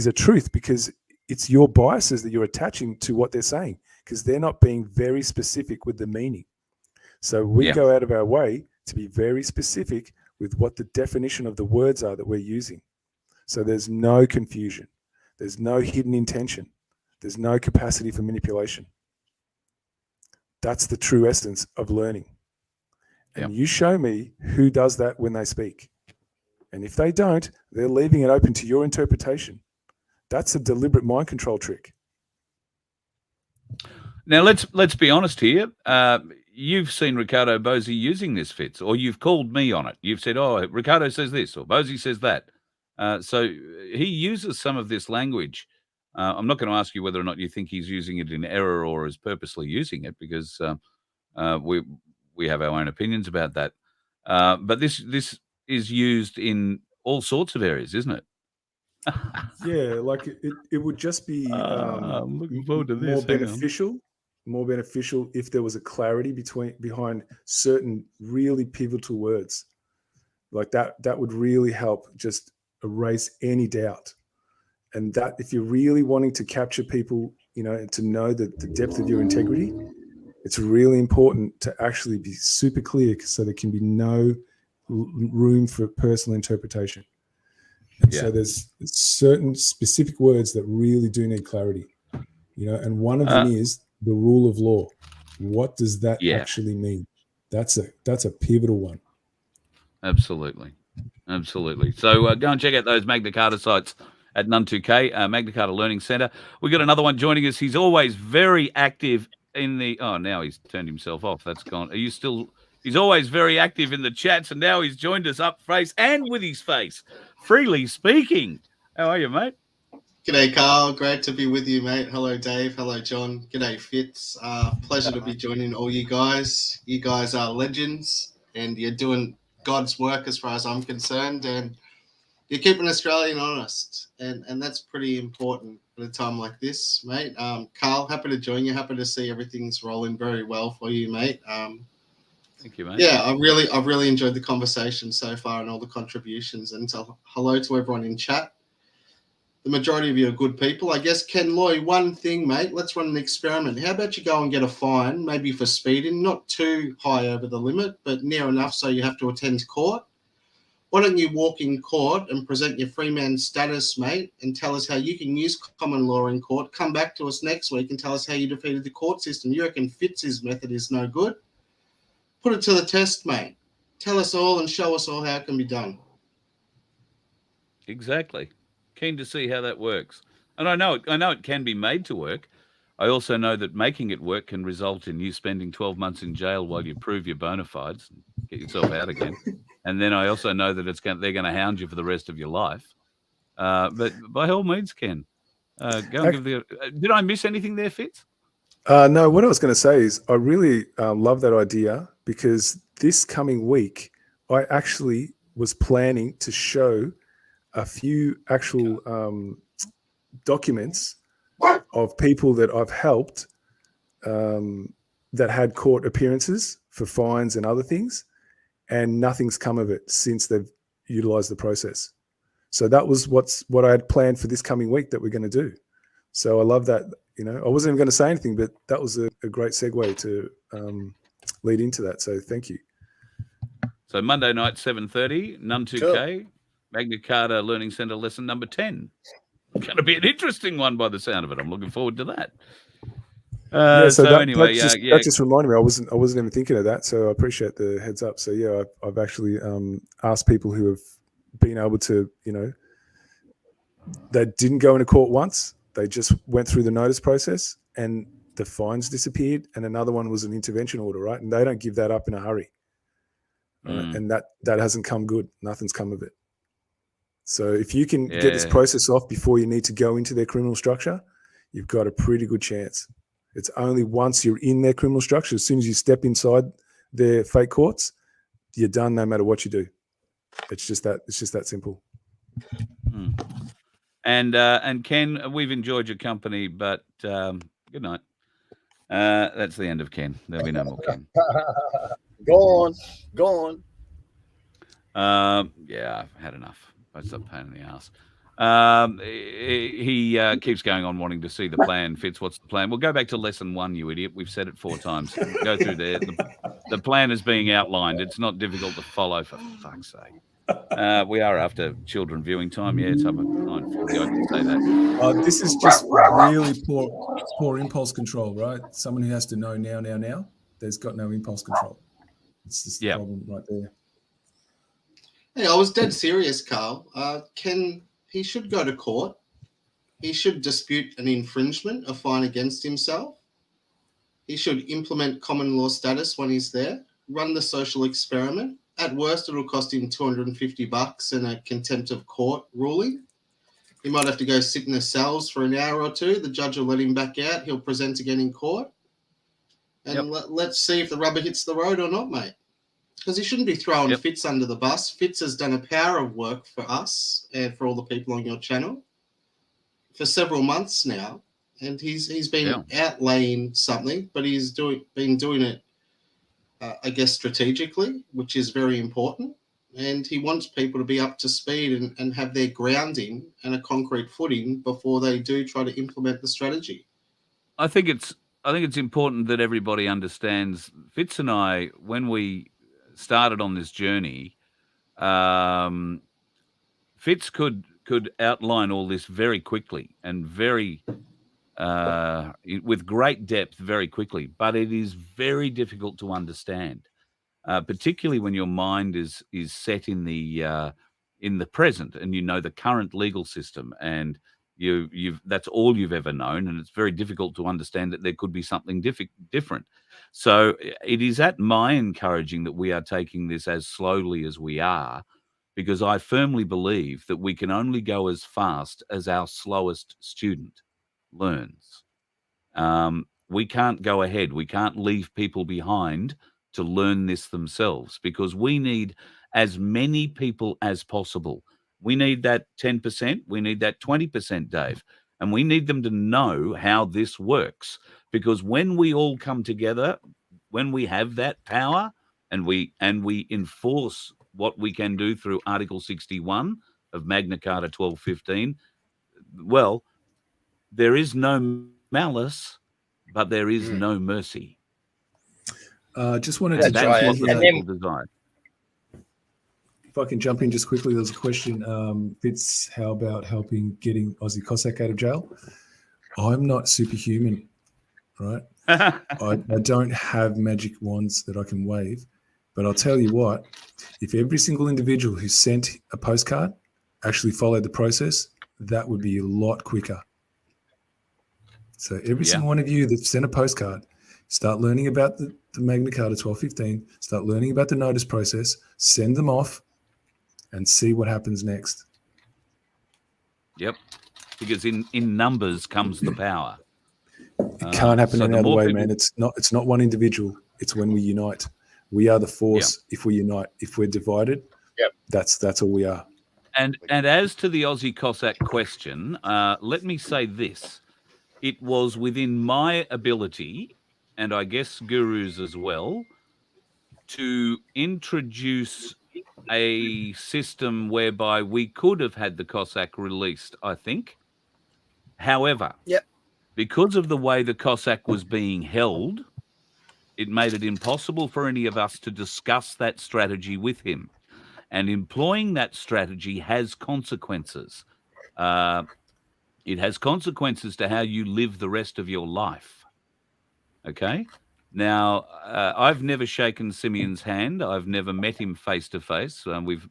a truth, because it's your biases that you're attaching to what they're saying, because they're not being very specific with the meaning. So we go out of our way to be very specific with what the definition of the words are that we're using. So there's no confusion. There's no hidden intention. There's no capacity for manipulation. That's the true essence of learning. And you show me who does that when they speak. And if they don't, they're leaving it open to your interpretation. That's a deliberate mind control trick. Now, let's be honest here. You've seen Ricardo Bosi using this, Fitz, or you've called me on it. You've said, oh, Ricardo says this, or Bosi says that. So he uses some of this language. I'm not going to ask you whether or not you think he's using it in error or is purposely using it, because we have our own opinions about that. But this is used in all sorts of areas, isn't it? Yeah, like it would just be I'm looking forward to this. More beneficial if there was a clarity behind certain really pivotal words. Like that would really help just erase any doubt. And that, if you're really wanting to capture people, to know the depth of your integrity, it's really important to actually be super clear so there can be no room for personal interpretation. And so there's certain specific words that really do need clarity, and one of them is the rule of law. What does that actually mean? That's a pivotal one. Absolutely. So go and check out those Magna Carta sites at None2K, Magna Carta Learning Center. We've got another one joining us. He's always very active in the... Oh, now he's turned himself off. That's gone. Are you still... He's always very active in the chats, and now he's joined us up face and with his face. Freely speaking. How are you, mate? G'day, Carl. Great to be with you, mate. Hello, Dave. Hello, John. G'day, Fitz. Pleasure to be joining all you guys. You guys are legends, and you're doing God's work as far as I'm concerned, and you're keeping Australian honest, and that's pretty important at a time like this, mate. Carl, happy to join you. Happy to see everything's rolling very well for you, mate. Thank you, mate. Yeah, I've really enjoyed the conversation so far and all the contributions. And so hello to everyone in chat. The majority of you are good people. I guess, Ken Loy, one thing, mate, let's run an experiment. How about you go and get a fine, maybe for speeding, not too high over the limit, but near enough so you have to attend court. Why don't you walk in court and present your free man status, mate, and tell us how you can use common law in court. Come back to us next week and tell us how you defeated the court system. You reckon Fitz's method is no good? Put it to the test, mate. Tell us all and show us all how it can be done. Exactly. Keen to see how that works. And I know it can be made to work. I also know that making it work can result in you spending 12 months in jail while you prove your bona fides and get yourself out again. And then I also know that they're going to hound you for the rest of your life. But by all means, Ken, go and give the... Did I miss anything there, Fitz? No, what I was going to say is I really love that idea, because this coming week, I actually was planning to show a few actual documents of people that I've helped that had court appearances for fines and other things, and nothing's come of it since they've utilized the process. So that was what I had planned for this coming week that we're going to do. So I love that. I wasn't even going to say anything, but that was a great segue to lead into that. So thank you. So Monday night, 7:30, None2K, sure. Magna Carta Learning Center lesson number 10. Going to be an interesting one by the sound of it. I'm looking forward to that. That just reminded me. I wasn't even thinking of that. So I appreciate the heads up. So yeah, I've actually asked people who have been able to, they didn't go into court once. They just went through the notice process and the fines disappeared, and another one was an intervention order, right? And they don't give that up in a hurry. Right? And that hasn't come good. Nothing's come of it. So if you can get this process off before you need to go into their criminal structure, you've got a pretty good chance. It's only once you're in their criminal structure, as soon as you step inside their fake courts, you're done no matter what you do. It's just that simple. And Ken, we've enjoyed your company, but good night. That's the end of Ken. There'll be no more Ken. Go on. Yeah, I've had enough. That's a pain in the ass. He keeps going on wanting to see the plan. Fitz, what's the plan? We'll go back to lesson 1, you idiot. We've said it 4 times. Go through there. The plan is being outlined. It's not difficult to follow, for fuck's sake. We are after children viewing time. Yeah, it's up at 9:40. I can say that. This is just really poor impulse control, right? Someone who has to know now. There's got no impulse control. It's just the problem right there. Hey, I was dead serious, Carl. He should go to court. He should dispute an infringement, a fine against himself. He should implement common law status when he's there, run the social experiment. At worst, it'll cost him $250 and a contempt of court ruling. He might have to go sit in the cells for an hour or two. The judge will let him back out. He'll present again in court. And let's see if the rubber hits the road or not, mate. Because he shouldn't be throwing Fitz under the bus. Fitz has done a power of work for us and for all the people on your channel for several months now. And he's been outlaying something, but he's been doing it, I guess, strategically, which is very important. and he wants people to be up to speed and have their grounding and a concrete footing before they do try to implement the strategy. I think it's important that everybody understands. Fitz and I, when we started on this journey, Fitz could outline all this very quickly and very with great depth very quickly, but it is very difficult to understand, particularly when your mind is set in the present and you know the current legal system and you've that's all you've ever known, and it's very difficult to understand that there could be something different. So it is at my encouraging that we are taking this as slowly as we are, because I firmly believe that we can only go as fast as our slowest student learns. We can't go ahead. We can't leave people behind to learn this themselves, because we need as many people as possible. We need that 10%. We need that 20%, Dave. And we need them to know how this works, because when we all come together, when we have that power and we enforce what we can do through Article 61 of Magna Carta 1215, well, there is no malice, but there is no mercy. Just wanted to jump in here. If I can jump in just quickly, there's a question. Fitz, how about helping getting Aussie Cossack out of jail? I'm not superhuman, right? I don't have magic wands that I can wave, but I'll tell you what, if every single individual who sent a postcard actually followed the process, that would be a lot quicker. So every single one of you that sent a postcard, start learning about the Magna Carta 1215, start learning about the notice process, send them off, and see what happens next. Yep, because in numbers comes the power. It can't happen any other way, man. It's not one individual. It's when we unite. We are the force. If we unite. If we're divided, that's all we are. And as to the Aussie Cossack question, let me say this. It was within my ability, and I guess Guru's as well, to introduce a system whereby we could have had the Cossack released, I think. However, because of the way the Cossack was being held, it made it impossible for any of us to discuss that strategy with him. And employing that strategy has consequences. It has consequences to how you live the rest of your life. Okay? Now, I've never shaken Simeon's hand. I've never met him face to face. We've,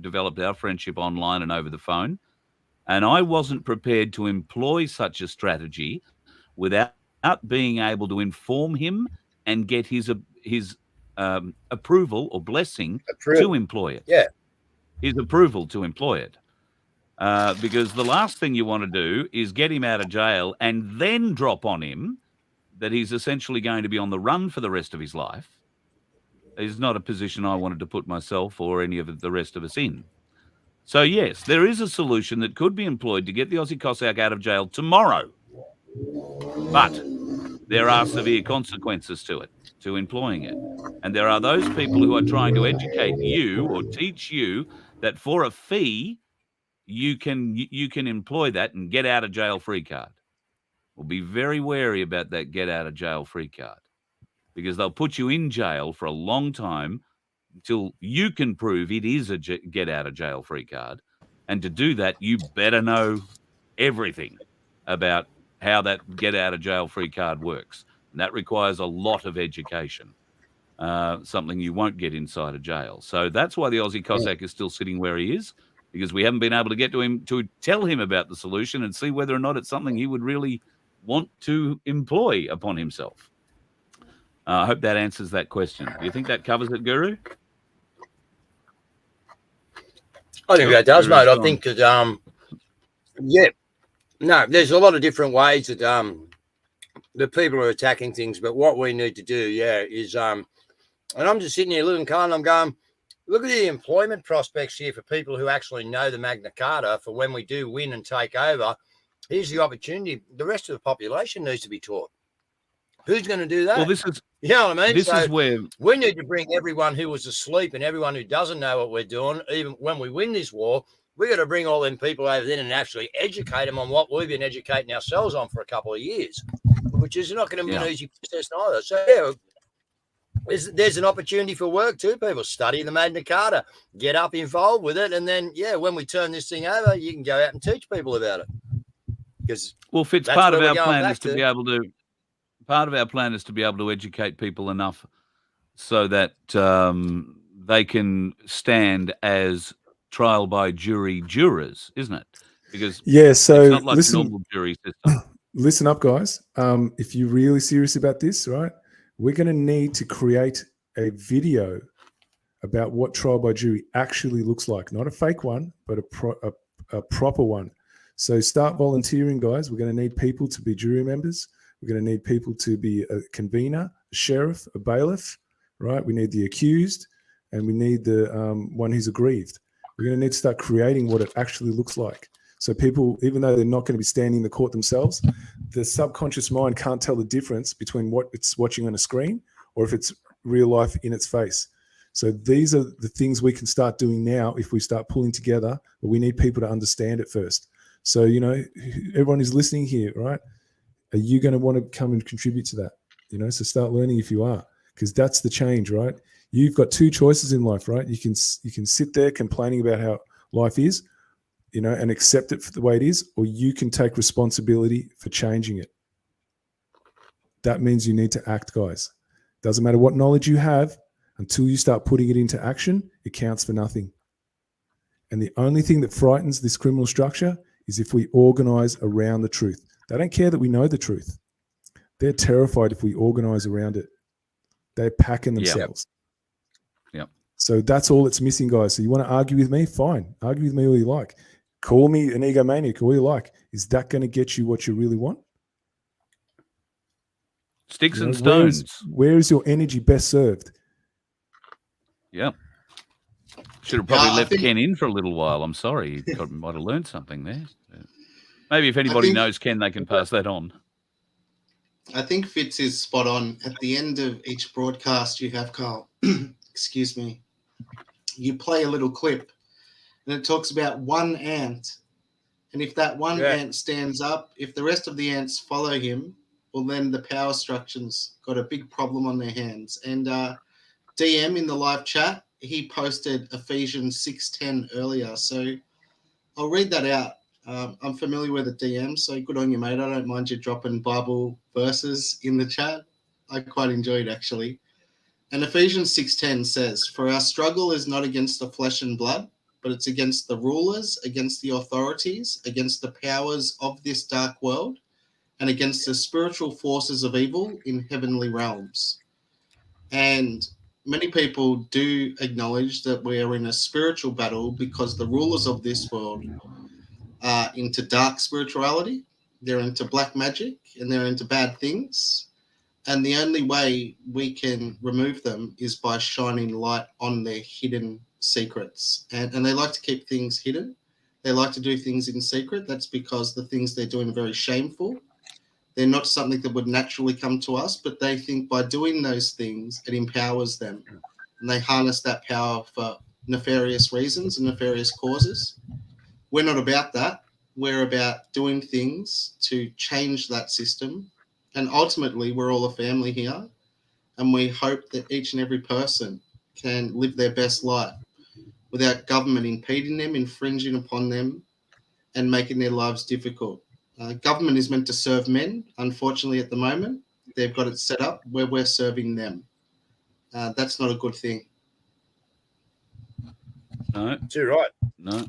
developed our friendship online and over the phone. And I wasn't prepared to employ such a strategy without being able to inform him and get his approval or blessing to employ it. Yeah. His approval to employ it. Because the last thing you want to do is get him out of jail and then drop on him that he's essentially going to be on the run for the rest of his life. Is not a position I wanted to put myself or any of the rest of us in. So, yes, there is a solution that could be employed to get the Aussie Cossack out of jail tomorrow. But there are severe consequences to it, to employing it. And there are those people who are trying to educate you or teach you that for a fee, you can employ that and get out of jail free card. We'll be very wary about that get out of jail free card, because they'll put you in jail for a long time until you can prove it is a get out of jail free card. And to do that, you better know everything about how that get out of jail free card works. And that requires a lot of education, something you won't get inside a jail. So that's why the Aussie Cossack is still sitting where he is, because we haven't been able to get to him to tell him about the solution and see whether or not it's something he would really want to employ upon himself. I hope that answers that question. Do you think that covers it, Guru? I think that does, mate. I think that, there's a lot of different ways that the people are attacking things, but what we need to do, is, and I'm just sitting here looking, Carl, and I'm going, look at the employment prospects here for people who actually know the Magna Carta for when we do win and take over. Here's the opportunity. The rest of the population needs to be taught. Who's going to do that? Well, this is, you know what I mean? This is where we need to bring everyone who was asleep and everyone who doesn't know what we're doing, even when we win this war, we got to bring all them people over there and actually educate them on what we've been educating ourselves on for a couple of years, which is not going to be an easy process either. So, yeah, there's an opportunity for work too, people. Study the Magna Carta, get up involved with it, and then, yeah, when we turn this thing over, you can go out and teach people about it. Because Fitz, part of our plan is to be able to educate people enough so that they can stand as trial by jury jurors, isn't it? Because so it's not like a normal jury system. Listen up, guys. If you're really serious about this, right, we're going to need to create a video about what trial by jury actually looks like. Not a fake one, but a proper one. So start volunteering, guys. We're going to need people to be jury members. We're going to need people to be a convener, a sheriff, a bailiff, right? We need the accused, and we need the one who's aggrieved. We're going to need to start creating what it actually looks like. So people, even though they're not going to be standing in the court themselves, the subconscious mind can't tell the difference between what it's watching on a screen or if it's real life in its face. So these are the things we can start doing now if we start pulling together, but we need people to understand it first. So, everyone who's listening here, right? Are you going to want to come and contribute to that? So start learning if you are, because that's the change, right? You've got two choices in life, right? You can sit there complaining about how life is, and accept it for the way it is, or you can take responsibility for changing it. That means you need to act, guys. Doesn't matter what knowledge you have, until you start putting it into action, it counts for nothing. And the only thing that frightens this criminal structure is if we organize around the truth. They don't care that we know the truth. They're terrified if we organize around it. They're packing themselves. Yep. So that's all that's missing, guys. So you want to argue with me? Fine. Argue with me all you like. Call me an egomaniac, all you like. Is that going to get you what you really want? Sticks and stones. Where is your energy best served? Yeah. Should have probably left Ken in for a little while. I'm sorry. He might have learned something there. Maybe if anybody knows Ken, they can pass that on. I think Fitz is spot on. At the end of each broadcast you have, Carl, excuse me, you play a little clip and it talks about one ant. And if that one ant stands up, if the rest of the ants follow him, well, then the power structure's got a big problem on their hands. And DM in the live chat, he posted Ephesians 6:10 earlier. So I'll read that out. I'm familiar with the DM, so good on you, mate. I don't mind you dropping Bible verses in the chat. I quite enjoyed, actually. And Ephesians 6:10 says, "For our struggle is not against the flesh and blood, but it's against the rulers, against the authorities, against the powers of this dark world, and against the spiritual forces of evil in heavenly realms." And many people do acknowledge that we are in a spiritual battle because the rulers of this world are into dark spirituality, they're into black magic, and they're into bad things. And the only way we can remove them is by shining light on their hidden secrets. And they like to keep things hidden. They like to do things in secret. That's because the things they're doing are very shameful. They're not something that would naturally come to us, but they think by doing those things, it empowers them. And they harness that power for nefarious reasons and nefarious causes. We're not about that. We're about doing things to change that system. And ultimately, we're all a family here. And we hope that each and every person can live their best life without government impeding them, infringing upon them, and making their lives difficult. Government is meant to serve men. Unfortunately, at the moment, they've got it set up where we're serving them. That's not a good thing. No. Too right. No.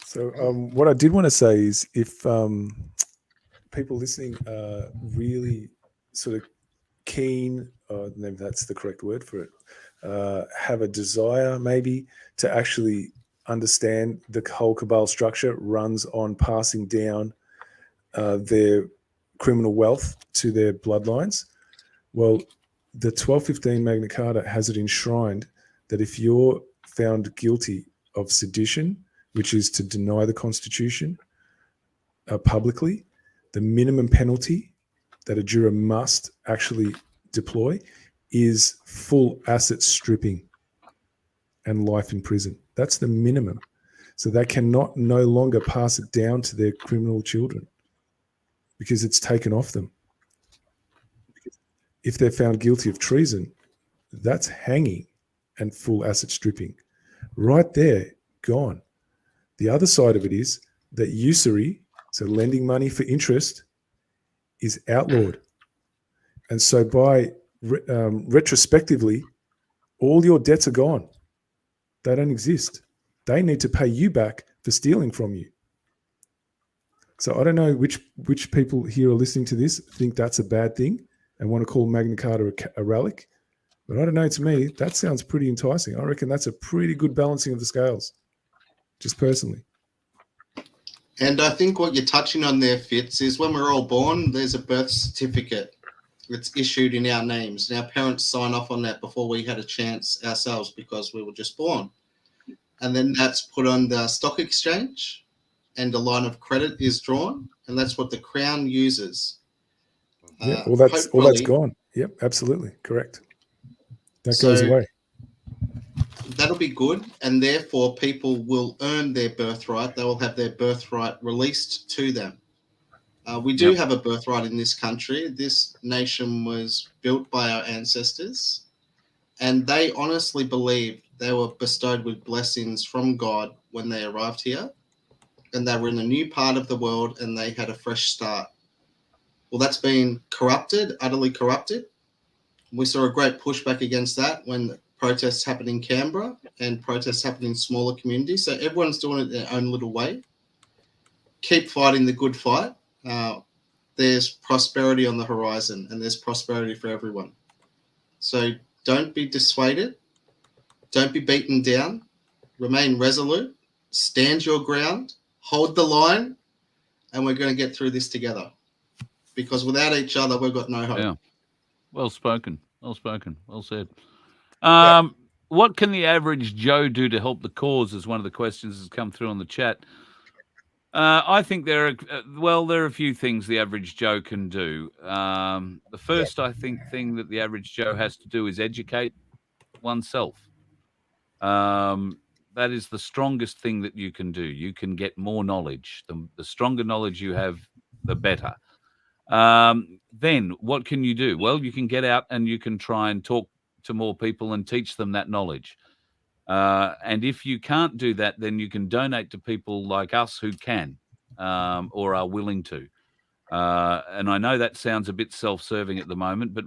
So what I did want to say is if people listening are really sort of keen, maybe that's the correct word for it, have a desire maybe to actually understand the whole cabal structure runs on passing down their criminal wealth to their bloodlines. Well, the 1215 Magna Carta has it enshrined that if you're found guilty of sedition, which is to deny the Constitution publicly, the minimum penalty that a juror must actually deploy is full asset stripping and life in prison. That's the minimum. So they cannot no longer pass it down to their criminal children because it's taken off them. If they're found guilty of treason, that's hanging and full asset stripping. Right there, gone. The other side of it is that usury, so lending money for interest, is outlawed. And so by retrospectively, all your debts are gone. They don't exist. They need to pay you back for stealing from you. So I don't know which people here are listening to this think that's a bad thing and want to call Magna Carta a relic. But I don't know, to me, that sounds pretty enticing. I reckon that's a pretty good balancing of the scales, just personally. And I think what you're touching on there, Fitz, is when we're all born, there's a birth certificate that's issued in our names. And our parents sign off on that before we had a chance ourselves because we were just born. And then that's put on the stock exchange and a line of credit is drawn. And that's what the Crown uses. Yeah, all that's gone. Yep, absolutely. Correct. That goes away. That'll be good. And therefore, people will earn their birthright. They will have their birthright released to them. We do have a birthright in this country. This nation was built by our ancestors. And they honestly believed they were bestowed with blessings from God when they arrived here. And they were in a new part of the world and they had a fresh start. Well, that's been corrupted, utterly corrupted. We saw a great pushback against that when protests happened in Canberra and protests happened in smaller communities. So everyone's doing it their own little way. Keep fighting the good fight. There's prosperity on the horizon and there's prosperity for everyone. So don't be dissuaded. Don't be beaten down. Remain resolute. Stand your ground. Hold the line. And we're going to get through this together. Because without each other, we've got no hope. Yeah. Well spoken. Well spoken. Well said. What can the average Joe do to help the cause, is one of the questions that's come through on the chat. I think there are a few things the average Joe can do. The first, I think, thing that the average Joe has to do is educate oneself. That is the strongest thing that you can do. You can get more knowledge. The stronger knowledge you have, the better. Then what can you do? Well, you can get out and you can try and talk to more people and teach them that knowledge. And if you can't do that, then you can donate to people like us who can or are willing to. And I know that sounds a bit self-serving at the moment, but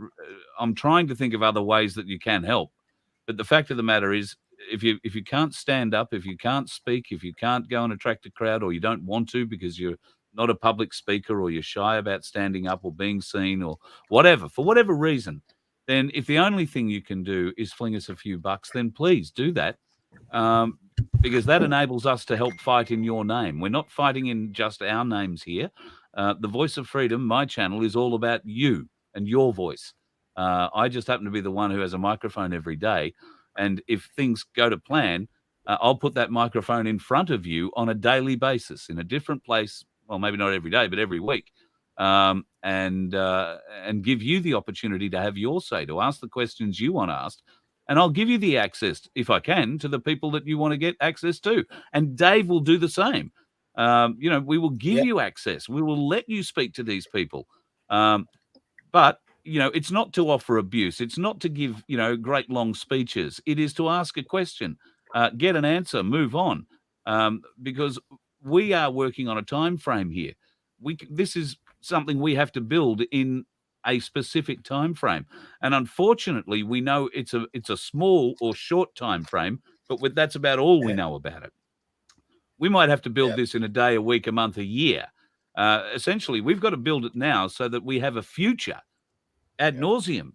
I'm trying to think of other ways that you can help. But the fact of the matter is, if you can't stand up, if you can't speak, if you can't go and attract a crowd, or you don't want to because you're not a public speaker, or you're shy about standing up or being seen or whatever, for whatever reason, then if the only thing you can do is fling us a few bucks, then please do that, because that enables us to help fight in your name. We're not fighting in just our names here. The Voice of Freedom, my channel, is all about you and your voice. I just happen to be the one who has a microphone every day. And if things go to plan, I'll put that microphone in front of you on a daily basis in a different place. Well, maybe not every day, but every week. And give you the opportunity to have your say, to ask the questions you want asked. And I'll give you the access, if I can, to the people that you want to get access to. And Dave will do the same. We will give you access. We will let you speak to these people. But, it's not to offer abuse. It's not to give, great long speeches. It is to ask a question, get an answer, move on. Because we are working on a time frame here. This is something we have to build in a specific time frame, and unfortunately, we know it's a small or short time frame. But that's about all we know about it. We might have to build this in a day, a week, a month, a year. Essentially, we've got to build it now so that we have a future ad nauseum,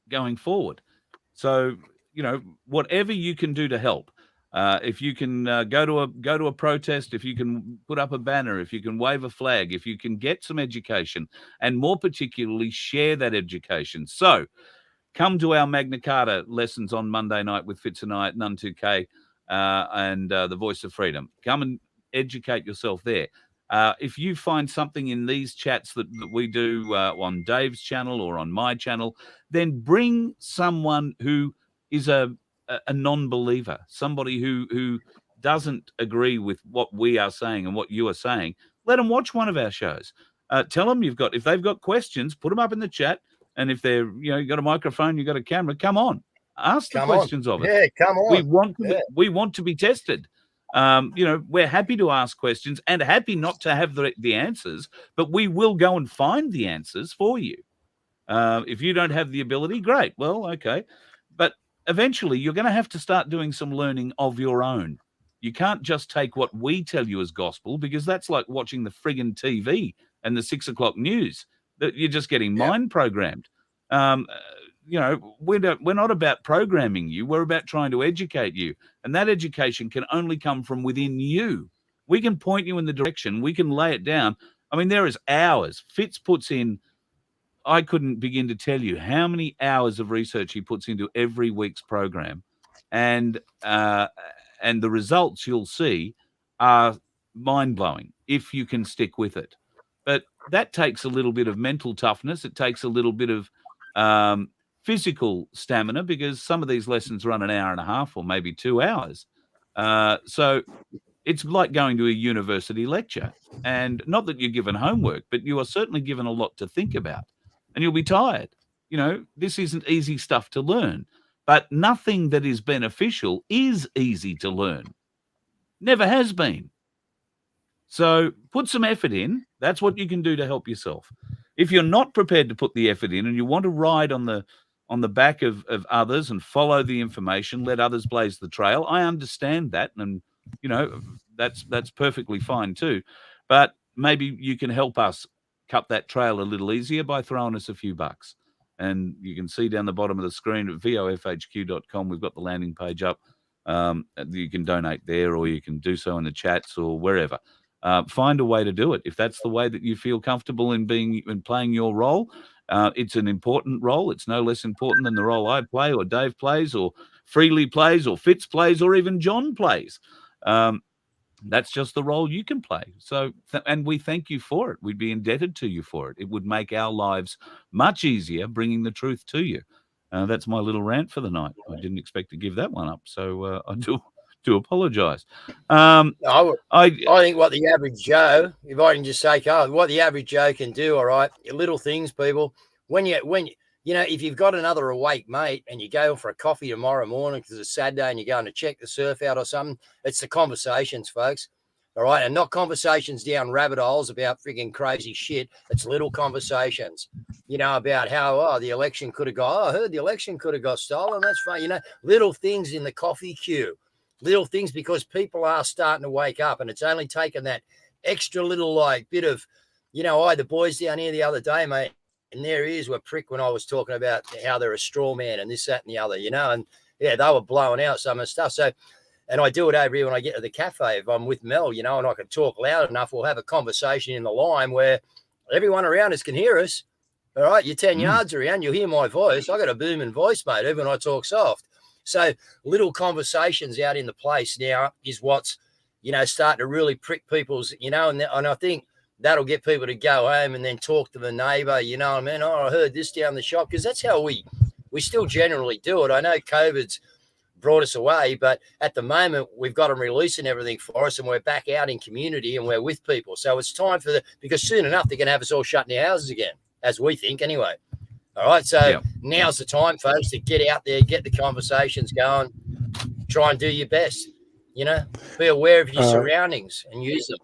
going forward. So, whatever you can do to help. If you can go to a protest, if you can put up a banner, if you can wave a flag, if you can get some education, and more particularly share that education. So come to our Magna Carta lessons on Monday night with Fitz and I at None 2K and the Voice of Freedom. Come and educate yourself there. If you find something in these chats that we do on Dave's channel or on my channel, then bring someone who is a non-believer, somebody who doesn't agree with what we are saying and what you are saying. Let them watch one of our shows. Tell them if they've got questions, put them up in the chat. And if they're, you got a microphone, you got a camera, come on, ask the questions of it. Yeah, come on. We want to be tested. We're happy to ask questions and happy not to have the answers, but we will go and find the answers for you. If you don't have the ability, great. Well, okay. But eventually you're going to have to start doing some learning of your own. You can't just take what we tell you as gospel, because that's like watching the friggin' TV and the 6 o'clock news. That you're just getting mind programmed. We're not about programming you. We're about trying to educate you. And that education can only come from within you. We can point you in the direction. We can lay it down. I mean, there is hours. Fitz puts in, I couldn't begin to tell you how many hours of research he puts into every week's program. And the results you'll see are mind-blowing if you can stick with it. But that takes a little bit of mental toughness. It takes a little bit of physical stamina, because some of these lessons run an hour and a half or maybe 2 hours. So it's like going to a university lecture. And not that you're given homework, but you are certainly given a lot to think about. And you'll be tired. This isn't easy stuff to learn. But nothing that is beneficial is easy to learn. Never has been. So put some effort in. That's what you can do to help yourself. If you're not prepared to put the effort in and you want to ride on the back of others and follow the information, let others blaze the trail, I understand that. And, that's perfectly fine too. But maybe you can help us cut that trail a little easier by throwing us a few bucks. And you can see down the bottom of the screen at vofhq.com, we've got the landing page up. You can donate there, or you can do so in the chats or wherever. Find a way to do it. If that's the way that you feel comfortable in playing your role, it's an important role. It's no less important than the role I play, or Dave plays, or Freely plays, or Fitz plays, or even John plays. That's just the role you can play. So, and we thank you for it. We'd be indebted to you for it. It would make our lives much easier bringing the truth to you. That's my little rant for the night. I didn't expect to give that one up, so I do apologise. I think what the average Joe, if I can just say, Carl, what the average Joe can do, all right, little things, people. When if you've got another awake mate and you go for a coffee tomorrow morning because it's Saturday and you're going to check the surf out or something, it's the conversations, folks. All right. And not conversations down rabbit holes about freaking crazy shit. It's little conversations, about how, the election could have got, I heard the election could have got stolen. That's fine. Little things in the coffee queue, little things, because people are starting to wake up, and it's only taken that extra little bit of, I had the boys down here the other day, mate. And their ears were pricked when I was talking about how they're a straw man and this, that, and the other, and yeah, they were blowing out some of the stuff. So, and I do it over here when I get to the cafe. If I'm with Mel, and I can talk loud enough, we'll have a conversation in the line where everyone around us can hear us. All right, you're 10 yards around, you'll hear my voice. I got a booming voice, mate, even when I talk soft. So little conversations out in the place now is what's, starting to really prick people's, and I think that'll get people to go home and then talk to the neighbour, you know what I mean? Oh, I heard this down the shop, because that's how we still generally do it. I know COVID's brought us away, but at the moment we've got them releasing everything for us, and we're back out in community and we're with people. So it's time because soon enough they're going to have us all shut in our houses again, as we think anyway. All right, so Now's the time, folks, to get out there, get the conversations going, try and do your best, be aware of your surroundings and use them.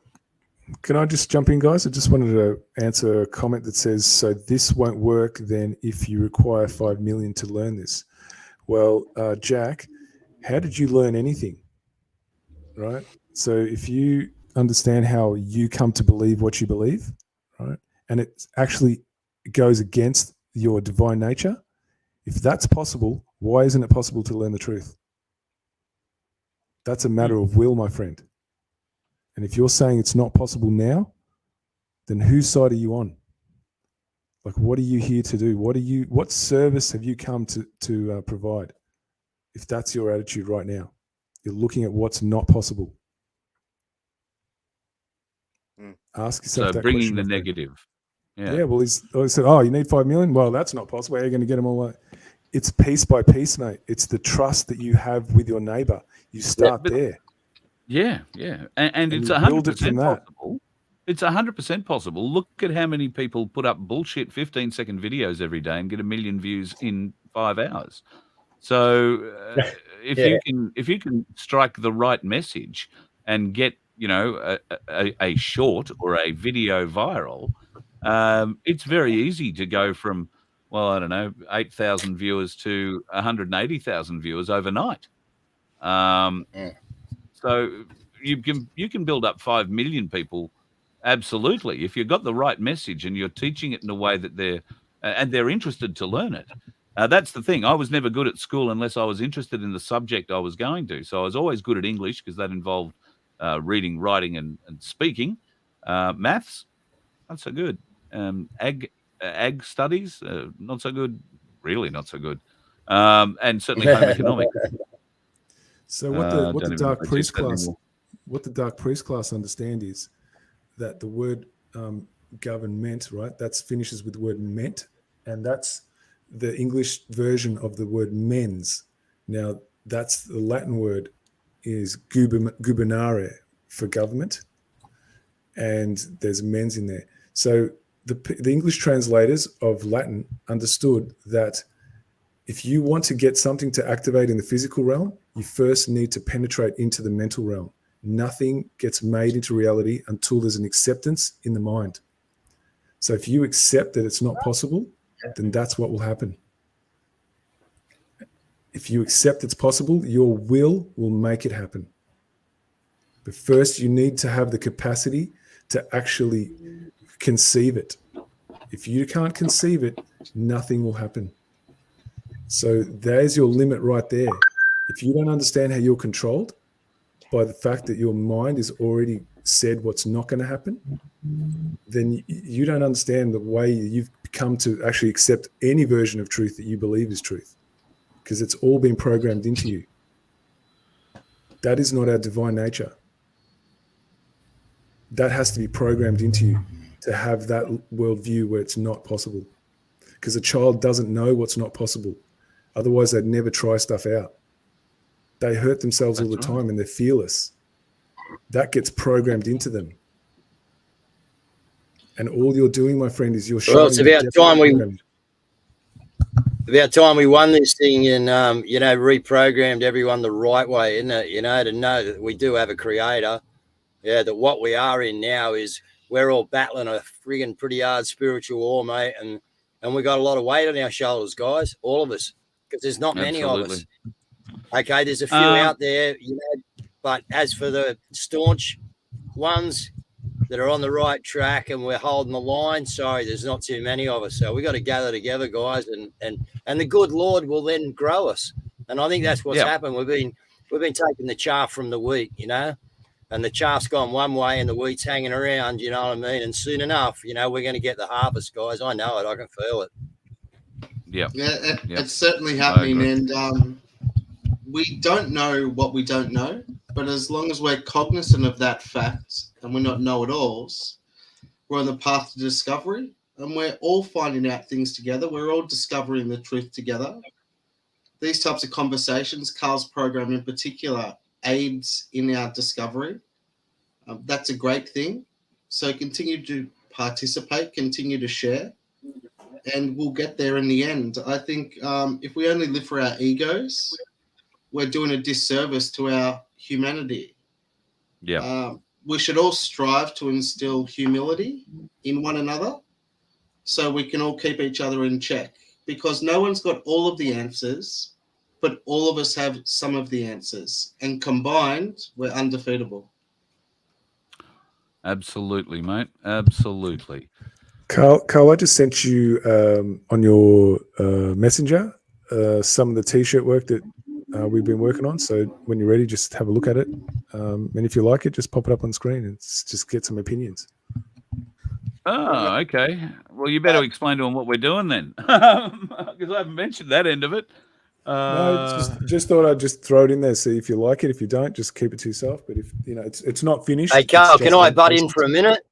Can I just jump in, guys? I just wanted to answer a comment that says, so this won't work then if you require 5 million to learn this. Well, Jack, how did you learn anything? Right? So if you understand how you come to believe what you believe, right, and it actually goes against your divine nature, if that's possible, why isn't it possible to learn the truth? That's a matter of will, my friend. And if you're saying it's not possible now, then whose side are you on? Like, what are you here to do? What service have you come to provide? If that's your attitude right now, you're looking at what's not possible. Ask yourself So that bringing question. the negative. Yeah. Well, he said, "Oh, you need 5 million? Well, that's not possible. How are you going to get them all?" It's piece by piece, mate. It's the trust that you have with your neighbor. You start there. Yeah, and it's 100% possible. It's 100% possible. Look at how many people put up bullshit 15-second videos every day and get 1 million views in 5 hours. So if you can strike the right message and get a short or a video viral, it's very easy to go from, well, I don't know, 8,000 viewers to 180,000 viewers overnight. So you can build up 5 million people, absolutely, if you've got the right message and you're teaching it in a way that they're interested to learn it. That's the thing. I was never good at school unless I was interested in the subject I was going to. So I was always good at English because that involved reading, writing, and speaking. Maths, not so good. Ag studies, not so good. Really not so good. And certainly home economics. So what the dark priest class understand is that the word government, right? That finishes with the word ment, and that's the English version of the word mens. Now that's the Latin word is gubernare for government, and there's mens in there. So the English translators of Latin understood that if you want to get something to activate in the physical realm, you first need to penetrate into the mental realm. Nothing gets made into reality until there's an acceptance in the mind. So if you accept that it's not possible, then that's what will happen. If you accept it's possible, your will make it happen. But first, you need to have the capacity to actually conceive it. If you can't conceive it, nothing will happen. So there's your limit right there. If you don't understand how you're controlled by the fact that your mind has already said what's not going to happen, then you don't understand the way you've come to actually accept any version of truth that you believe is truth, because it's all been programmed into you. That is not our divine nature. That has to be programmed into you to have that worldview where it's not possible, because a child doesn't know what's not possible. Otherwise, they'd never try stuff out. They hurt themselves all the time and they're fearless. That gets programmed into them. And all you're doing, my friend, is you're showing. Well, it's about time we won this thing and, reprogrammed everyone the right way, isn't it? To know that we do have a creator. Yeah, that what we are in now is we're all battling a friggin' pretty hard spiritual war, mate. And we got a lot of weight on our shoulders, guys, all of us. Because there's not many of us. Okay, there's a few out there, but as for the staunch ones that are on the right track and we're holding the line, sorry, there's not too many of us. So we got to gather together, guys, and the good Lord will then grow us. And I think that's what's happened. We've been taking the chaff from the wheat, and the chaff's gone one way and the wheat's hanging around, you know what I mean? And soon enough, we're going to get the harvest, guys. I know it. I can feel it. It's certainly happening, and we don't know what we don't know, but as long as we're cognizant of that fact and we're not know-it-alls, we're on the path to discovery, and we're all finding out things together. We're all discovering the truth together. These types of conversations, Carl's program in particular, aids in our discovery. That's a great thing. So continue to participate, continue to share, and we'll get there in the end. I think if we only live for our egos, we're doing a disservice to our humanity. We should all strive to instill humility in one another so we can all keep each other in check, because no one's got all of the answers, but all of us have some of the answers, and combined, we're undefeatable. Absolutely, mate. Absolutely. Carl, I just sent you on your messenger some of the t-shirt work that we've been working on. So when you're ready, just have a look at it. And if you like it, just pop it up on screen and just get some opinions. Oh, okay. Well, you better explain to them what we're doing then, because I haven't mentioned that end of it. No, just thought I'd just throw it in there. See if you like it. If you don't, just keep it to yourself. But if it's not finished. Hey, Carl, can I butt in for a minute?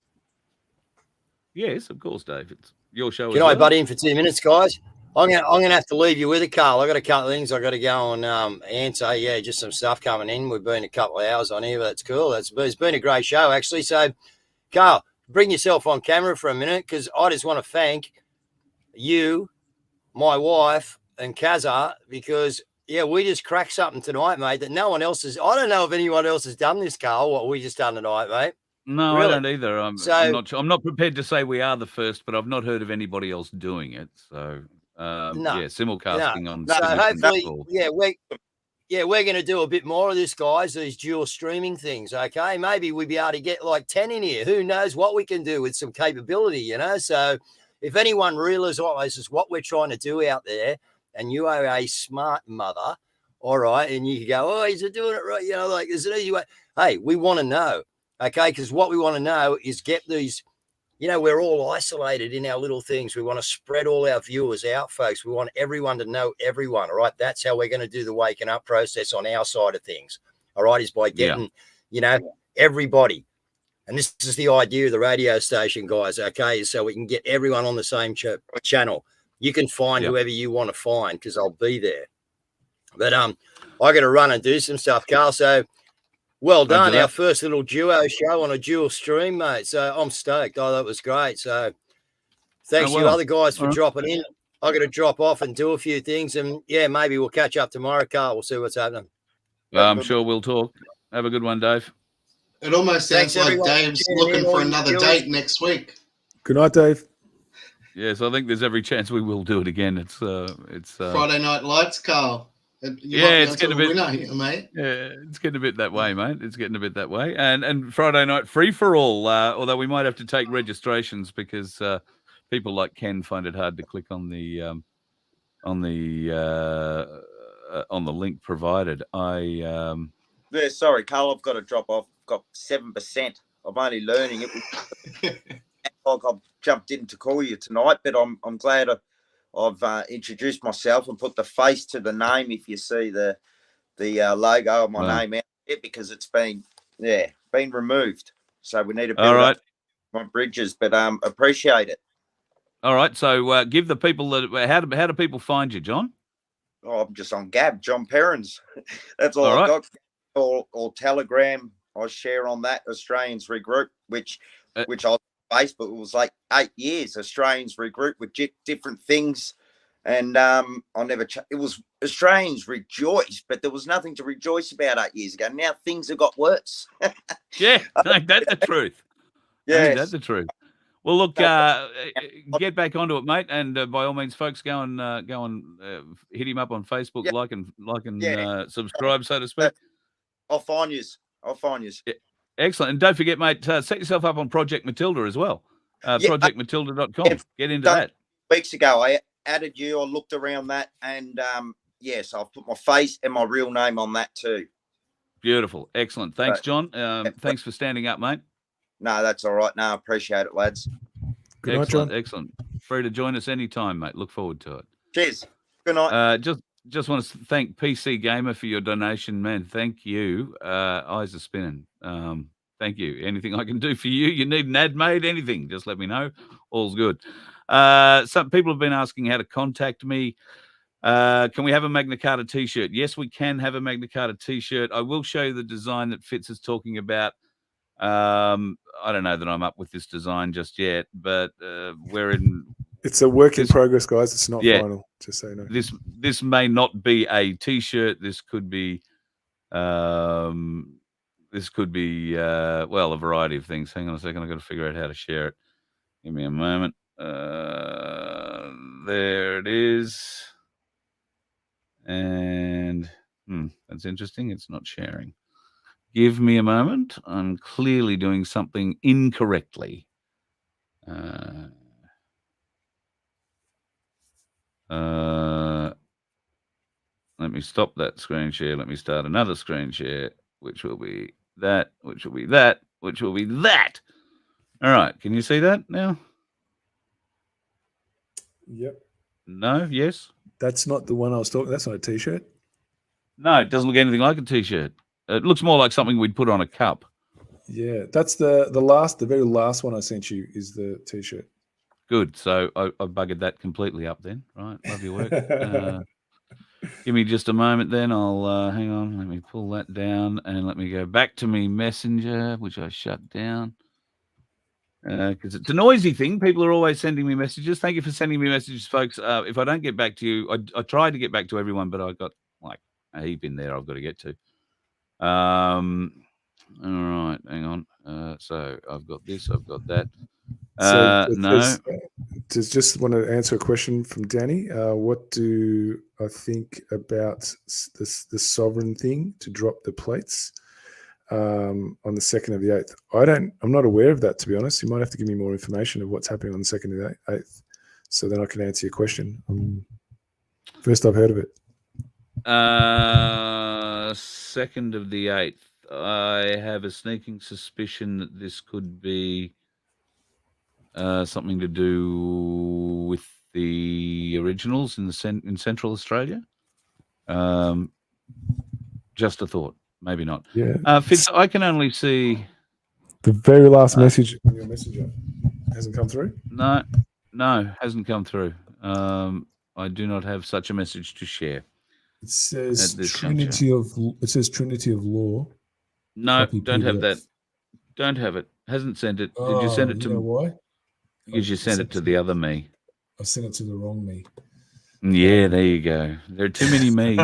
Yes, of course, Dave. It's your show. Can I butt in for 2 minutes, guys? I'm gonna have to leave you with it, Carl. I got a couple of things I got to go and answer. Yeah, just some stuff coming in. We've been a couple of hours on here, but that's cool. It's been a great show, actually. So, Carl, bring yourself on camera for a minute, because I just want to thank you, my wife, and Kazza, because we just cracked something tonight, mate, that no one else has. I don't know if anyone else has done this, Carl. What we just done tonight, mate. No, Really? I don't either. I'm not sure. I'm not prepared to say we are the first, but I've not heard of anybody else doing it. So, simulcasting on. So hopefully, we're going to do a bit more of this, guys. These dual streaming things, okay? Maybe we'll be able to get like 10 in here. Who knows what we can do with some capability, you know? So, if anyone realizes what we're trying to do out there, and you are a smart mother, all right, and you go, oh, he's doing it right, you know, like there's an easy way. Hey, we want to know. Okay, because what we want to know is get these, you know, we're all isolated in our little things. We want to spread all our viewers out, folks. We want everyone to know everyone, all right? That's how we're going to do the waking up process on our side of things, all right, is by getting, you know, everybody. And this is the idea of the radio station, guys, okay, so we can get everyone on the same channel. You can find whoever you want to find, because I'll be there. But I got to run and do some stuff, Carl, so... Well done, our first little duo show on a dual stream, mate. So I'm stoked. Oh, that was great. So thanks you other guys for dropping in. I got to drop off and do a few things, and maybe we'll catch up tomorrow, Carl. We'll see what's happening. I'm sure we'll talk. Have a good one, Dave. It almost sounds like Dave's looking for another date next week. Good night, Dave. Yes, I think there's every chance we will do it again. It's Friday Night Lights, Carl. It's getting a bit, mate. Yeah, it's getting a bit that way, mate. It's getting a bit that way. And Friday night free for all. Although we might have to take registrations because people like Ken find it hard to click on the link provided. Sorry, Carl. I've got to drop off. I've got 7%. I'm only learning it. I've jumped in to call you tonight, but I'm glad I've introduced myself and put the face to the name. If you see the logo of my name out there, because it's been removed, so we need to build up my bridges. But appreciate it. All right, so give the people how do people find you, John? Oh, I'm just on Gab, John Perrins. That's all I've got. Or Telegram, I share on that. Australians Regroup, which I. Facebook, it was like 8 years. Australians Regroup with different things, and I never. It was Australians Rejoice, but there was nothing to rejoice about 8 years ago. Now things have got worse. That's the truth. Yeah, that's the truth. Well, look, get back onto it, mate, and by all means, folks, go and hit him up on Facebook, like and subscribe, so to speak. I'll find you. Yeah. Excellent. And don't forget, mate, set yourself up on Project Matilda as well. ProjectMatilda.com. Get into that. Weeks ago, I added you. I looked around that, and so I've put my face and my real name on that too. Beautiful. Excellent. Thanks, John. Thanks for standing up, mate. No, that's all right. No, I appreciate it, lads. Good night, John. Excellent. Free to join us anytime, mate. Look forward to it. Cheers. Good night. Just want to thank PC Gamer for your donation, man. Thank you. Eyes are spinning. Thank you. Anything I can do for you? You need an ad made? Anything? Just let me know. All's good. Some people have been asking how to contact me. Can we have a Magna Carta T-shirt? Yes, we can have a Magna Carta T-shirt. I will show you the design that Fitz is talking about. I don't know that I'm up with this design just yet, but we're in. It's a work in progress, guys. It's not final. Just so you know. This may not be a T-shirt. This could be a variety of things. Hang on a second. I've got to figure out how to share it. Give me a moment. There it is. And that's interesting. It's not sharing. Give me a moment. I'm clearly doing something incorrectly. Let me stop that screen share. Let me start another screen share, which will be that, which will be that, which will be that. All right. Can you see that now? Yep. No? Yes? That's not the one I was talking. That's not a T-shirt. No, it doesn't look anything like a T-shirt. It looks more like something we'd put on a cup. Yeah, that's the very last one I sent you is the T-shirt. Good. So I buggered that completely up then. Right. Love your work. Give me just a moment then. I'll hang on. Let me pull that down and let me go back to me messenger, which I shut down. Because it's a noisy thing. People are always sending me messages. Thank you for sending me messages, folks. If I don't get back to you, I tried to get back to everyone, but I got like a heap in there I've got to get to. All right, hang on. So I've got this, I've got that. No. Just want to answer a question from Danny. What do I think about the sovereign thing to drop the plates on the 2nd of the 8th? I'm not aware of that, to be honest. You might have to give me more information of what's happening on the 2nd of the 8th, so then I can answer your question. First I've heard of it. 2nd of the 8th. I have a sneaking suspicion that this could be something to do with the originals in Central Australia. Just a thought, maybe not. Yeah, Fitz, I can only see the very last message on your messenger hasn't come through. No, hasn't come through. I do not have such a message to share. It says Trinity of Law. No, don't have that. Don't have it. Hasn't sent it. Did you send it to? You know why? Because you sent it to the other me. I sent it to the wrong me. Yeah, there you go. There are too many me's.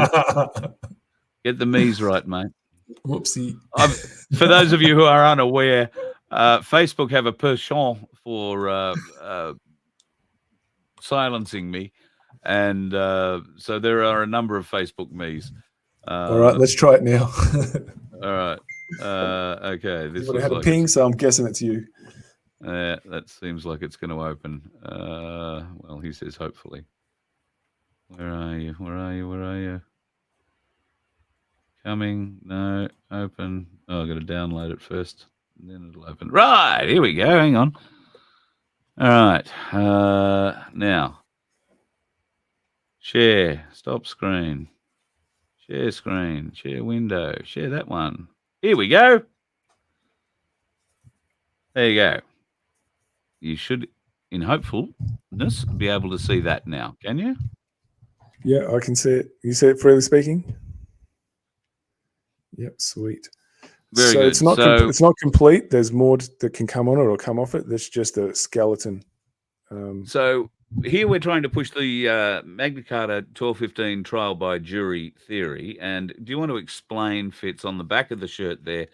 Get the me's right, mate. Whoopsie. For those of you who are unaware, Facebook have a penchant for silencing me, and so there are a number of Facebook me's. All right, let's try it now. All right. Okay. This would have had a ping, so I'm guessing it's you. That seems like it's going to open. Well, he says hopefully. Where are you? Where are you? Where are you? Coming? No. Open. Oh, I've got to download it first. And then it'll open. Right. Here we go. Hang on. All right. Now. Share. Stop screen. Share screen. Share window. Share that one. Here we go. There you go. You should, in hopefulness, be able to see that now. Can you? Yeah, I can see it. You see it freely speaking? Yep, sweet. Very good. It's not complete. There's more that can come on it or come off it. That's just a skeleton. So here we're trying to push the Magna Carta 1215 trial by jury theory. And do you want to explain, Fitz, on the back of the shirt there,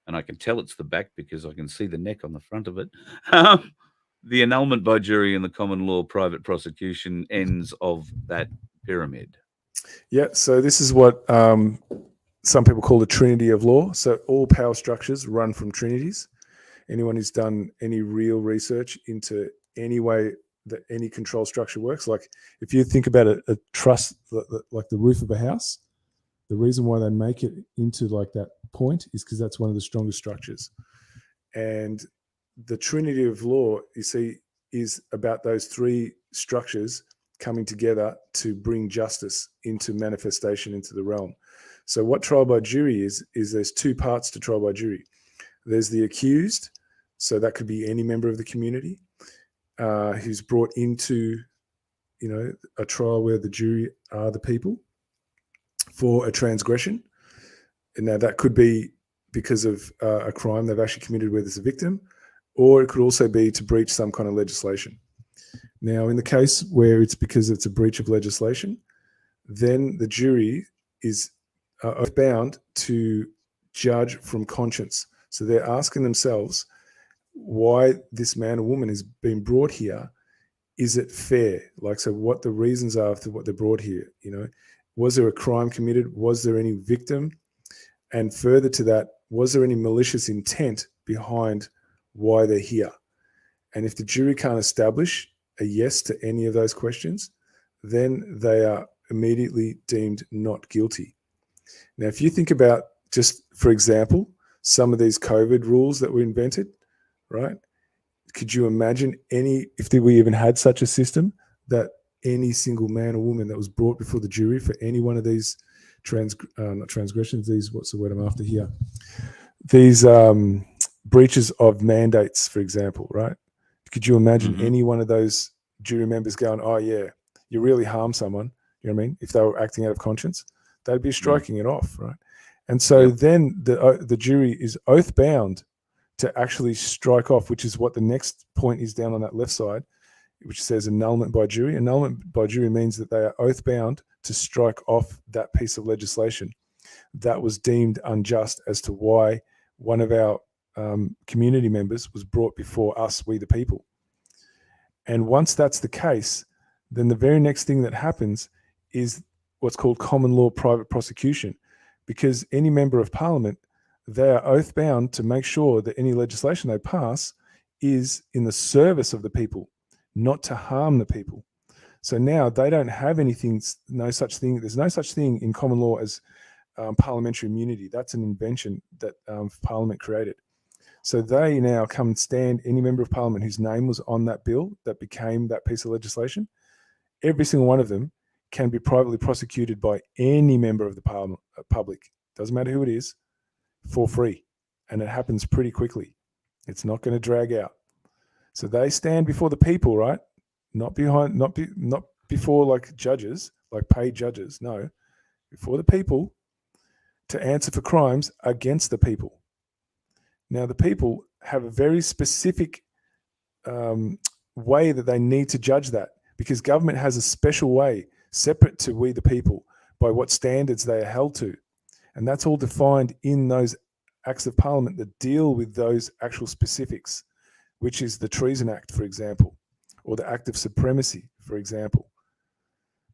and I can tell it's the back because I can see the neck on the front of it, the annulment by jury and the common law private prosecution ends of that pyramid? Yeah, so this is what some people call the trinity of law. So all power structures run from trinities. Anyone who's done any real research into any way that any control structure works, like if you think about a truss, like the roof of a house, the reason why they make it into like that point is because that's one of the strongest structures. And the trinity of law, you see, is about those three structures coming together to bring justice into manifestation into the realm. So what trial by jury is there's two parts to trial by jury. There's the accused, so that could be any member of the community who's brought into, a trial where the jury are the people for a transgression. And now that could be because of a crime they've actually committed where there's a victim, or it could also be to breach some kind of legislation. Now, in the case where it's because it's a breach of legislation, then the jury is bound to judge from conscience. So they're asking themselves why this man or woman has been brought here. Is it fair? So what the reasons are for what they're brought here, was there a crime committed? Was there any victim? And further to that, was there any malicious intent behind why they're here? And if the jury can't establish a yes to any of those questions, then they are immediately deemed not guilty. Now, if you think about, just for example, some of these COVID rules that were invented, right? Could you imagine if we even had such a system, that any single man or woman that was brought before the jury for any one of these not transgressions, these, what's the word I'm after here? These breaches of mandates, for example, right? Could you imagine any one of those jury members going, oh yeah, you really harmed someone, you know what I mean? If they were acting out of conscience, they'd be striking it off, right? And so then the jury is oath bound to actually strike off, which is what the next point is down on that left side, which says annulment by jury. Annulment by jury means that they are oath bound to strike off that piece of legislation that was deemed unjust as to why one of our community members was brought before us, we the people. And once that's the case, then the very next thing that happens is what's called common law private prosecution, because any member of parliament, they are oath bound to make sure that any legislation they pass is in the service of the people, not to harm the people. So now they don't have anything, no such thing. There's no such thing in common law as parliamentary immunity. That's an invention that Parliament created. So they now come and stand, any member of Parliament whose name was on that bill that became that piece of legislation, every single one of them can be privately prosecuted by any member of the public, doesn't matter who it is, for free. And it happens pretty quickly. It's not going to drag out. So they stand before the people, right? Not before like judges, like paid judges. No, before the people to answer for crimes against the people. Now, the people have a very specific way that they need to judge that, because government has a special way separate to we the people by what standards they are held to. And that's all defined in those acts of parliament that deal with those actual specifics, which is the Treason Act, for example, or the Act of Supremacy, for example,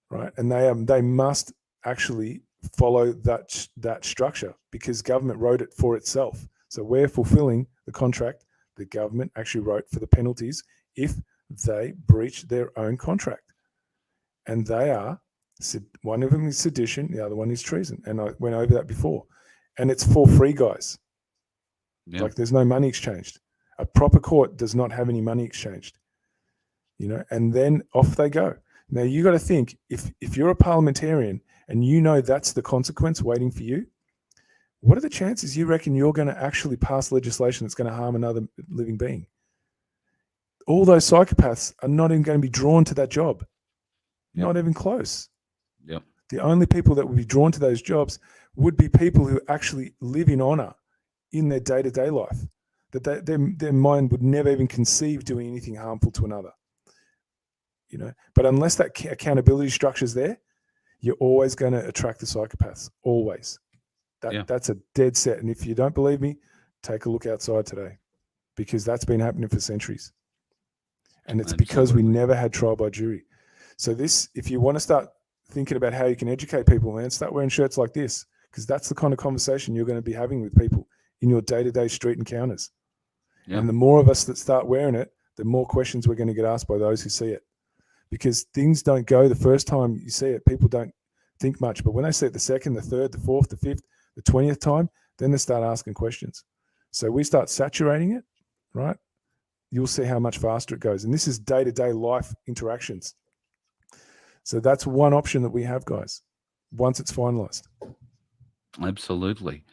right? And they must actually follow that structure, because government wrote it for itself. So we're fulfilling the contract the government actually wrote for the penalties if they breach their own contract. And they are, one of them is sedition, the other one is treason. And I went over that before. And it's for free, guys. Yep. Like there's no money exchanged. A proper court does not have any money exchanged. You know, and then off they go. Now you got to think, if you're a parliamentarian and you know that's the consequence waiting for you, what are the chances you reckon you're going to actually pass legislation that's going to harm another living being? All those psychopaths are not even going to be drawn to that job. Yep. Not even close. Yep. The only people that would be drawn to those jobs would be people who actually live in honor in their day-to-day life, that their mind would never even conceive doing anything harmful to another. You know, but unless that accountability structure is there, you're always going to attract the psychopaths. Always. That's a dead set. And if you don't believe me, take a look outside today, because that's been happening for centuries. And it's because we never had trial by jury. So this, if you want to start thinking about how you can educate people, man, start wearing shirts like this, because that's the kind of conversation you're going to be having with people in your day-to-day street encounters. Yep. And the more of us that start wearing it, the more questions we're going to get asked by those who see it. Because things don't go the first time you see it. People don't think much. But when they see it the second, the third, the fourth, the fifth, the 20th time, then they start asking questions. So we start saturating it, right? You'll see how much faster it goes. And this is day-to-day life interactions. So that's one option that we have, guys, once it's finalized. Absolutely.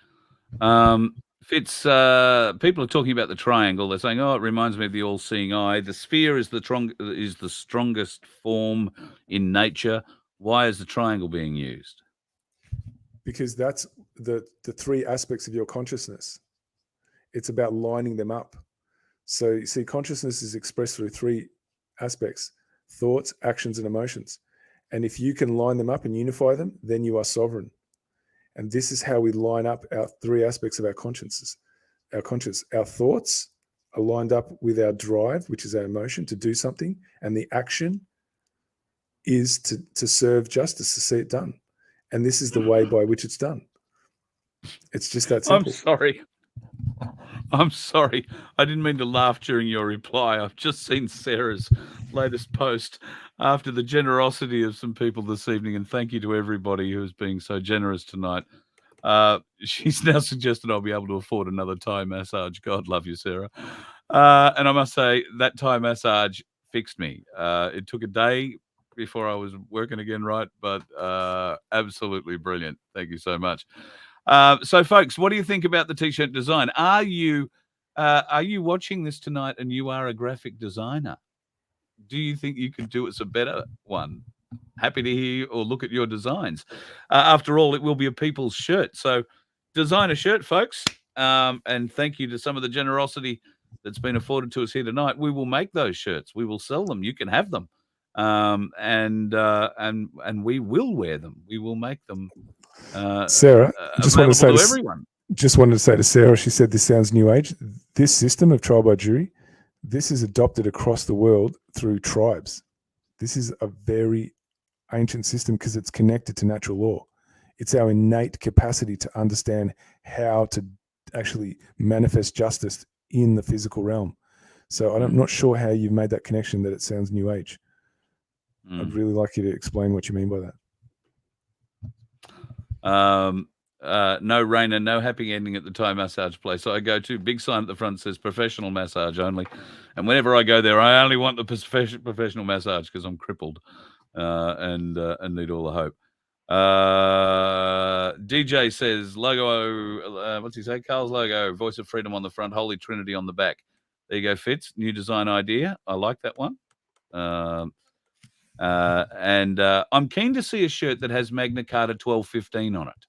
Fitz, people are talking about the triangle. They're saying, oh, it reminds me of the all-seeing eye. The sphere is the strongest form in nature. Why is the triangle being used? Because that's the three aspects of your consciousness. It's about lining them up. So you see, consciousness is expressed through three aspects: thoughts, actions, and emotions. And if you can line them up and unify them, then you are sovereign. And this is how we line up our three aspects of our consciences. Our thoughts are lined up with our drive, which is our emotion to do something. And the action is to serve justice, to see it done. And this is the way by which it's done. It's just that simple. I'm sorry. I didn't mean to laugh during your reply. I've just seen Sarah's latest post after the generosity of some people this evening. And thank you to everybody who is being so generous tonight. She's now suggested I'll be able to afford another Thai massage. God love you, Sarah. And I must say that Thai massage fixed me. It took a day before I was working again right, but absolutely brilliant. Thank you so much. So, folks, what do you think about the T-shirt design? Are you Are you watching this tonight and you are a graphic designer? Do you think you could do us a better one? Happy to hear or look at your designs. After all, it will be a people's shirt. So design a shirt, folks. And thank you to some of the generosity that's been afforded to us here tonight. We will make those shirts. We will sell them. You can have them. And we will wear them. We will make them Sarah, just wanted to say to everyone. Just wanted to say to Sarah, she said this sounds new age. This system of trial by jury, this is adopted across the world through tribes. This is a very ancient system because it's connected to natural law. It's our innate capacity to understand how to actually manifest justice in the physical realm. So I'm not sure how you've made that connection that it sounds new age. I'd really like you to explain what you mean by that. No rain and no happy ending at the Thai massage place I go to. Big sign at the front says professional massage only. And whenever I go there, I only want the professional massage because I'm crippled and need all the hope. DJ says logo, what's he say? Carl's logo, Voice of Freedom on the front, Holy Trinity on the back. There you go, Fitz. New design idea. I like that one. And I'm keen to see a shirt that has Magna Carta 1215 on it.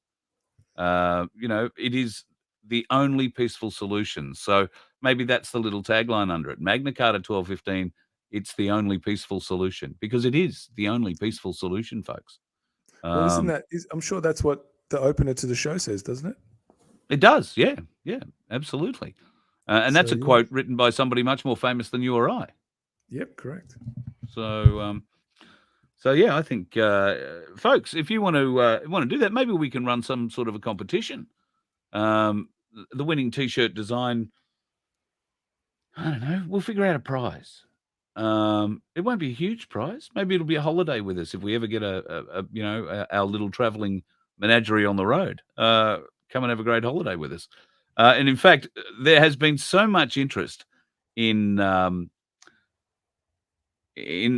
It is the only peaceful solution. So maybe that's the little tagline under it. Magna Carta 1215, it's the only peaceful solution, because it is the only peaceful solution, folks. Well, I'm sure that's what the opener to the show says, doesn't it? It does, yeah, absolutely. And that's a quote written by somebody much more famous than you or I. Yep, correct. So yeah, I think, folks, if you want to do that, maybe we can run some sort of a competition. The winning T-shirt design, I don't know. We'll figure out a prize. It won't be a huge prize. Maybe it'll be a holiday with us if we ever get our little traveling menagerie on the road. Come and have a great holiday with us. And in fact, there has been so much interest in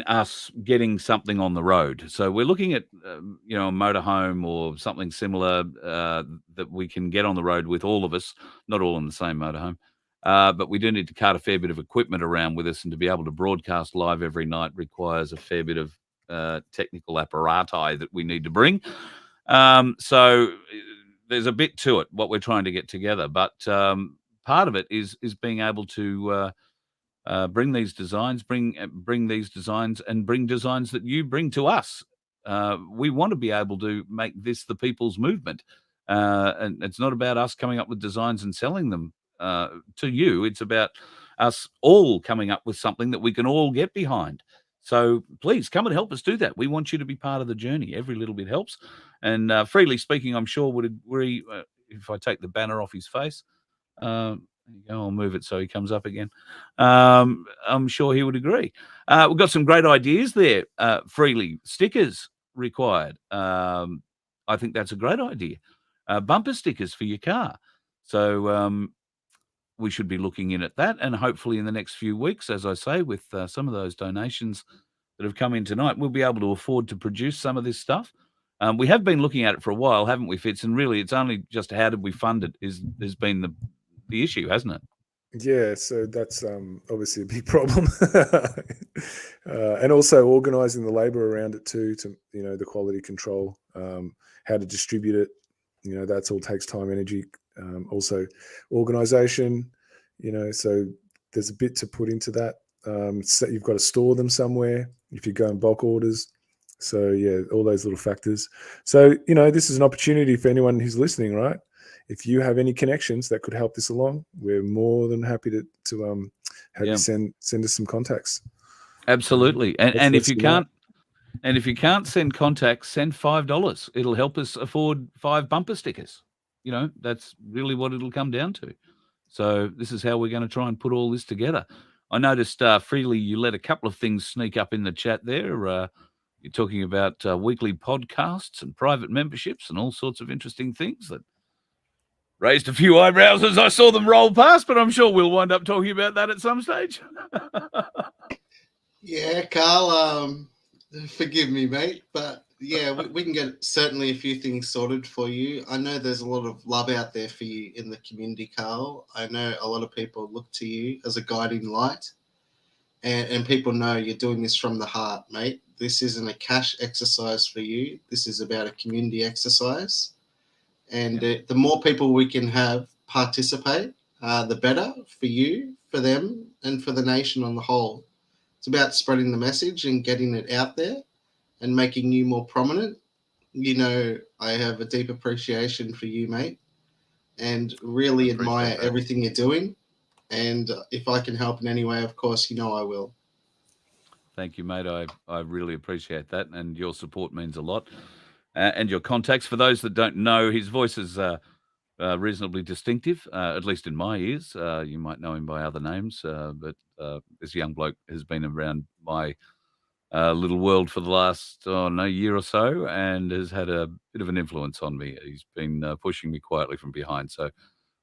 us getting something on the road. So we're looking at, a motorhome or something similar that we can get on the road with all of us, not all in the same motorhome. But we do need to cart a fair bit of equipment around with us, and to be able to broadcast live every night requires a fair bit of technical apparati that we need to bring. So there's a bit to it, what we're trying to get together. But part of it is being able to bring these designs, bring these designs, and bring designs that you bring to us. We want to be able to make this the people's movement, and it's not about us coming up with designs and selling them to you. It's about us all coming up with something that we can all get behind. So please come and help us do that. We want you to be part of the journey. Every little bit helps. And freely speaking, I'm sure would agree. If I take the banner off his face, I'll move it so he comes up again. I'm sure he would agree. We've got some great ideas there. Freely stickers required. I think that's a great idea. Bumper stickers for your car. So we should be looking in at that, and hopefully in the next few weeks, as I say, with some of those donations that have come in tonight, we'll be able to afford to produce some of this stuff. We have been looking at it for a while, haven't we, Fitz? And really, it's only just how did we fund it has been the issue, hasn't it? Yeah, so that's obviously a big problem. And also organising the labour around it too, to, the quality control, how to distribute it, that's all takes time, energy. Also organisation, so there's a bit to put into that. So you've got to store them somewhere if you go in bulk orders. So yeah, all those little factors. So, this is an opportunity for anyone who's listening, right? If you have any connections that could help this along, we're more than happy to have you send us some contacts. Absolutely. And if you can't, send contacts, send $5. It'll help us afford 5 bumper stickers. That's really what it'll come down to. So this is how we're going to try and put all this together. I noticed, Freely, you let a couple of things sneak up in the chat there. You're talking about weekly podcasts and private memberships and all sorts of interesting things that raised a few eyebrows as I saw them roll past, but I'm sure we'll wind up talking about that at some stage. Yeah, Carl, forgive me, mate, but Yeah, we can get certainly a few things sorted for you. I know there's a lot of love out there for you in the community, Carl. I know a lot of people look to you as a guiding light, and people know you're doing this from the heart, mate. This isn't a cash exercise for you. This is about a community exercise. And the more people we can have participate, the better for you, for them, and for the nation on the whole. It's about spreading the message and getting it out there and making you more prominent. You know, I have a deep appreciation for you, mate, and really admire everything you're doing. And if I can help in any way, of course, you know I will. Thank you, mate. I really appreciate that, and your support means a lot. And your contacts. For those that don't know, his voice is reasonably distinctive, at least in my ears. You might know him by other names, but this young bloke has been around my little world for the last year or so, and has had a bit of an influence on me. He's been pushing me quietly from behind, so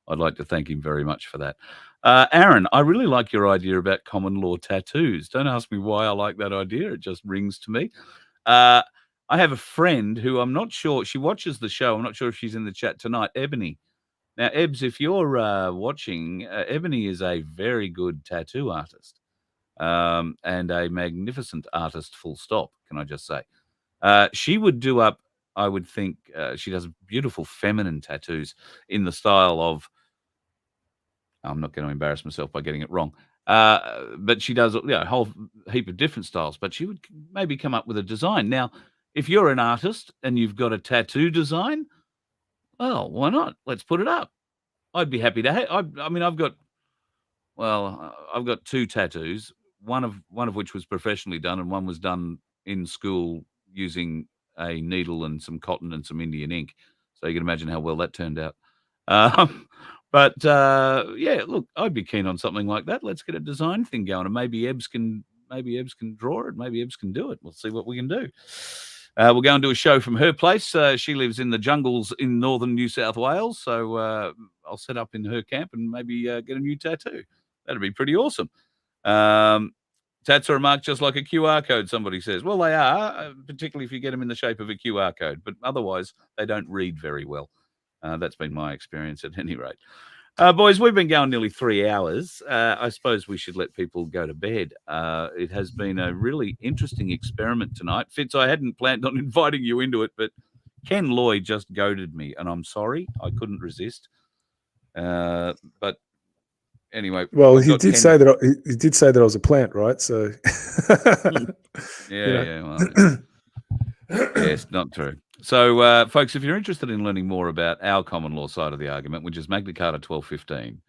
I'd like to thank him very much for that. Aaron, I really like your idea about common law tattoos. Don't ask me why I like that idea. It just rings to me. I have a friend who I'm not sure, she watches the show. I'm not sure if she's in the chat tonight, Ebony. Now, Ebs, if you're watching, Ebony is a very good tattoo artist. And a magnificent artist, full stop, can I just say. She would do up, I would think, she does beautiful feminine tattoos in the style of, I'm not going to embarrass myself by getting it wrong, but she does a whole heap of different styles, but she would maybe come up with a design. Now, if you're an artist and you've got a tattoo design, well, why not? Let's put it up. I'd be happy to. I mean, I've got 2 tattoos. One of which was professionally done, and one was done in school using a needle and some cotton and some Indian ink. So you can imagine how well that turned out. Look, I'd be keen on something like that. Let's get a design thing going, and maybe Ebbs can draw it. Maybe Ebbs can do it. We'll see what we can do. We'll go and do a show from her place. She lives in the jungles in northern New South Wales, so I'll set up in her camp and maybe get a new tattoo. That'd be pretty awesome. Tats are marked just like a QR code, somebody says. Well, they are, particularly if you get them in the shape of a QR code, but otherwise they don't read very well. That's been my experience at any rate. Boys, we've been going nearly 3 hours. I suppose we should let people go to bed. It has been a really interesting experiment tonight. Fitz, I hadn't planned on inviting you into it, but Ken Lloyd just goaded me, and I'm sorry. I couldn't resist. But anyway, well, he did say that I was a plant, right? So, yes, not true. So, folks, if you're interested in learning more about our common law side of the argument, which is Magna Carta 1215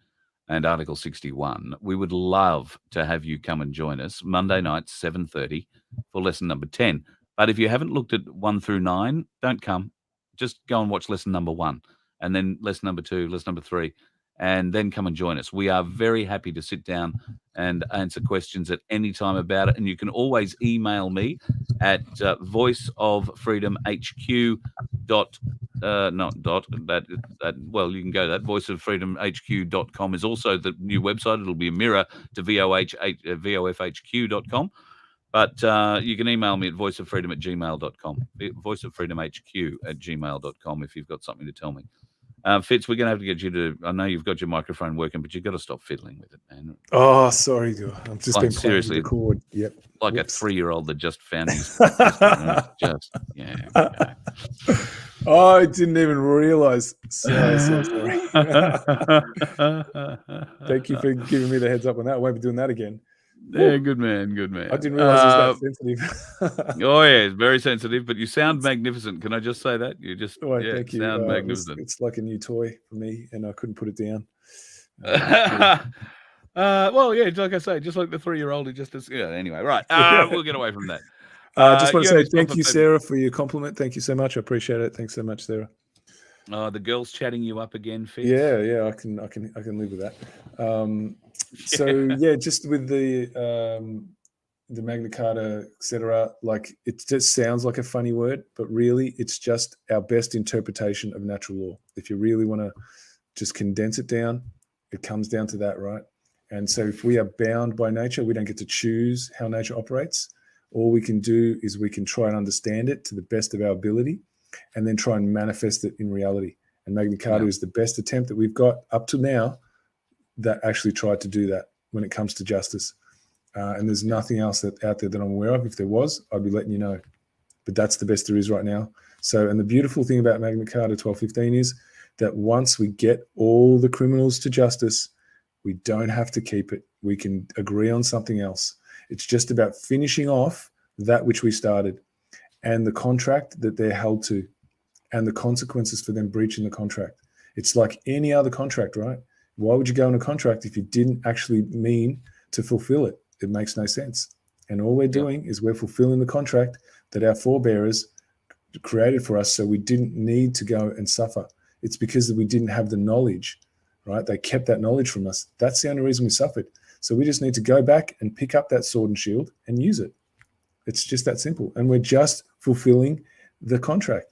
and Article 61, we would love to have you come and join us Monday night, 7:30, for lesson number 10. But if you haven't looked at 1 through 9, don't come. Just go and watch lesson number 1, and then lesson number 2, lesson number 3. And then come and join us. We are very happy to sit down and answer questions at any time about it. And you can always email me at voiceoffreedomhq well, you can go that voiceoffreedomhq.com is also the new website. It'll be a mirror to vofhq.com. But you can email me at voiceoffreedom@gmail.com, voiceoffreedomhq@gmail.com if you've got something to tell me. Fitz, we're going to have to get you to, I know you've got your microphone working, but you've got to stop fiddling with it, man. Oh, sorry. I've just been seriously, playing the chord. Yep. Like a 3-year-old that just found his, Oh, I didn't even realize. So sorry. Thank you for giving me the heads up on that. I won't be doing that again. Yeah, good man, good man. I didn't realize it was that sensitive. Oh yeah, it's very sensitive, but you sound magnificent. Can I just say that? You just thank you. Sound magnificent. It's like a new toy for me, and I couldn't put it down. Well, yeah, like I say, just like the 3-year-old, anyway, right. We'll get away from that. Just want to say thank you, Sarah, for your compliment. Thank you so much. I appreciate it. Thanks so much, Sarah. The girl's chatting you up again, Fitz. Yeah, I can live with that. So yeah, just with the Magna Carta, etc. Like, it just sounds like a funny word, but really, it's just our best interpretation of natural law. If you really want to just condense it down, it comes down to that, right? And so, if we are bound by nature, we don't get to choose how nature operates. All we can do is we can try and understand it to the best of our ability and then try and manifest it in reality. And Magna Carta is the best attempt that we've got up to now that actually tried to do that when it comes to justice. And there's nothing else out there that I'm aware of. If there was, I'd be letting you know. But that's the best there is right now. So, and the beautiful thing about Magna Carta 1215 is that once we get all the criminals to justice, we don't have to keep it. We can agree on something else. It's just about finishing off that which we started and the contract that they're held to and the consequences for them breaching the contract. It's like any other contract, right? Why would you go on a contract if you didn't actually mean to fulfill it? It makes no sense. And all we're doing is we're fulfilling the contract that our forebearers created for us, so we didn't need to go and suffer. It's because we didn't have the knowledge, right? They kept that knowledge from us. That's the only reason we suffered. So we just need to go back and pick up that sword and shield and use it. It's just that simple. And we're just fulfilling the contract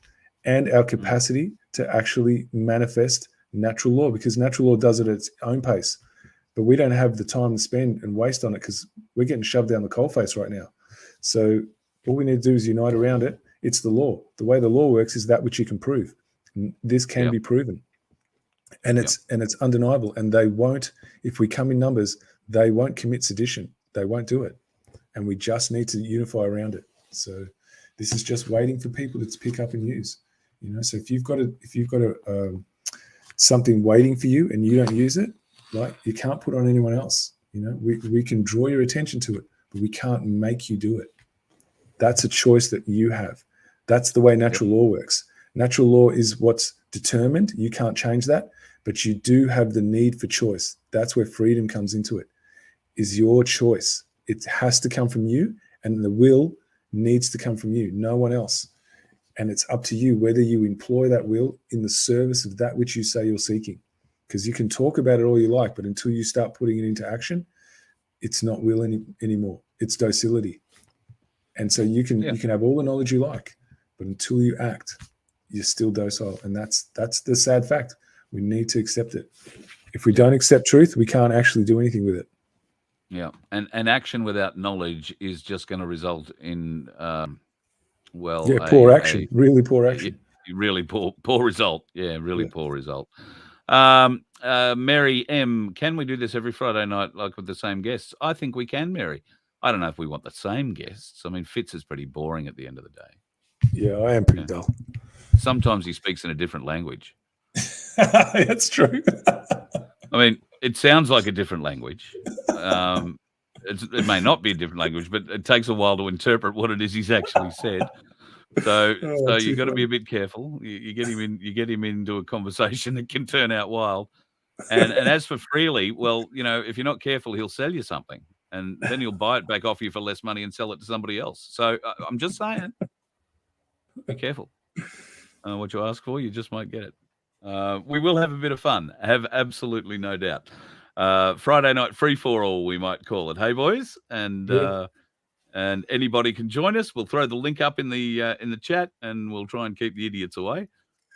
and our capacity to actually manifest natural law, because natural law does it at its own pace. But we don't have the time to spend and waste on it because we're getting shoved down the coalface right now. So all we need to do is unite around it. It's the law. The way the law works is that which you can prove. This can be proven. And it's undeniable. And they won't, if we come in numbers, they won't commit sedition. They won't do it. And we just need to unify around it. So this is just waiting for people to pick up and use. So if you've got something waiting for you and you don't use it, right, you can't put on anyone else. We can draw your attention to it, but we can't make you do it. That's a choice that you have. That's the way natural law works. Natural law is what's determined. You can't change that, but you do have the need for choice. That's where freedom comes into it, is your choice. It has to come from you, and the will needs to come from you, no one else. And it's up to you whether you employ that will in the service of that which you say you're seeking. Because you can talk about it all you like, but until you start putting it into action, it's not will anymore. It's docility. And so you can have all the knowledge you like, but until you act, you're still docile. And that's the sad fact. We need to accept it. If we don't accept truth, we can't actually do anything with it. Yeah. And action without knowledge is just going to result in, poor action. Really poor action. Really poor result. Yeah, really poor result. Mary M, can we do this every Friday night like with the same guests? I think we can, Mary. I don't know if we want the same guests. I mean, Fitz is pretty boring at the end of the day. Yeah, I am pretty dull. Sometimes he speaks in a different language. That's true. I mean, it sounds like a different language. It may not be a different language, but it takes a while to interpret what it is he's actually said. So you got to be a bit careful. You get him into a conversation that can turn out wild. And as for Freely, well, if you're not careful, he'll sell you something, and then he'll buy it back off you for less money and sell it to somebody else. So I'm just saying, be careful. What you ask for, you just might get it. We will have a bit of fun. I have absolutely no doubt. Friday night free for all, we might call it. Hey, boys, and anybody can join us. We'll throw the link up in the chat, and we'll try and keep the idiots away.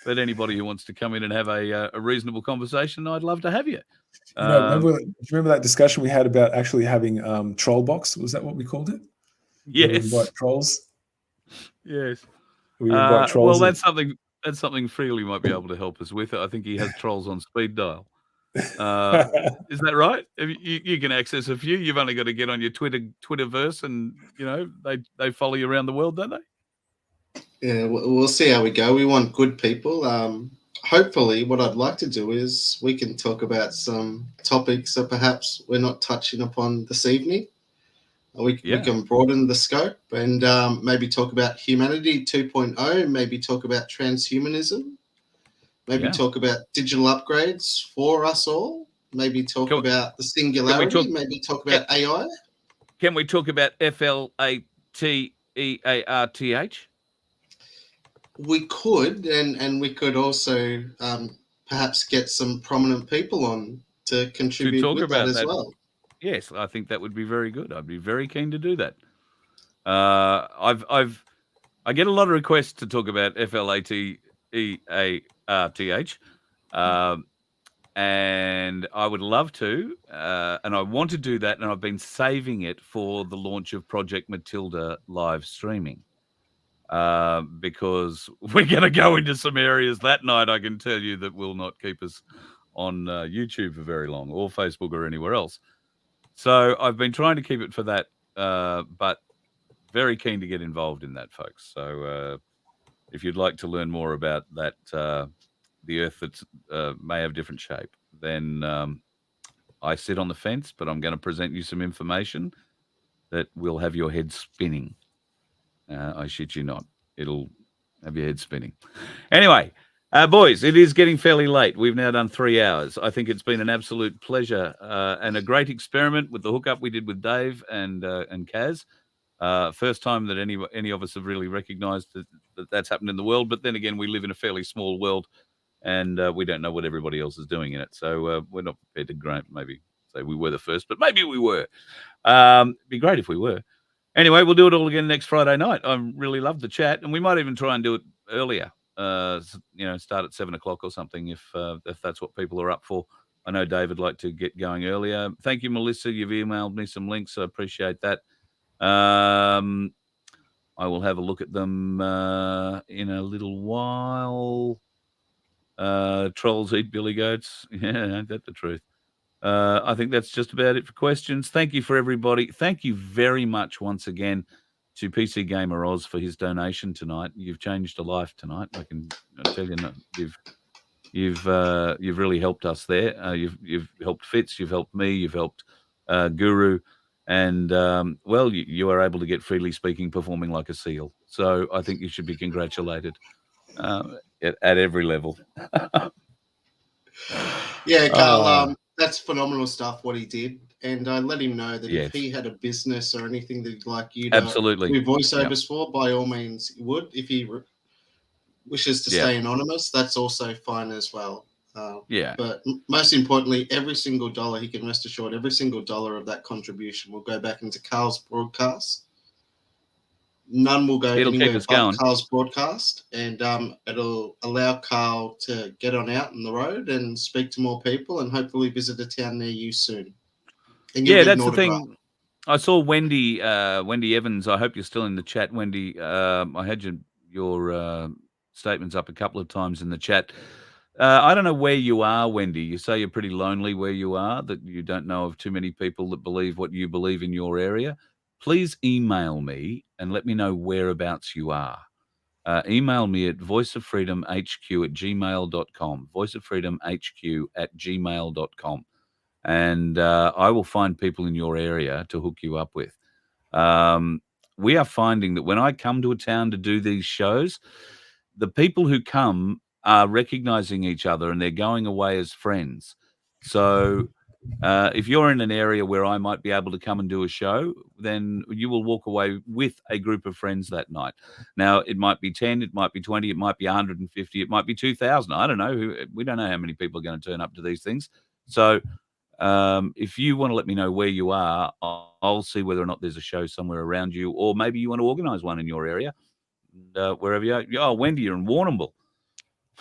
But anybody who wants to come in and have a reasonable conversation, I'd love to have you. Do you remember that discussion we had about actually having troll box? Was that what we called it? Yes. We invite trolls. Yes. We invite trolls. Well, that's something Freely might be able to help us with. I think he has trolls on speed dial. Is that right? You can access a few. You've only got to get on your Twitterverse, and they follow you around the world, don't they? Yeah, we'll see how we go. We want good people. Hopefully, what I'd like to do is we can talk about some topics that perhaps we're not touching upon this evening. We can broaden the scope and maybe talk about humanity 2.0, maybe talk about transhumanism, maybe talk about digital upgrades for us all, maybe talk about the singularity, maybe talk about AI. Can we talk about FLATEARTH? We could, and we could also perhaps get some prominent people on to contribute talk with about that as well. Yes, I think that would be very good. I'd be very keen to do that. I get a lot of requests to talk about FLATEARTH, And I would love to, and I want to do that, and I've been saving it for the launch of Project Matilda live streaming, because we're going to go into some areas that night, I can tell you, that will not keep us on YouTube for very long, or Facebook or anywhere else. So I've been trying to keep it for that, but very keen to get involved in that, folks. So if you'd like to learn more about that, the Earth that may have different shape, then I sit on the fence, but I'm going to present you some information that will have your head spinning. I shit you not. It'll have your head spinning. Anyway, boys, it is getting fairly late. We've now done 3 hours. I think it's been an absolute pleasure and a great experiment with the hookup we did with Dave and Kaz. First time that any of us have really recognised that that's happened in the world. But then again, we live in a fairly small world, and we don't know what everybody else is doing in it. So we're not prepared to maybe say we were the first, but maybe we were. It'd be great if we were. Anyway, we'll do it all again next Friday night. I really loved the chat, and we might even try and do it earlier. Start at 7 o'clock or something if that's what people are up for. I know Dave would like to get going earlier. Thank you, Melissa. You've emailed me some links. I appreciate that. I will have a look at them in a little while. Trolls eat billy goats. Yeah, ain't that the truth? I think that's just about it for questions. Thank you for everybody. Thank you very much once again to PC Gamer Oz for his donation tonight. You've changed a life tonight. I can tell you, you've really helped us there. You've helped Fitz. You've helped me. You've helped Guru, and you are able to get Freely Speaking performing like a seal. So I think you should be congratulated at every level. Yeah, Carl. That's phenomenal stuff, what he did. And I let him know that if he had a business or anything that he'd like you to do voiceovers for, by all means, he would. If he wishes to stay anonymous, that's also fine as well. But most importantly, every single dollar, he can rest assured, every single dollar of that contribution will go back into Carl's broadcast. None will go anywhere but Carl's broadcast, and it'll allow Carl to get on out on the road and speak to more people and hopefully visit a town near you soon. And that's the thing. I saw Wendy Evans. I hope you're still in the chat, Wendy. I had your statements up a couple of times in the chat. I don't know where you are, Wendy. You say you're pretty lonely where you are, that you don't know of too many people that believe what you believe in your area. Please email me and let me know whereabouts you are. Email me at voiceoffreedomhq@gmail.com, voiceoffreedomhq@gmail.com, and I will find people in your area to hook you up with. We are finding that when I come to a town to do these shows, the people who come are recognizing each other and they're going away as friends. So if you're in an area where I might be able to come and do a show, then you will walk away with a group of friends that night. Now, it might be 10, it might be 20, it might be 150, it might be 2,000. I don't know. We don't know how many people are going to turn up to these things. So if you want to let me know where you are, I'll see whether or not there's a show somewhere around you, or maybe you want to organize one in your area, wherever you are. Oh, Wendy, you're in Warrnambool.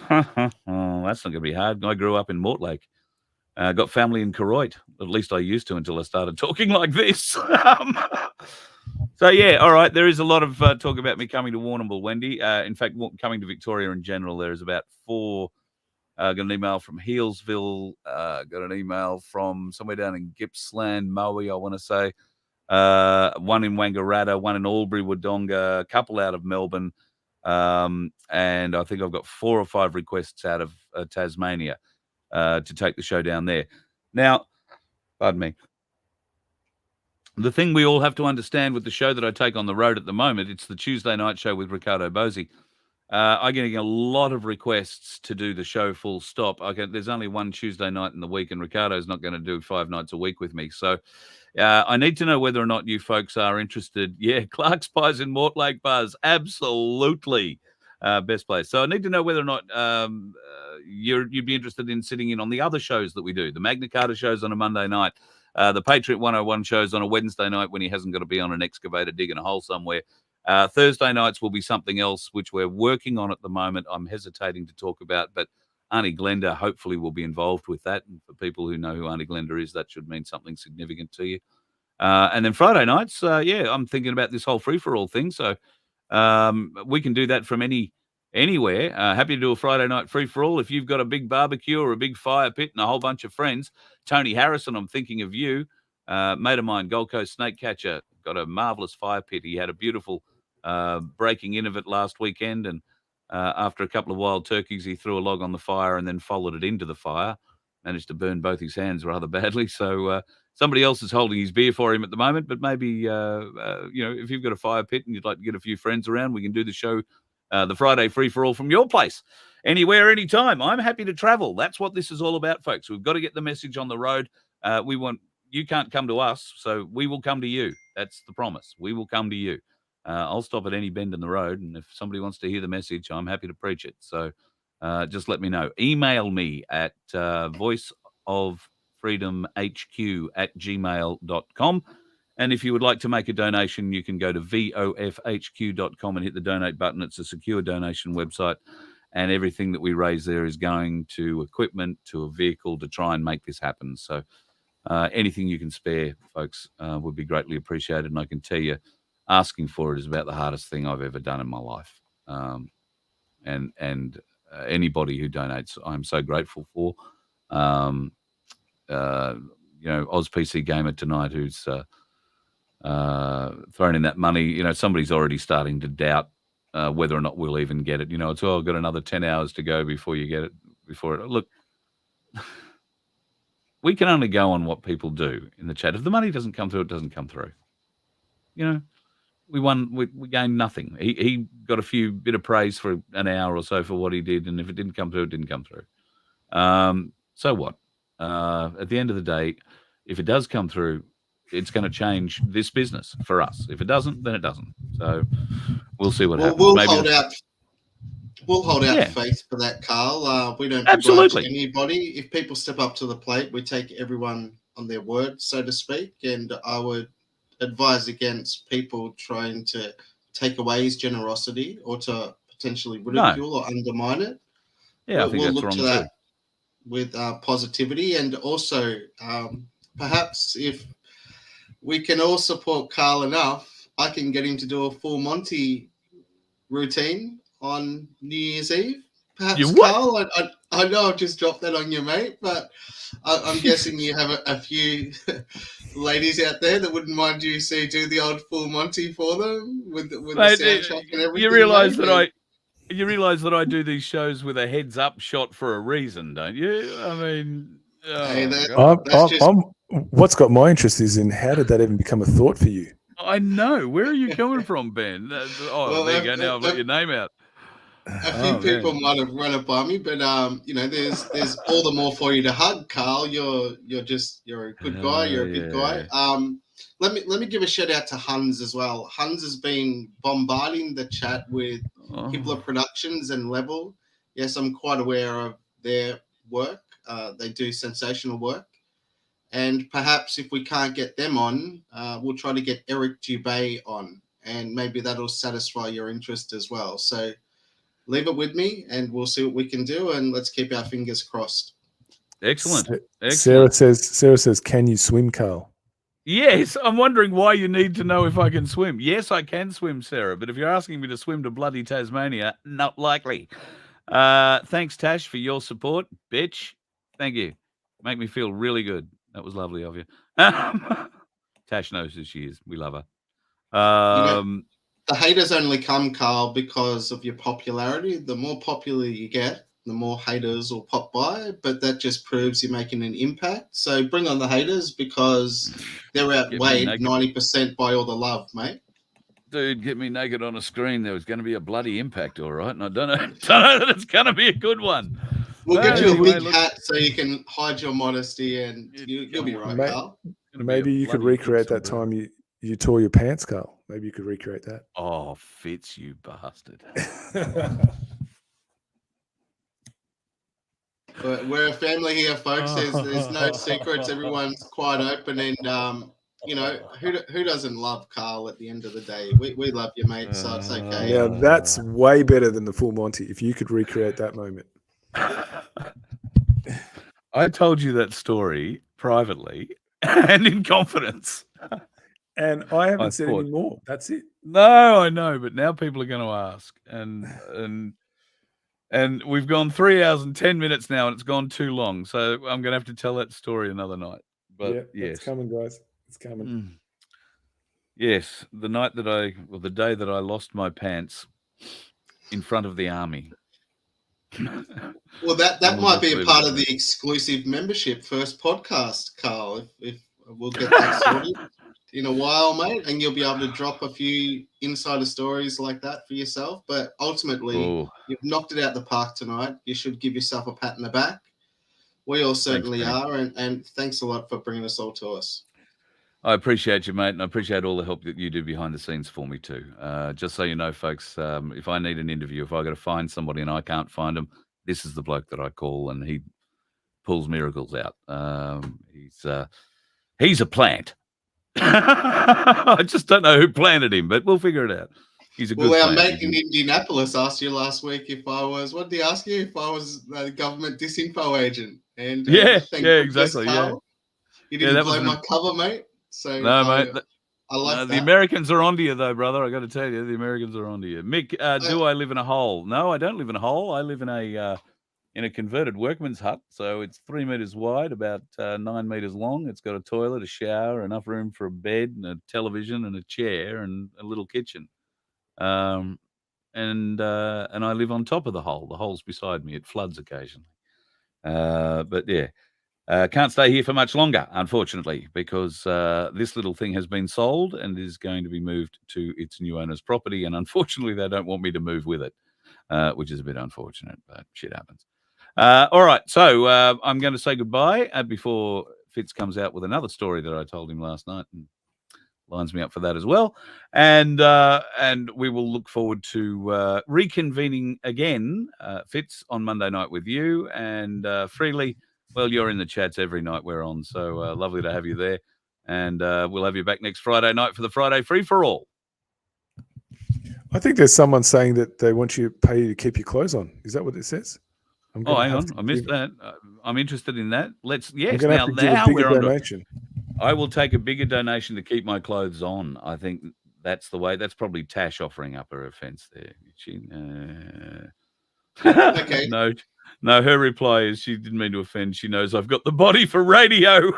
That's not going to be hard. I grew up in Mortlake. Got family in Koroit. At least I used to until I started talking like this. So, yeah, all right. There is a lot of talk about me coming to Warrnambool, Wendy. In fact, coming to Victoria in general, there is about 4. Got an email from Healesville. Got an email from somewhere down in Gippsland, Maui, I want to say. One in Wangaratta, one in Albury, Wodonga, a couple out of Melbourne. And I think I've got 4 or 5 requests out of Tasmania to take the show down there. Now, pardon me. The thing we all have to understand with the show that I take on the road at the moment, it's the Tuesday night show with Ricardo Bozzi. I'm getting a lot of requests to do the show full stop. There's only one Tuesday night in the week, and Ricardo's not going to do 5 nights a week with me. So I need to know whether or not you folks are interested. Yeah, Clark's Pies in Mortlake Buzz. Absolutely. Best place. So I need to know whether or not you'd be interested in sitting in on the other shows that we do. The Magna Carta shows on a Monday night. The Patriot 101 shows on a Wednesday night when he hasn't got to be on an excavator digging a hole somewhere. Thursday nights will be something else, which we're working on at the moment. I'm hesitating to talk about, but Auntie Glenda hopefully will be involved with that. And for people who know who Auntie Glenda is, that should mean something significant to you. And then Friday nights, I'm thinking about this whole free-for-all thing. So we can do that from anywhere. Happy to do a Friday night free-for-all. If you've got a big barbecue or a big fire pit and a whole bunch of friends, Tony Harrison, I'm thinking of you. Mate of mine, Gold Coast snake catcher, got a marvelous fire pit. He had a beautiful breaking in of it last weekend. And after a couple of wild turkeys, he threw a log on the fire and then followed it into the fire. Managed to burn both his hands rather badly. So somebody else is holding his beer for him at the moment. But maybe, if you've got a fire pit and you'd like to get a few friends around, we can do the show, the Friday free-for-all from your place. Anywhere, anytime. I'm happy to travel. That's what this is all about, folks. We've got to get the message on the road. You can't come to us, so we will come to you. That's the promise. We will come to you. I'll stop at any bend in the road, and if somebody wants to hear the message, I'm happy to preach it. So just let me know. Email me at voiceoffreedomhq@gmail.com. And if you would like to make a donation, you can go to vofhq.com and hit the donate button. It's a secure donation website, and everything that we raise there is going to equipment, to a vehicle to try and make this happen. So anything you can spare, folks, would be greatly appreciated. And I can tell you, asking for it is about the hardest thing I've ever done in my life. And anybody who donates, I'm so grateful for. Oz PC Gamer tonight, who's thrown in that money. Somebody's already starting to doubt whether or not we'll even get it. It's I've got another 10 hours to go before you get it. Look, we can only go on what people do in the chat. If the money doesn't come through, it doesn't come through. We gained nothing. He got a bit of praise for an hour or so for what he did, and if it didn't come through, it didn't come through. So what? At the end of the day, if it does come through, it's going to change this business for us. If it doesn't, then it doesn't. So we'll see what happens. We'll hold out faith for that, Carl. We don't begrudge anybody. If people step up to the plate, we take everyone on their word, so to speak. And I would advise against people trying to take away his generosity or to potentially ridicule or undermine it. Yeah, I think we'll that's look wrong to that with positivity. And also, perhaps if we can all support Carl enough, I can get him to do a full Monty routine on New Year's Eve. Perhaps, Carl, I know I've just dropped that on you, mate, but I'm guessing you have a few ladies out there that wouldn't mind you do the old full Monty for them with the soundtrack and everything. You realise that I do these shows with a heads up shot for a reason, don't you? I mean, what's got my interest is in how did that even become a thought for you? I know. Where are you coming from, Ben? There you go. Now I've let your name out. A few people might have run it by me, but there's all the more for you to hug, Carl. You're a good guy. You're a big guy. Let me give a shout out to Hans as well. Hans has been bombarding the chat with Hibbler Productions and Level. Yes, I'm quite aware of their work. They do sensational work. And perhaps if we can't get them on, we'll try to get Eric Dubay on, and maybe that'll satisfy your interest as well. So leave it with me, and we'll see what we can do, and let's keep our fingers crossed. Excellent. Sarah says, "Can you swim, Carl?" Yes, I'm wondering why you need to know if I can swim. Yes, I can swim, Sarah, but if you're asking me to swim to bloody Tasmania, not likely. Thanks, Tash, for your support, bitch. Thank you. Make me feel really good. That was lovely of you. Tash knows who she is. We love her. The haters only come, Carl, because of your popularity. The more popular you get, the more haters will pop by, but that just proves you're making an impact. So bring on the haters because they're outweighed 90% by all the love, mate. Dude, get me naked on a screen. There was going to be a bloody impact, all right? And I don't know that it's going to be a good one. We'll get you a big hat so you can hide your modesty, and you'll be right, Carl. Maybe you could recreate that time you tore your pants, Carl. Maybe you could recreate that. Oh, Fitz, you bastard. We're a family here, folks. There's no secrets. Everyone's quite open, and who doesn't love Carl at the end of the day? We love you, mate, so it's okay. Yeah, that's way better than the full Monty. If you could recreate that moment. I told you that story privately and in confidence. And I haven't said any more. That's it. No, I know, but now people are going to ask, and we've gone 3 hours and 10 minutes now, and it's gone too long. So I'm going to have to tell that story another night. But yeah, yes, it's coming, guys. It's coming. Yes, the day that I lost my pants in front of the army. Well, that might be a part of the exclusive membership first podcast, Carl. If we'll get that sorted in a while, mate, and you'll be able to drop a few insider stories like that for yourself. But ultimately, you've knocked it out the park tonight. You should give yourself a pat in the back. We all certainly are, and thanks a lot for bringing us all to us. I appreciate you, mate, and I appreciate all the help that you do behind the scenes for me too. Just so you know, folks, if I need an interview, if I got to find somebody and I can't find them, this is the bloke that I call, and he pulls miracles out. He's a plant. I just don't know who planted him, but we'll figure it out. He's a good our plant. mate in Indianapolis asked you last week if I was. What did he ask you? If I was a government disinfo agent? And exactly. Carl, you didn't blow my cover, mate. So no, mate. I like that. The Americans are onto you, though, brother. I got to tell you, the Americans are onto you. Mick, do I live in a hole? No, I don't live in a hole. I live in a converted workman's hut. So it's 3 meters wide, about 9 meters long. It's got a toilet, a shower, enough room for a bed, and a television, and a chair, and a little kitchen. And I live on top of the hole. The hole's beside me. It floods occasionally. But yeah. Can't stay here for much longer, unfortunately, because this little thing has been sold and is going to be moved to its new owner's property. And unfortunately, they don't want me to move with it, which is a bit unfortunate, but shit happens. All right. So I'm going to say goodbye before Fitz comes out with another story that I told him last night and lines me up for that as well. And we will look forward to reconvening again, Fitz, on Monday night with you and Freely. Well, you're in the chats every night we're on, so lovely to have you there. And we'll have you back next Friday night for the Friday Free-for-All. I think there's someone saying that they want you to pay you to keep your clothes on. Is that what it says? Hang on. I missed that. I'm interested in that. Yes, now we're on donation. I will take a bigger donation to keep my clothes on. I think that's the way. That's probably Tash offering up her offence there. Okay. No, her reply is she didn't mean to offend. She knows I've got the body for radio.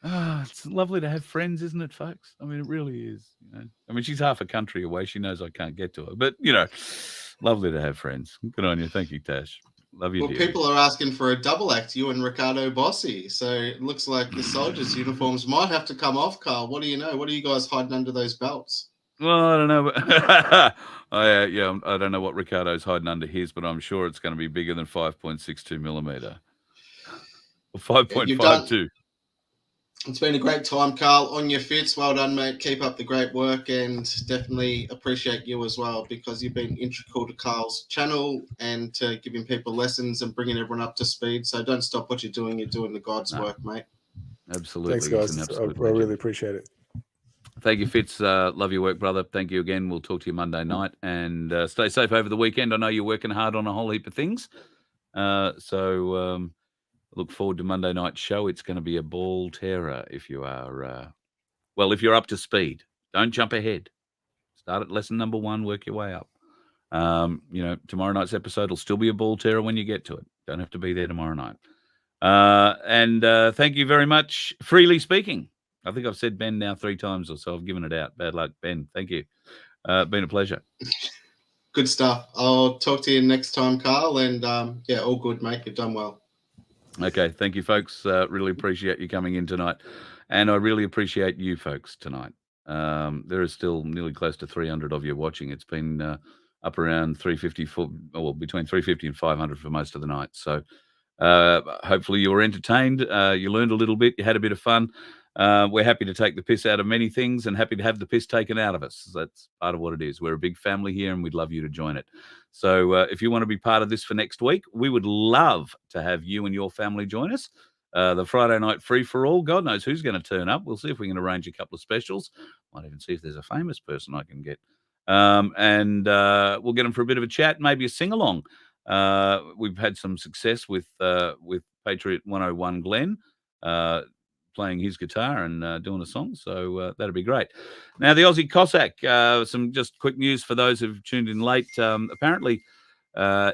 It's lovely to have friends, isn't it, folks? I mean, it really is. You know? I mean, she's half a country away. She knows I can't get to her. But, lovely to have friends. Good on you. Thank you, Tash. Love you, Well, dear. people are asking for a double act, you and Ricardo Bossi. So it looks like the soldiers' uniforms might have to come off, Carl. What do you know? What are you guys hiding under those belts? Well, I don't know. I don't know what Ricardo's hiding under his, but I'm sure it's going to be bigger than 5.62 millimeter. Or 5.52. It's been a great time, Carl. On your Fitz, well done, mate. Keep up the great work, and definitely appreciate you as well, because you've been integral to Carl's channel and to giving people lessons and bringing everyone up to speed. So don't stop what you're doing. You're doing the God's work, mate. Absolutely. Thanks, guys. I really appreciate it. Thank you, Fitz. Love your work, brother. Thank you again. We'll talk to you Monday night, and stay safe over the weekend. I know you're working hard on a whole heap of things. So look forward to Monday night's show. It's going to be a ball terror if you are, if you're up to speed. Don't jump ahead. Start at lesson number 1, work your way up. Tomorrow night's episode will still be a ball terror when you get to it. Don't have to be there tomorrow night. And thank you very much. Freely speaking. I think I've said Ben now 3 times or so. I've given it out. Bad luck, Ben. Thank you. Been a pleasure. Good stuff. I'll talk to you next time, Carl. And all good, mate. You've done well. Okay. Thank you, folks. Really appreciate you coming in tonight. And I really appreciate you folks tonight. There is still nearly close to 300 of you watching. It's been up around 350, between 350 and 500 for most of the night. So hopefully you were entertained. You learned a little bit. You had a bit of fun. We're happy to take the piss out of many things and happy to have the piss taken out of us. That's part of what it is. We're a big family here and we'd love you to join it. So if you want to be part of this for next week, we would love to have you and your family join us. The Friday night free-for-all, God knows who's going to turn up. We'll see if we can arrange a couple of specials. Might even see if there's a famous person I can get and we'll get him for a bit of a chat, maybe a sing-along. We've had some success with Patriot 101 Glenn playing his guitar and doing a song, so that'll be great. Now, the Aussie Cossack, some just quick news for those who've tuned in late. Apparently,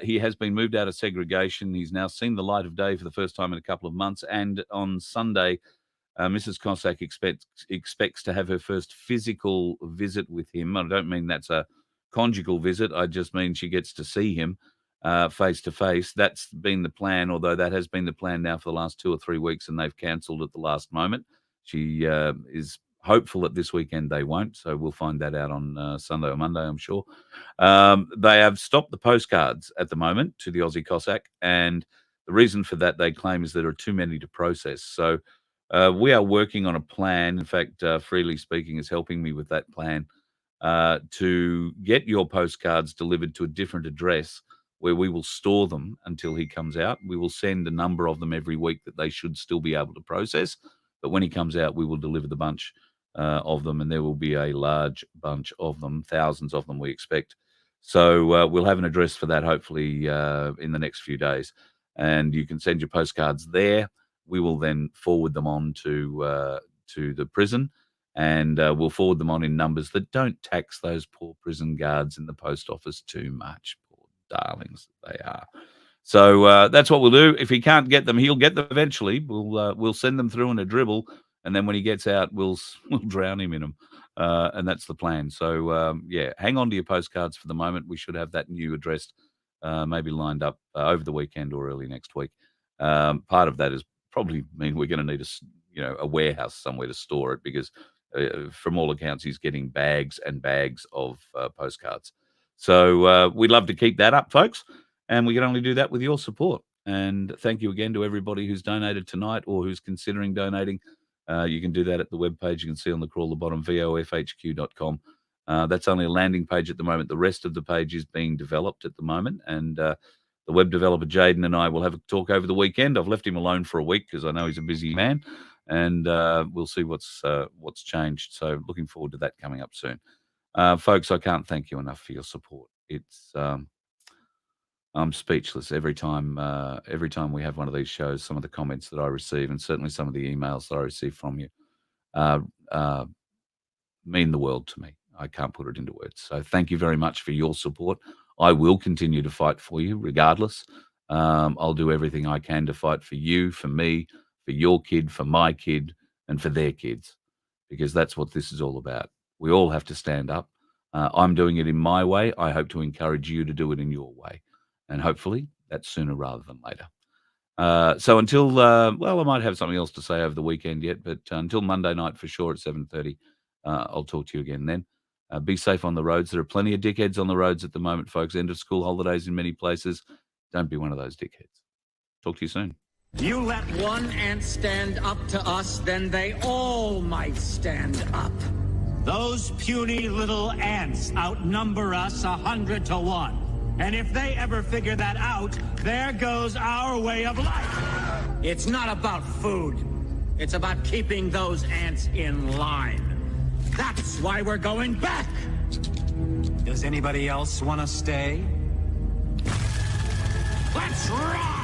he has been moved out of segregation. He's now seen the light of day for the first time in a couple of months, and on Sunday, Mrs. Cossack expects to have her first physical visit with him. I don't mean that's a conjugal visit. I just mean she gets to see him face to face. That's been the plan, although that has been the plan now for the last 2 or 3 weeks, and they've cancelled at the last moment. She is hopeful that this weekend they won't, so we'll find that out on Sunday or Monday, I'm sure. They have stopped the postcards at the moment to the Aussie Cossack, and the reason for that, they claim, is there are too many to process. So we are working on a plan. In fact, Freely Speaking is helping me with that plan to get your postcards delivered to a different address where we will store them until he comes out. We will send a number of them every week that they should still be able to process. But when he comes out, we will deliver the bunch of them, and there will be a large bunch of them, thousands of them, we expect. So we'll have an address for that hopefully in the next few days. And you can send your postcards there. We will then forward them on to the prison, and we'll forward them on in numbers that don't tax those poor prison guards in the post office too much. Poor darlings they are. So that's what we'll do. If he can't get them, he'll get them eventually. We'll send them through in a dribble, and then when he gets out, we'll drown him in them. And that's the plan. So yeah, hang on to your postcards for the moment. We should have that new address maybe lined up over the weekend or early next week. Part of that is probably mean we're going to need a warehouse somewhere to store it, because from all accounts he's getting bags and bags of postcards. So we'd love to keep that up, folks, and we can only do that with your support. And thank you again to everybody who's donated tonight or who's considering donating. You can do that at the webpage. You can see on the crawl the bottom, vofhq.com. That's only a landing page at the moment. The rest of the page is being developed at the moment, and the web developer Jaden and I will have a talk over the weekend. I've left him alone for a week because I know he's a busy man, and we'll see what's changed. So looking forward to that coming up soon. Folks, I can't thank you enough for your support. It's I'm speechless every time we have one of these shows. Some of the comments that I receive, and certainly some of the emails that I receive from you, mean the world to me. I can't put it into words. So thank you very much for your support. I will continue to fight for you regardless. I'll do everything I can to fight for you, for me, for your kid, for my kid, and for their kids, because that's what this is all about. We all have to stand up. I'm doing it in my way. I hope to encourage you to do it in your way. And hopefully that's sooner rather than later. So until, well, I might have something else to say over the weekend yet, but until Monday night for sure at 7:30, I'll talk to you again then. Be safe on the roads. There are plenty of dickheads on the roads at the moment, folks. End of school holidays in many places. Don't be one of those dickheads. Talk to you soon. You let one ant stand up to us, then they all might stand up. Those puny little ants outnumber us 100 to 1. And if they ever figure that out, there goes our way of life. It's not about food. It's about keeping those ants in line. That's why we're going back. Does anybody else want to stay? Let's rock!